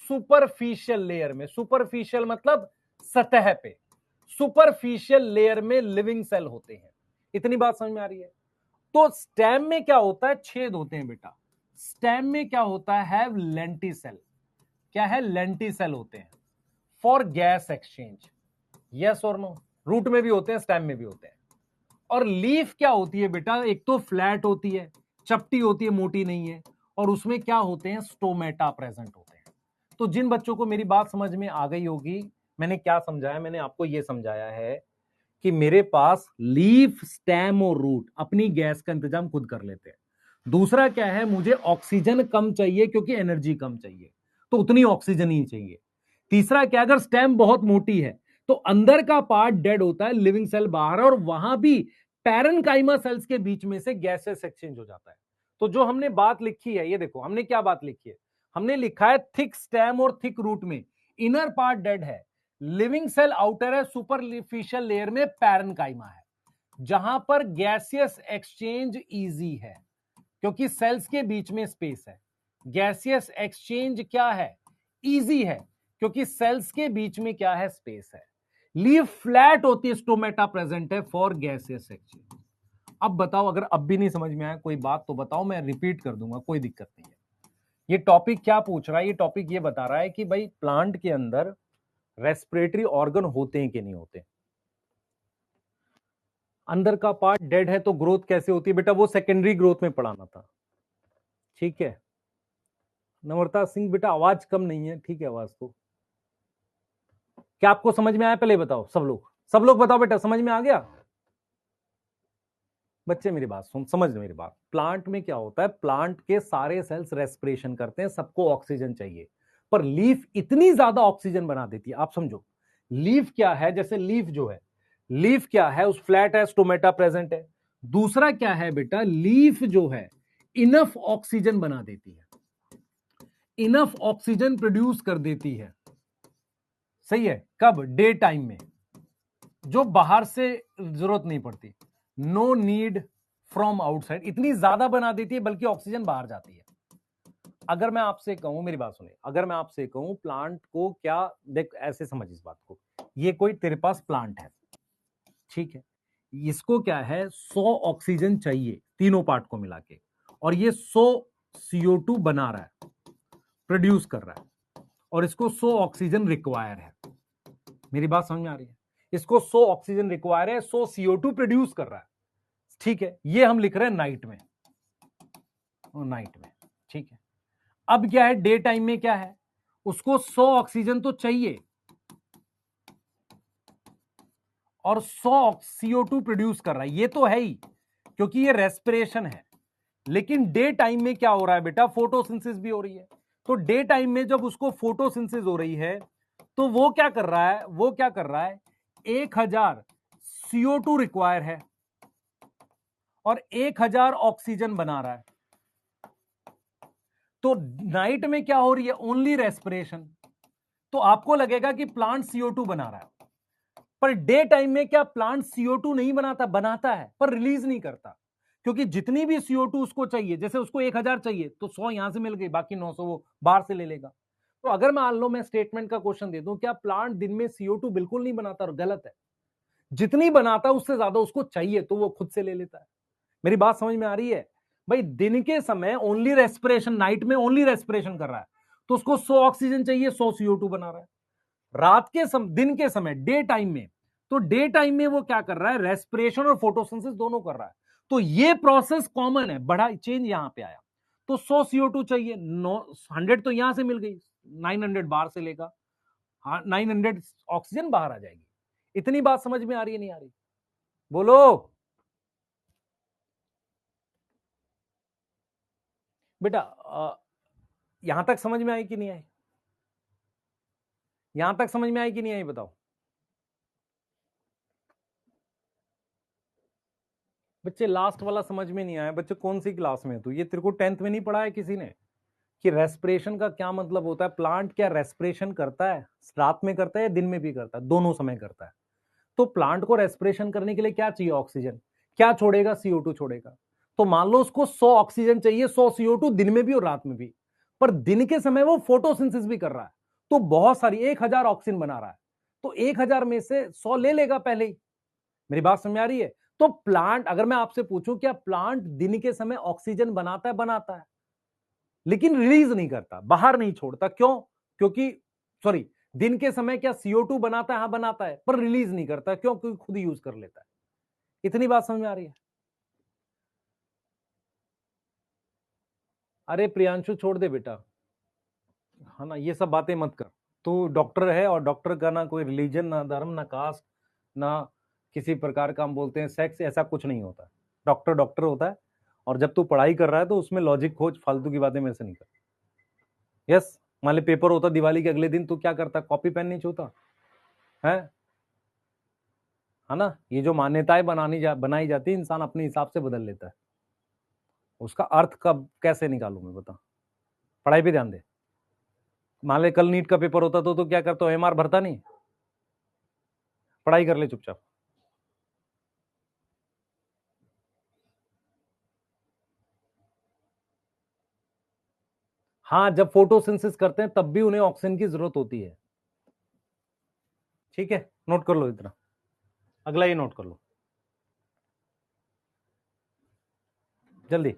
सुपरफिशियल लेयर में। सुपरफिशियल मतलब सतह पे, सुपरफिशियल लेयर में लिविंग सेल होते हैं। इतनी बात समझ में आ रही है? तो स्टेम में क्या होता है? छेद होते हैं बेटा। स्टेम में क्या होता है? लेंटिसेल। क्या है? लेंटिसेल होते हैं फॉर गैस एक्सचेंज। यस और नो? रूट में भी होते हैं, स्टेम में भी होते हैं। और लीफ क्या होती है बेटा? एक तो फ्लैट होती है, चपटी होती है, मोटी नहीं है, और उसमें क्या होते हैं? स्टोमेटा प्रेजेंट होते हैं। तो जिन बच्चों को मेरी बात समझ में आ गई होगी, मैंने क्या समझाया? मैंने आपको यह समझाया है कि मेरे पास लीफ, स्टेम और रूट अपनी गैस का इंतजाम खुद कर लेते हैं। दूसरा क्या है? मुझे ऑक्सीजन कम चाहिए क्योंकि एनर्जी कम चाहिए, तो उतनी ऑक्सीजन ही चाहिए। तीसरा क्या? अगर स्टेम बहुत मोटी है तो अंदर का पार्ट डेड होता है, लिविंग सेल बाहर है, और वहां भी पैरेनकाइमा सेल्स के बीच में से गैसेस एक्सचेंज हो जाता है। तो जो हमने बात लिखी है, ये देखो हमने क्या बात लिखी है। हमने लिखा है थिक स्टेम और थिक रूट में इनर पार्ट डेड है, लिविंग सेल आउटर है, सुपरफिशियल लेयर में पैरेनकाइमा है, जहां पर गैसियस एक्सचेंज इजी है क्योंकि सेल्स के बीच में स्पेस है। गैसियस एक्सचेंज क्या है? इजी है क्योंकि सेल्स के बीच में क्या है? स्पेस है। लीफ फ्लैट होती है, स्टोमेटा प्रेजेंट है फॉर गैसियस एक्सचेंज। अब बताओ, अगर अब भी नहीं समझ में आया कोई बात तो बताओ, मैं रिपीट कर दूंगा, कोई दिक्कत नहीं है। ये टॉपिक क्या पूछ रहा है? ये टॉपिक ये बता रहा है कि भाई प्लांट के अंदर रेस्पिरेटरी ऑर्गन होते हैं कि नहीं होते। अंदर का पार्ट डेड है तो ग्रोथ कैसे होती है बेटा? वो सेकेंडरी ग्रोथ में पढ़ाना था, ठीक है। नम्रता सिंह बेटा आवाज कम नहीं है, ठीक है आवाज तो। क्या आपको समझ में आया? पहले बताओ सब लोग, सब लोग बताओ बेटा, समझ में आ गया? बच्चे मेरी बात सुन, समझ लो मेरी बात। प्लांट में क्या होता है? प्लांट के सारे सेल्स रेस्पिरेशन करते हैं, सबको ऑक्सीजन चाहिए, पर लीफ इतनी ज्यादा ऑक्सीजन बना देती है। आप समझो, लीफ क्या है? जैसे लीफ जो है, लीफ क्या है? उस फ्लैट है, स्टोमेटा प्रेजेंट है। दूसरा क्या है बेटा? लीफ जो है इनफ ऑक्सीजन बना देती है, इनफ ऑक्सीजन प्रोड्यूस कर देती है। सही है। कब? डे टाइम में, जो बाहर से जरूरत नहीं पड़ती, नो नीड फ्रॉम आउटसाइड, इतनी ज्यादा बना देती है बल्कि ऑक्सीजन बाहर जाती है। अगर मैं आपसे कहूं, मेरी बात सुनिए, अगर मैं आपसे कहूं प्लांट को क्या, देख ऐसे समझ इस बात को, ये कोई तेरे पास प्लांट है, ठीक है, इसको क्या है? 100 ऑक्सीजन चाहिए तीनों पार्ट को मिला के, और ये 100 CO2 बना रहा है, प्रोड्यूस कर रहा है, और इसको 100 ऑक्सीजन रिक्वायर है। मेरी बात समझ में आ रही है? इसको 100 ऑक्सीजन रिक्वायर है, 100 CO2 प्रोड्यूस कर रहा है, ठीक है। ये हम लिख रहे हैं नाइट में, नाइट में, ठीक है। अब क्या है? डे टाइम में क्या है? उसको 100 ऑक्सीजन तो चाहिए और 100 CO2 प्रोड्यूस कर रहा है, ये तो है ही क्योंकि ये रेस्पिरेशन है। लेकिन डे टाइम में क्या हो रहा है बेटा? फोटोसिंथेसिस भी हो रही है। तो डे टाइम में जब उसको फोटोसिंथेसिस हो रही है तो वो क्या कर रहा है? वो क्या कर रहा है? 1000 CO2 रिक्वायर है और 1000 ऑक्सीजन बना रहा है। तो नाइट में क्या हो रही है? Only respiration. तो आपको लगेगा कि प्लांट CO2 बना रहा है, पर डे टाइम में क्या प्लांट CO2 नहीं बनाता? बनाता है, पर रिलीज नहीं करता, क्योंकि जितनी भी CO2 उसको चाहिए, जैसे उसको 1000 चाहिए तो 100 यहां से मिल गई, बाकी 900 वो बाहर से ले लेगा। तो अगर मान लो मैं स्टेटमेंट का क्वेश्चन दे दूं, क्या प्लांट दिन में CO2 बिल्कुल नहीं बनाता? और गलत है, जितनी बनाता है उससे ज्यादा उसको चाहिए तो वो खुद से ले लेता है। मेरी बात समझ में आ रही है? भाई दिन के समय ओनली रेस्पिरेशन, नाइट में ओनली रेस्पिरेशन कर रहा है तो उसको 100 ऑक्सीजन चाहिए, 100 CO2 बना रहा है। रात के दिन के समय, डे टाइम में, तो डे टाइम में वो क्या कर रहा है? रेस्पिरेशन और फोटोसिंथेसिस दोनों कर रहा है। तो ये प्रोसेस कॉमन है, बड़ा चेंज यहां पे आया। तो 100 CO2 चाहिए, 100 तो यहां से मिल गई, 900 बाहर से लेगा, हाँ 900 ऑक्सीजन बाहर आ जाएगी। इतनी बात समझ में आ रही है नहीं आ रही? बोलो बेटा, यहां तक समझ में आई कि नहीं आई? यहां तक समझ में आई कि नहीं आई बताओ? बच्चे लास्ट वाला समझ में नहीं आया। बच्चे कौन सी क्लास में है तू? ये तेरे को 10th में नहीं पढ़ाया किसी ने कि रेस्पिरेशन का क्या मतलब होता है? प्लांट क्या रेस्पिरेशन करता है? रात में करता है या दिन में भी करता है? दोनों समय करता है। तो प्लांट को रेस्पिरेशन करने के लिए क्या चाहिए? ऑक्सीजन। क्या छोड़ेगा? CO2 छोड़ेगा। तो मान लो उसको 100 ऑक्सीजन चाहिए, 100 CO2 दिन में भी और रात में भी। पर दिन के समय वो फोटोसिंथेसिस भी कर रहा है, तो बहुत सारी 1000 ऑक्सीजन बना रहा है। तो 1000 में से 100 ले लेगा पहले ही। मेरी बात समझ आ रही है? तो प्लांट, अगर मैं आपसे पूछूं क्या प्लांट दिन के समय ऑक्सीजन बनाता है? बनाता है, लेकिन रिलीज नहीं करता, बाहर नहीं छोड़ता। क्यों? क्योंकि सॉरी, दिन के समय क्या CO2 बनाता है? हाँ बनाता है, पर रिलीज नहीं करता। क्यों? क्योंकि खुद यूज कर लेता है। इतनी बात समझ में आ रही है? अरे प्रियांशु छोड़ दे बेटा, है ना, ये सब बातें मत कर। तू डॉक्टर है, और डॉक्टर का ना कोई रिलीजन, ना धर्म, ना कास्ट, ना किसी प्रकार का हम बोलते हैं सेक्स, ऐसा कुछ नहीं होता। डॉक्टर डॉक्टर होता है। और जब तू पढ़ाई कर रहा है तो उसमें लॉजिक खोज, फालतू की बातें मेरे से नहीं कर। यस। मान ले पेपर होता दिवाली के अगले दिन, तू क्या करता? कॉपी पेन नहीं छूता है? है ना? ये जो मान्यताएं बनाई जाती है, इंसान अपने हिसाब से बदल लेता है। उसका अर्थ कब कैसे निकालूं मैं, बता। पढ़ाई पे ध्यान दे। मान ले कल नीट का पेपर होता तो क्या करता? OMR भरता नहीं? पढ़ाई कर ले चुपचाप। हाँ, जब फोटोसिंथेसिस करते हैं तब भी उन्हें ऑक्सीजन की जरूरत होती है। ठीक है, नोट कर लो इतना। अगला ये नोट कर लो जल्दी।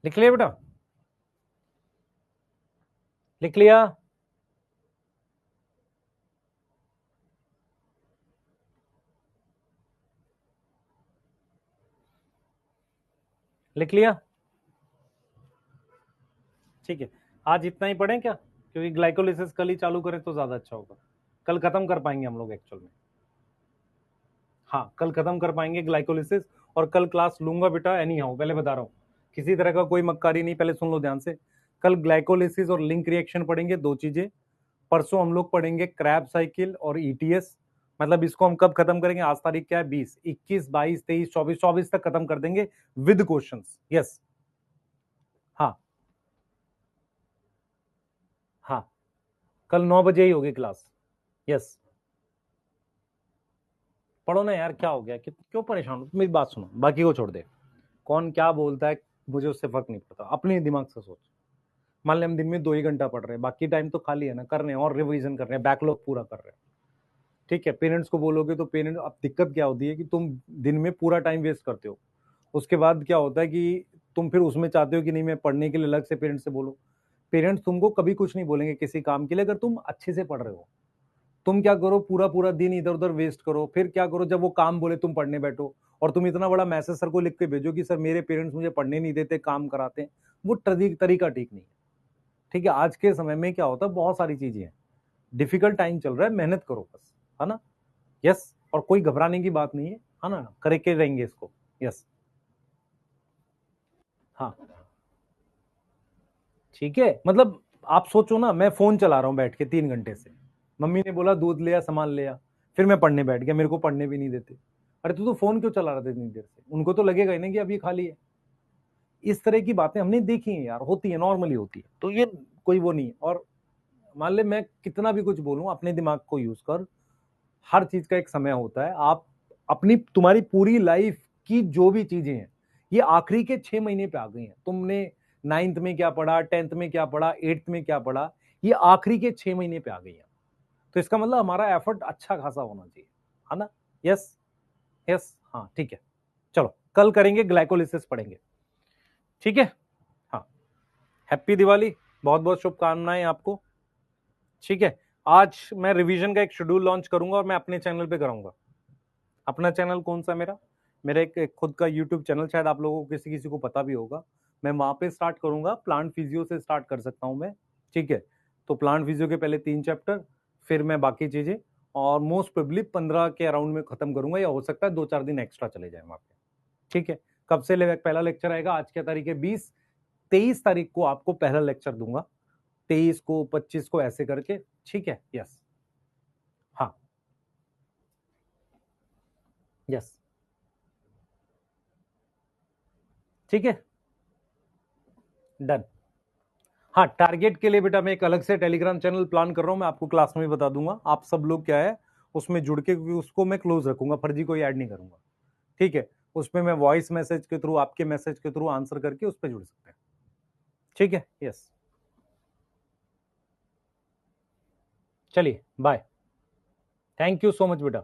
लिख लिया बेटा? लिख लिया? लिख लिया? ठीक है, आज इतना ही पढ़ें क्या? क्योंकि ग्लाइकोलिसिस कल ही चालू करें तो ज्यादा अच्छा होगा। कल खत्म कर पाएंगे हम लोग एक्चुअल में। हाँ, कल खत्म कर पाएंगे ग्लाइकोलिसिस। और कल क्लास लूंगा बेटा, एनी हाउ, पहले बता रहा हूँ, किसी तरह का कोई मक्कारी नहीं। पहले सुन लो ध्यान से। कल ग्लाइकोलिसिस और लिंक रिएक्शन पढ़ेंगे, दो चीजें। परसों हम लोग पढ़ेंगे क्रैब साइकिल और ETS। मतलब इसको हम कब खत्म करेंगे? आज तारीख क्या है? 20, 21, 22, 23, 24, 24 तक खत्म कर देंगे विद क्वेश्चंस। यस। हाँ हाँ, कल 9 बजे ही होगी क्लास। यस। पढ़ो ना यार, क्या हो गया? क्यों परेशान हो? मेरी बात सुनो, बाकी को छोड़ दे। कौन क्या बोलता है मुझे उससे फर्क नहीं पड़ता, अपने दिमाग से सोच। मान ले हम दिन में 2 ही घंटा पढ़ रहे हैं, बाकी टाइम तो खाली है ना, कर रहे हैं और रिवीजन कर रहे हैं, बैकलॉग पूरा कर रहे हैं। ठीक है, पेरेंट्स को बोलोगे तो पेरेंट्स, अब दिक्कत क्या होती है कि तुम दिन में पूरा टाइम वेस्ट करते हो। उसके बाद क्या होता है कि तुम फिर उसमें चाहते हो कि नहीं मैं पढ़ने के लिए अलग से पेरेंट्स से बोलो। पेरेंट्स तुमको कभी कुछ नहीं बोलेंगे किसी काम के लिए, अगर तुम अच्छे से पढ़ रहे हो। तुम क्या करो, पूरा पूरा दिन इधर उधर वेस्ट करो, फिर क्या करो, जब वो काम बोले तुम पढ़ने बैठो। और तुम इतना बड़ा मैसेज सर को लिख के भेजो कि सर मेरे पेरेंट्स मुझे पढ़ने नहीं देते, काम कराते हैं। वो तरीका ठीक नहीं है। ठीक है, आज के समय में क्या होता है, बहुत सारी चीजें हैं, डिफिकल्ट टाइम चल रहा है, मेहनत करो बस, है ना? यस। और कोई घबराने की बात नहीं है ना? करके रहेंगे इसको। यस। हाँ ठीक है, मतलब आप सोचो ना, मैं फोन चला रहा हूँ बैठ के 3 घंटे से। मम्मी ने बोला दूध ले आ, सामान ले आ, फिर मैं पढ़ने बैठ गया, मेरे को पढ़ने भी नहीं देते। अरे तू तो फोन क्यों चला रहा था इतनी देर से? उनको तो लगेगा ही ना कि अभी खाली है। इस तरह की बातें हमने देखी हैं यार, होती है, नॉर्मली होती है, तो ये कोई वो नहीं है। और मान ले मैं कितना भी कुछ बोलूं, अपने दिमाग को यूज कर, हर चीज का एक समय होता है। आप अपनी, तुम्हारी पूरी लाइफ की जो भी चीजें हैं, ये आखिरी के 6 महीने पे आ गई हैं। तुमने 9th में क्या पढ़ा, 10th में क्या पढ़ा, 8th में क्या पढ़ा, ये आखिरी के 6 महीने पे आ गई हैं। तो इसका मतलब हमारा एफर्ट अच्छा खासा होना चाहिए, है ना? यस, यस, हाँ ठीक है। चलो कल करेंगे, ग्लाइकोलिसिस पढ़ेंगे, ठीक है? हाँ, हैप्पी दिवाली, बहुत बहुत शुभकामनाएं आपको, ठीक है? आज मैं रिवीजन का एक शेड्यूल लॉन्च करूंगा और मैं अपने चैनल पे कराऊंगा। अपना चैनल कौन सा? मेरा मेरा एक खुद का यूट्यूब चैनल, शायद आप लोगों को किसी किसी को पता भी होगा। मैं वहां पे स्टार्ट करूंगा, प्लांट फिजियो से स्टार्ट कर सकता हूं मैं, ठीक है? तो प्लांट फिजियो के पहले 3 चैप्टर, फिर मैं बाकी चीजें, और मोस्ट प्रोबेबली 15 के अराउंड में खत्म करूंगा, या हो सकता है 2-4 दिन एक्स्ट्रा चले जाए वहां पे, ठीक है? कब से पहला लेक्चर आएगा? आज क्या तारीख है? 20, 23 तारीख को आपको पहला लेक्चर दूंगा, 23 को, 25 को, ऐसे करके, ठीक है? यस, हाँ, यस, ठीक है, डन। हाँ, टारगेट के लिए बेटा मैं एक अलग से टेलीग्राम चैनल प्लान कर रहा हूं, मैं आपको क्लास में भी बता दूंगा। आप सब लोग क्या है उसमें जुड़ के, क्योंकि उसको मैं क्लोज रखूंगा, फर्जी कोई ऐड नहीं करूंगा, ठीक है? उसमें मैं वॉइस मैसेज के थ्रू, आपके मैसेज के थ्रू आंसर करके उस पर जुड़ सकते हैं, ठीक है? यस, चलिए bye, thank you so much बेटा।